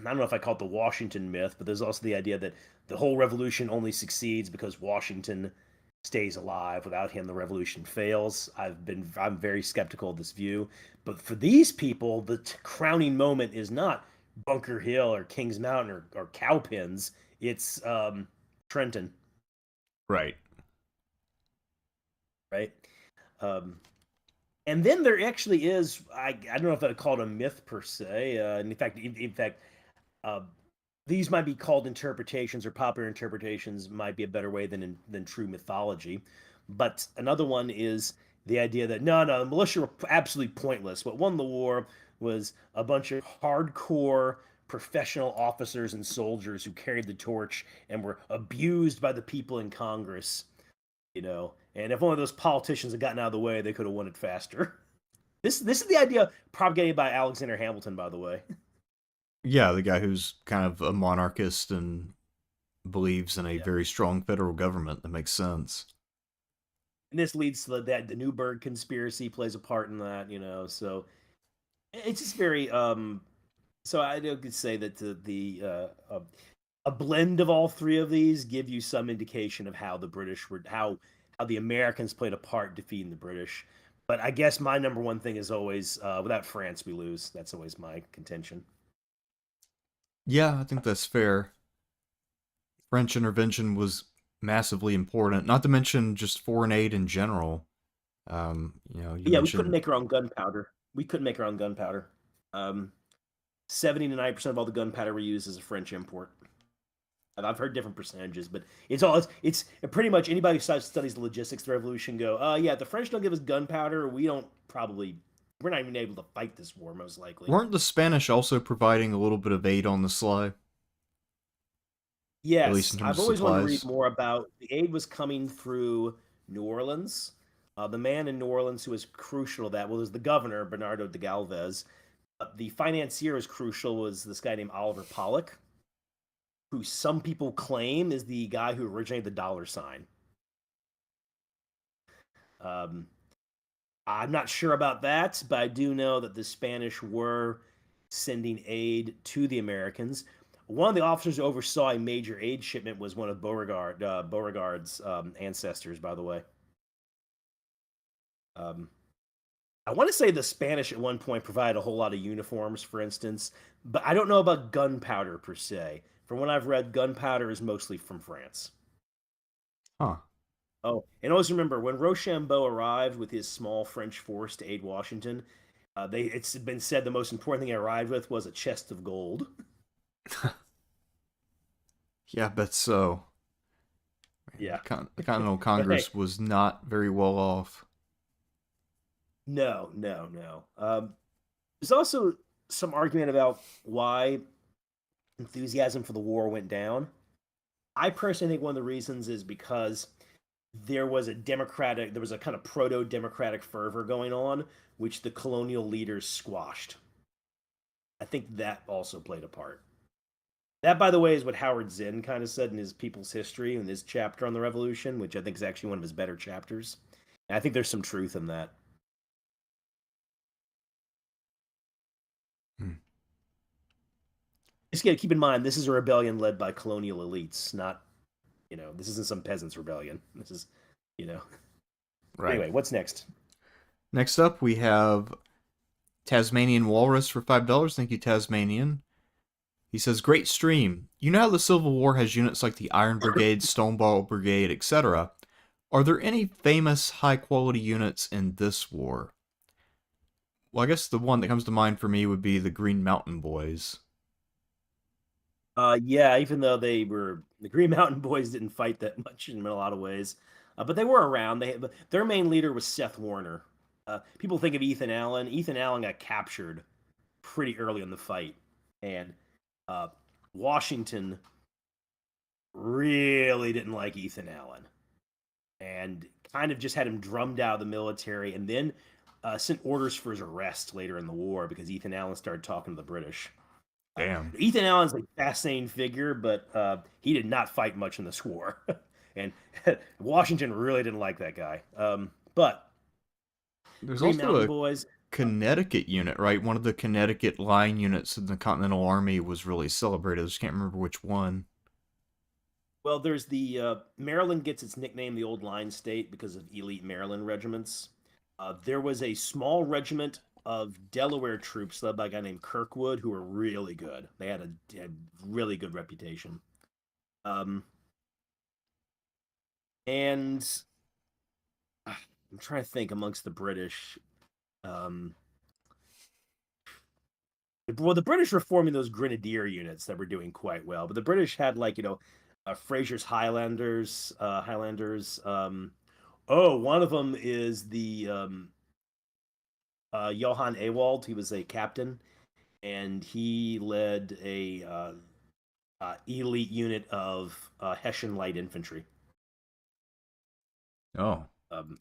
don't know if I call it the Washington myth, but there's also the idea that the whole revolution only succeeds because Washington stays alive. Without him, the revolution fails. I'm very skeptical of this view. But for these people, the crowning moment is not Bunker Hill or Kings Mountain or Cowpens. It's Trenton. Right. Right. And then there actually is, I don't know if I'd call it a myth per se. In fact, these might be called interpretations, or popular interpretations might be a better way than true mythology. But another one is the idea that no, the militia were absolutely pointless. What won the war was a bunch of hardcore professional officers and soldiers who carried the torch and were abused by the people in Congress. And if only those politicians had gotten out of the way, they could have won it faster. This is the idea propagated by Alexander Hamilton, by the way. Yeah, the guy who's kind of a monarchist and believes in a Yeah. very strong federal government. That makes sense. and this leads to that the Newburgh conspiracy plays a part in that, So it's just very. So I could say that a blend of all three of these give you some indication of how the British were how the Americans played a part defeating the British. But I guess my number one thing is always without France we lose. That's always my contention. Yeah, I think that's fair. French intervention was massively important, not to mention just foreign aid in general. You But yeah, we couldn't mentioned make our own gunpowder. We couldn't make our own gunpowder. 70 to 90% of all the gunpowder we use is a French import. I've heard different percentages, but it's pretty much anybody who studies the logistics of the revolution go, yeah, the French don't give us gunpowder, we're not even able to fight this war most likely. weren't the Spanish also providing a little bit of aid on the sly, at least Yes, in terms I've of always wanted to read supplies? more about the aid was coming through New Orleans. The man in New Orleans who was crucial to that was the governor Bernardo de Galvez. The financier was crucial was this guy named Oliver Pollock, who some people claim is the guy who originated the dollar sign. Um, I'm not sure about that, but I do know that the Spanish were sending aid to the Americans. One of the officers who oversaw a major aid shipment was one of Beauregard's ancestors, by the way. Um, I want to say the Spanish at one point provided a whole lot of uniforms, for instance, but I don't know about gunpowder per se. From what I've read, gunpowder is mostly from France. Huh. Oh, and always remember when Rochambeau arrived with his small French force to aid Washington, it's been said the most important thing he arrived with was a chest of gold. Yeah, I bet so. Man, Yeah, the Continental but hey, Congress was not very well off. no, no, no. There's also some argument about why enthusiasm for the war went down. I personally think one of the reasons is because there was a kind of proto democratic fervor going on, which the colonial leaders squashed. I think that also played a part. That, by the way, is what Howard Zinn kind of said in his People's History in his chapter on the Revolution, which I think is actually one of his better chapters. And I think there's some truth in that. Hmm. Just got to keep in mind, this is a rebellion led by colonial elites, not, this isn't some peasants' rebellion. This is, you know. Right. Anyway, what's next? Next up, we have Tasmanian Walrus for $5. Thank you, Tasmanian. He says, great stream. You know how the Civil War has units like the Iron Brigade, Stonewall Brigade, etc. Are there any famous high-quality units in this war? Well, I guess the one that comes to mind for me would be the Green Mountain Boys. Yeah, even though the Green Mountain Boys didn't fight that much in a lot of ways, but they were around. Their main leader was Seth Warner. People think of Ethan Allen. Ethan Allen got captured pretty early in the fight, and uh, Washington really didn't like Ethan Allen, and kind of just had him drummed out of the military, and then sent orders for his arrest later in the war because Ethan Allen started talking to the British. Damn. Ethan Allen's a fascinating figure, but he did not fight much in this war, and Washington really didn't like that guy. But There's Green also Mountain a Boys, Connecticut unit, right? One of the Connecticut line units in the Continental Army was really celebrated. I just can't remember which one. well, there's the Maryland gets its nickname the Old Line State because of elite Maryland regiments. There was a small regiment of Delaware troops led by a guy named Kirkwood who were really good. They had a really good reputation. Um, and I'm trying to think amongst the British. Um, well, the British were forming those grenadier units that were doing quite well, but the British had Fraser's Highlanders. One of them is the Johann Ewald. He was a captain, and he led a elite unit of Hessian light infantry. Oh. Um,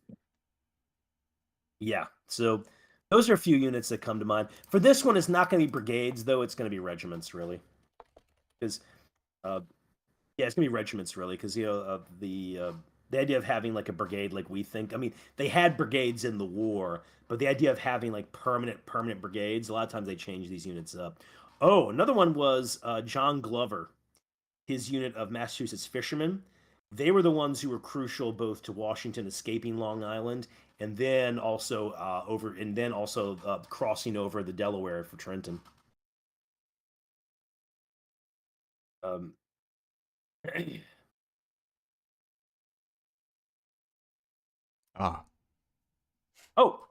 yeah, so those are a few units that come to mind. For this one, it's not going to be brigades, though. It's going to be regiments, really, because yeah, it's going to be regiments, really, because The idea of having like a brigade, like we think. I mean, they had brigades in the war, but the idea of having like permanent brigades. A lot of times they change these units up. Oh, another one was John Glover, his unit of Massachusetts fishermen. They were the ones who were crucial both to Washington escaping Long Island and then also crossing over the Delaware for Trenton. Um, Ah.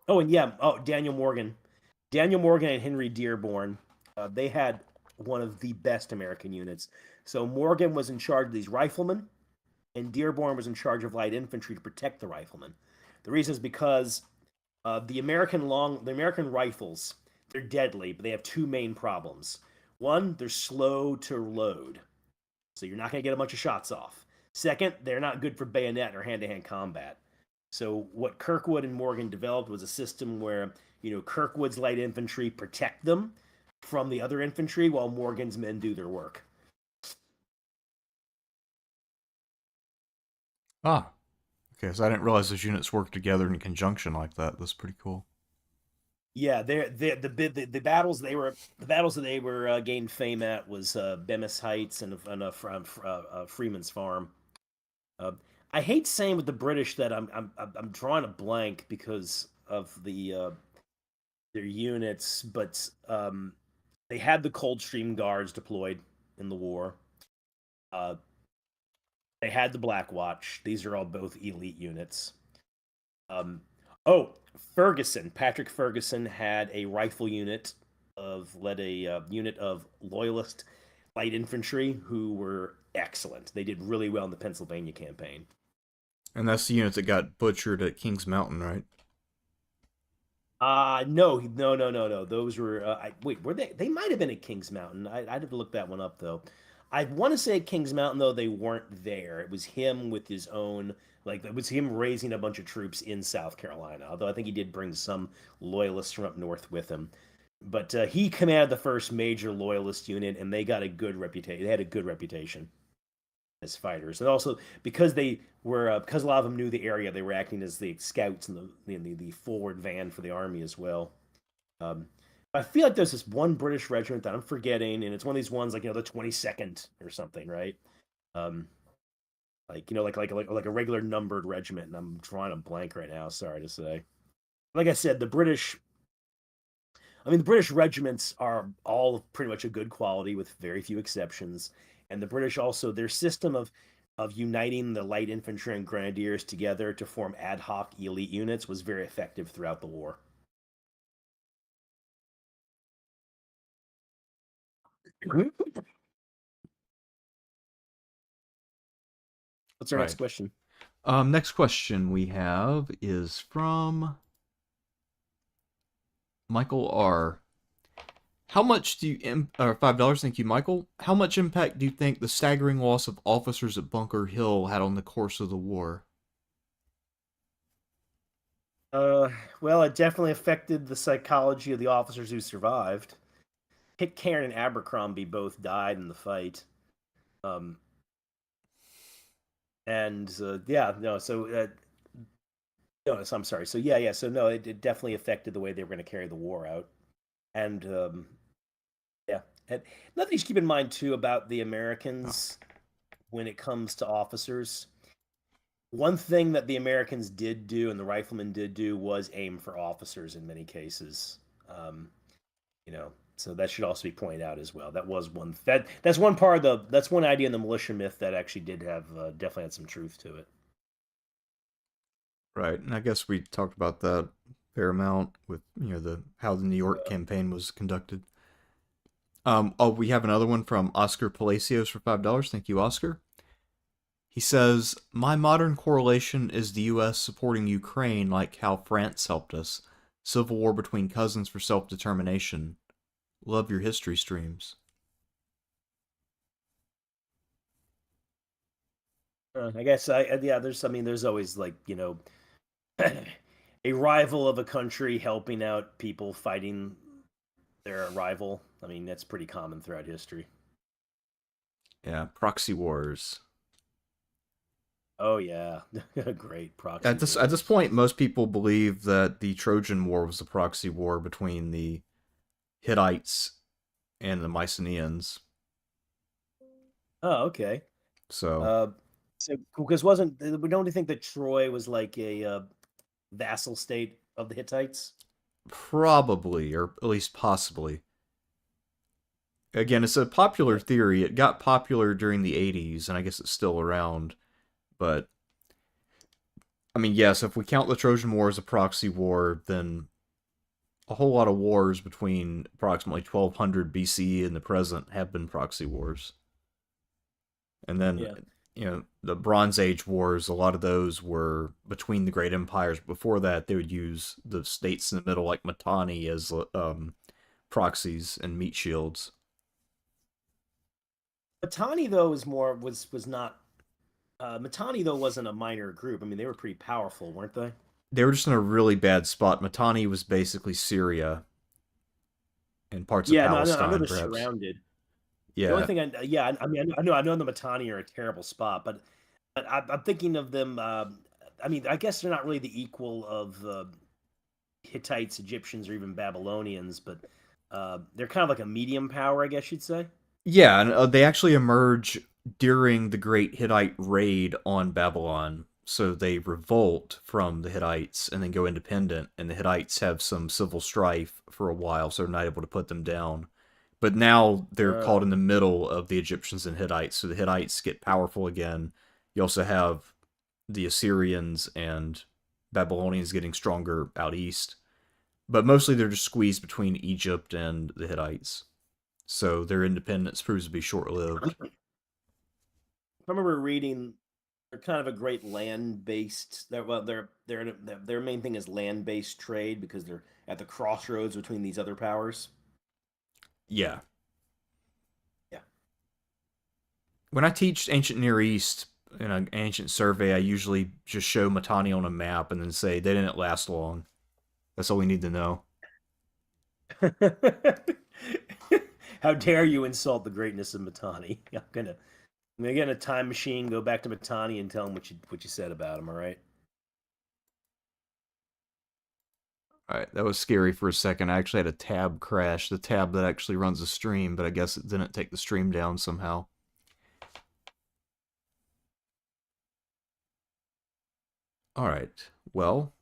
and yeah, Daniel Morgan, and Henry Dearborn, they had one of the best American units. So Morgan was in charge of these riflemen, and Dearborn was in charge of light infantry to protect the riflemen. The reason is because the American rifles, they're deadly, but they have two main problems. One, they're slow to load, so you're not going to get a bunch of shots off. Second, they're not good for bayonet or hand-to-hand combat. So what Kirkwood and Morgan developed was a system where Kirkwood's light infantry protect them from the other infantry while Morgan's men do their work. Ah. Okay, so I didn't realize those units work together in conjunction like that. That's pretty cool. Yeah, the battles that they were gained fame at was Bemis Heights and Freeman's Farm. Uh, I hate saying with the British that I'm drawing a blank because of their units, but they had the Coldstream Guards deployed in the war. Uh, they had the Black Watch. These are all both elite units. Um, oh, Patrick Ferguson had a rifle unit led a unit of loyalist light infantry who were excellent. They did really well in the Pennsylvania campaign. And that's the unit that got butchered at Kings Mountain, right? No, no, no, no, no. Those were wait, were they? They might have been at Kings Mountain. I'd have to look that one up though. I want to say at Kings Mountain though they weren't there. It was him with his own like it was him raising a bunch of troops in South Carolina. Although I think he did bring some loyalists from up north with him. But he commanded the first major loyalist unit, and they got a good reputation. They had a good reputation as fighters, and also because a lot of them knew the area, they were acting as the scouts and the forward van for the army as well. Um, I feel like there's this one British regiment that I'm forgetting, and it's one of these ones like the 22nd or something, right? Um, like a regular numbered regiment, and I'm drawing a blank right now. Sorry to say. Like I said, the British regiments are all pretty much a good quality with very few exceptions. And the British also, their system of uniting the light infantry and grenadiers together to form ad hoc elite units was very effective throughout the war. What's our next Right. question? Next question we have is from Michael R. How much do you or $5? Thank you, Michael. How much impact do you think the staggering loss of officers at Bunker Hill had on the course of the war? Uh, well, it definitely affected the psychology of the officers who survived. Pitcairn and Abercrombie both died in the fight. Um, and yeah, no, so no, so I'm sorry. So yeah. So no, it definitely affected the way they were going to carry the war out. And yeah, and nothing you should keep in mind too about the Oh, Americans when it comes to officers. One thing that the Americans did do and the riflemen did do was aim for officers in many cases. Um, so that should also be pointed out as well. That was that's one part of that's one idea in the militia myth that actually did have definitely had some truth to it. right. And I guess we talked about that a fair amount with the how the New York Uh, campaign was conducted. We have another one from Oscar Palacios for $5. Thank you, Oscar. He says, "My modern correlation is the U.S. supporting Ukraine like how France helped us. Civil war between cousins for self-determination. Love your history streams." I guess yeah. There's always like a rival of a country helping out people fighting their rival. I mean, that's pretty common throughout history. Yeah, proxy wars. Oh yeah, great At proxy this wars. point, most people believe that the Trojan War was a proxy war between the Hittites and the Mycenaeans. Oh, okay. So Uh, so because wasn't we don't you think that Troy was like a vassal state of the Hittites? probably, or at least possibly. Again, it's a popular Yeah. theory. It got popular during the 80s, and I guess it's still around. But, I mean, yes, if we count the Trojan War as a proxy war, then a whole lot of wars between approximately 1200 BCE and the present have been proxy wars. And then, Yeah. the Bronze Age wars, a lot of those were between the great empires. Before that, they would use the states in the middle, like Mitanni, as proxies and meat shields. Mitanni though was not Mitanni though wasn't a minor group. I mean, they were pretty powerful, weren't they? They were just in a really bad spot. Mitanni was basically Syria and parts of Yeah, no, I know Palestine, they're perhaps. surrounded. The only Yeah, thing yeah, I mean, I know the Mitanni are a terrible spot, but I'm thinking of them. I mean, I guess they're not really the equal of Hittites, Egyptians, or even Babylonians, but they're kind of like a medium power, I guess you'd say. yeah, and they actually emerge during the Great Hittite raid on Babylon. So they revolt from the Hittites and then go independent, and the Hittites have some civil strife for a while, so they're not able to put them down. But now they're caught in the middle of the Egyptians and Hittites, so the Hittites get powerful again. You also have the Assyrians and Babylonians getting stronger out east, but mostly they're just squeezed between Egypt and the Hittites. So their independence proves to be short lived. I remember reading they're kind of a great land-based. Their main thing is land-based trade because they're at the crossroads between these other powers. Yeah. Yeah. When I teach ancient Near East in an ancient survey, I usually just show Mitanni on a map and then say they didn't last long. That's all we need to know. How dare you insult the greatness of Mitanni? I'm gonna get in a time machine, go back to Mitanni, and tell him what you said about him. All right. All right, that was scary for a second. I actually had a tab crash, the tab that actually runs the stream, but I guess it didn't take the stream down somehow. All right, well,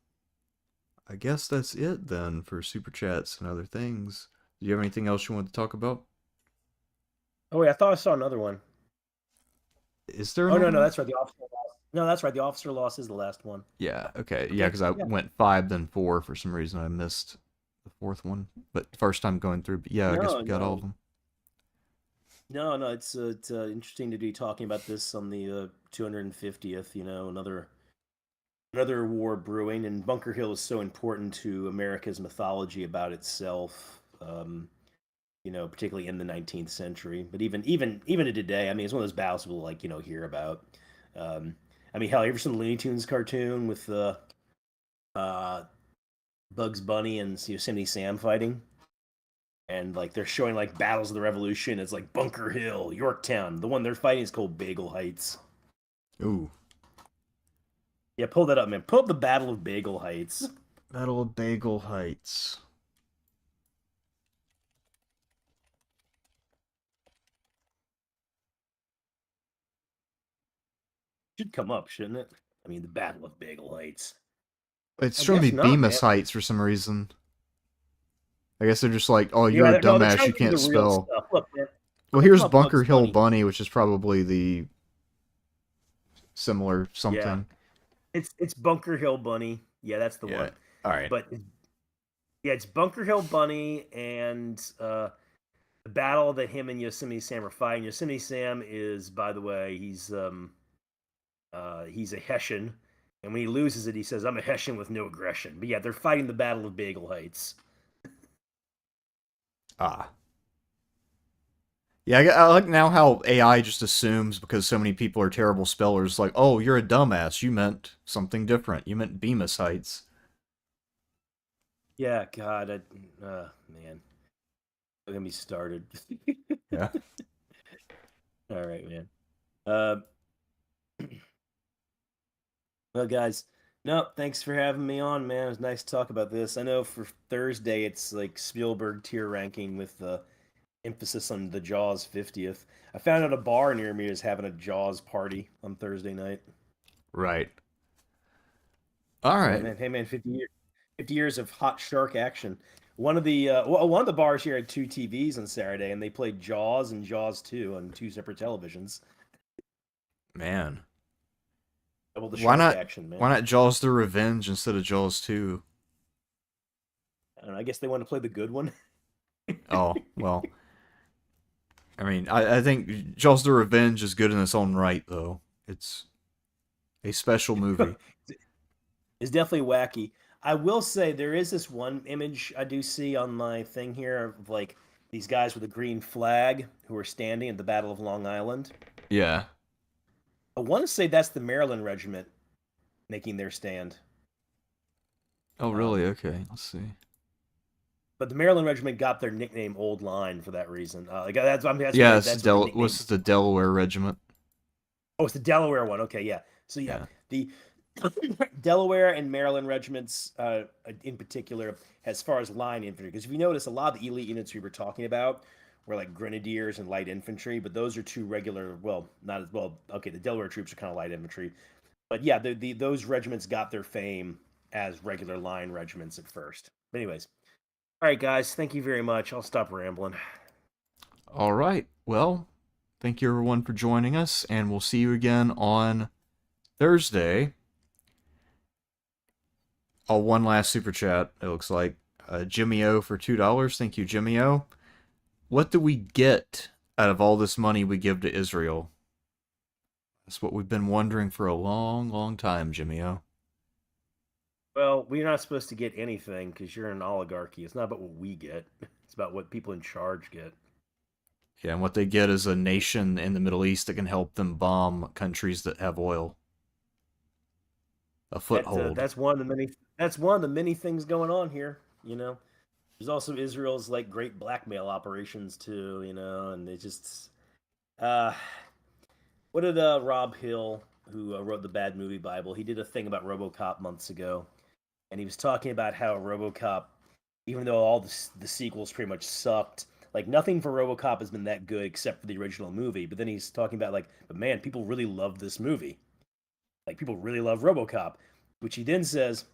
I guess that's it then for super chats and other things. Do you have anything else you want to talk about? Oh wait, I thought I saw another one. Is there Oh no, another no, one? that's right. The officer loss. No, that's right. The officer loss is the last one. Yeah, okay. Yeah, Okay. because I Yeah. went five, then four for some reason. I missed the fourth one. But first time going through, but yeah, I guess No, we got all no, of them. no. It's interesting to be talking about this on the 250th. You know, another war brewing, and Bunker Hill is so important to America's mythology about itself. You know, particularly in the 19th century, but even to today, I mean, it's one of those battles we'll like hear about. Um, I mean, hell, you ever seen the Looney Tunes cartoon with uh, Bugs Bunny and Yosemite Sam fighting? And like they're showing like battles of the Revolution. It's like Bunker Hill, Yorktown. The one they're fighting is called Bagel Heights. Ooh, Yeah, pull that up, man. Pull up the Battle of Bagel Heights. Battle of Bagel Heights. Should come up, shouldn't it? I mean, the Battle of Bagel Heights. It's I showing me guess not, man. Bemis Heights for some reason. I guess they're just like, oh, you're a Yeah, no, they're dumbass, trying you to give you can't the real spell. stuff. Look, man. Well, Come here's up, Bunker Bugs Hill Bunny. Bunny, which is probably the similar Yeah, something. it's Bunker Hill Bunny. Yeah, that's the Yeah. one. All right. But yeah, it's Bunker Hill Bunny and the battle that him and Yosemite Sam are fighting. Yosemite Sam is, by the way, he's a Hessian, and when he loses it, he says, "I'm a Hessian with no aggression." But yeah, they're fighting the Battle of Bagel Heights. Ah. Yeah, I like now how AI just assumes because so many people are terrible spellers, like, oh, you're a dumbass. You meant something different. You meant Bemis Heights. Yeah, God, man, don't get me started. Yeah. All right, man. Uh, Well, guys, no, thanks for having me on, man. It was nice to talk about this. I know for Thursday it's like Spielberg tier ranking with the emphasis on the Jaws 50th. I found out a bar near me is having a Jaws party on Thursday night. Right. All So, right. man, hey, man, 50 years of hot shark action. One of the bars here had two TVs on Saturday, and they played Jaws and Jaws 2 on two separate televisions. Man. Double the Why shark not action, why man. not Jaws the Revenge instead of Jaws 2? I don't know. I guess they wanted to play the good one. Oh, well. I mean, I think Jaws the Revenge is good in its own right, though. It's a special movie. It's definitely wacky. I will say there is this one image I do see on my thing here of like these guys with a green flag who are standing at the Battle of Long Island. Yeah. I want to say that's the Maryland Regiment making their stand. Oh, really? Um, Okay. Let's see. but the Maryland Regiment got their nickname Old Line for that reason. That's I mean, Yeah, it's that's what they what's nicknamed. the Delaware Regiment? Oh, it's the Delaware one. Okay, yeah. So yeah, Yeah. the Delaware and Maryland regiments, in particular, as far as line infantry, because if you notice, a lot of the elite units we were talking about were like grenadiers and light infantry, but those are two regular. Well, not as well. Okay, the Delaware troops are kind of light infantry, but yeah, those regiments got their fame as regular line regiments at first. But anyways, all right, guys, thank you very much. I'll stop rambling. All right. Well, thank you everyone for joining us, and we'll see you again on Thursday. Oh, one last super chat. It looks like Jimmy O for $2. Thank you, Jimmy O. What do we get out of all this money we give to Israel? That's what we've been wondering for a long, long time, Jimmy O. Well, we're not supposed to get anything because you're an oligarchy. It's not about what we get; it's about what people in charge get. Yeah, and what they get is a nation in the Middle East that can help them bomb countries that have oil. A foothold. That's one of the many things going on here. There's also Israel's like great blackmail operations too. And they just uh, what did Rob Hill, who wrote the Bad Movie Bible, he did a thing about RoboCop months ago, and he was talking about how RoboCop, even though all the sequels pretty much sucked. Like nothing for RoboCop has been that good except for the original movie. But then he's talking about like, but man, people really love this movie. Like people really love RoboCop, which he then says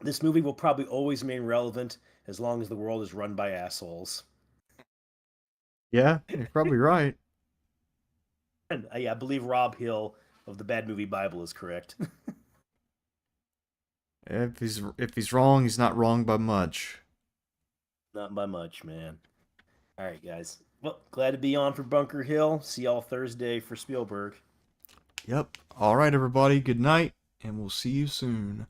this movie will probably always remain relevant as long as the world is run by assholes. Yeah, you're probably right. And I believe Rob Hill of the Bad Movie Bible is correct. If he's wrong, he's not wrong by much. Not by much, man. All right, guys. Well, glad to be on for Bunker Hill. See y'all Thursday for Spielberg. Yep. All right, everybody. Good night, and we'll see you soon.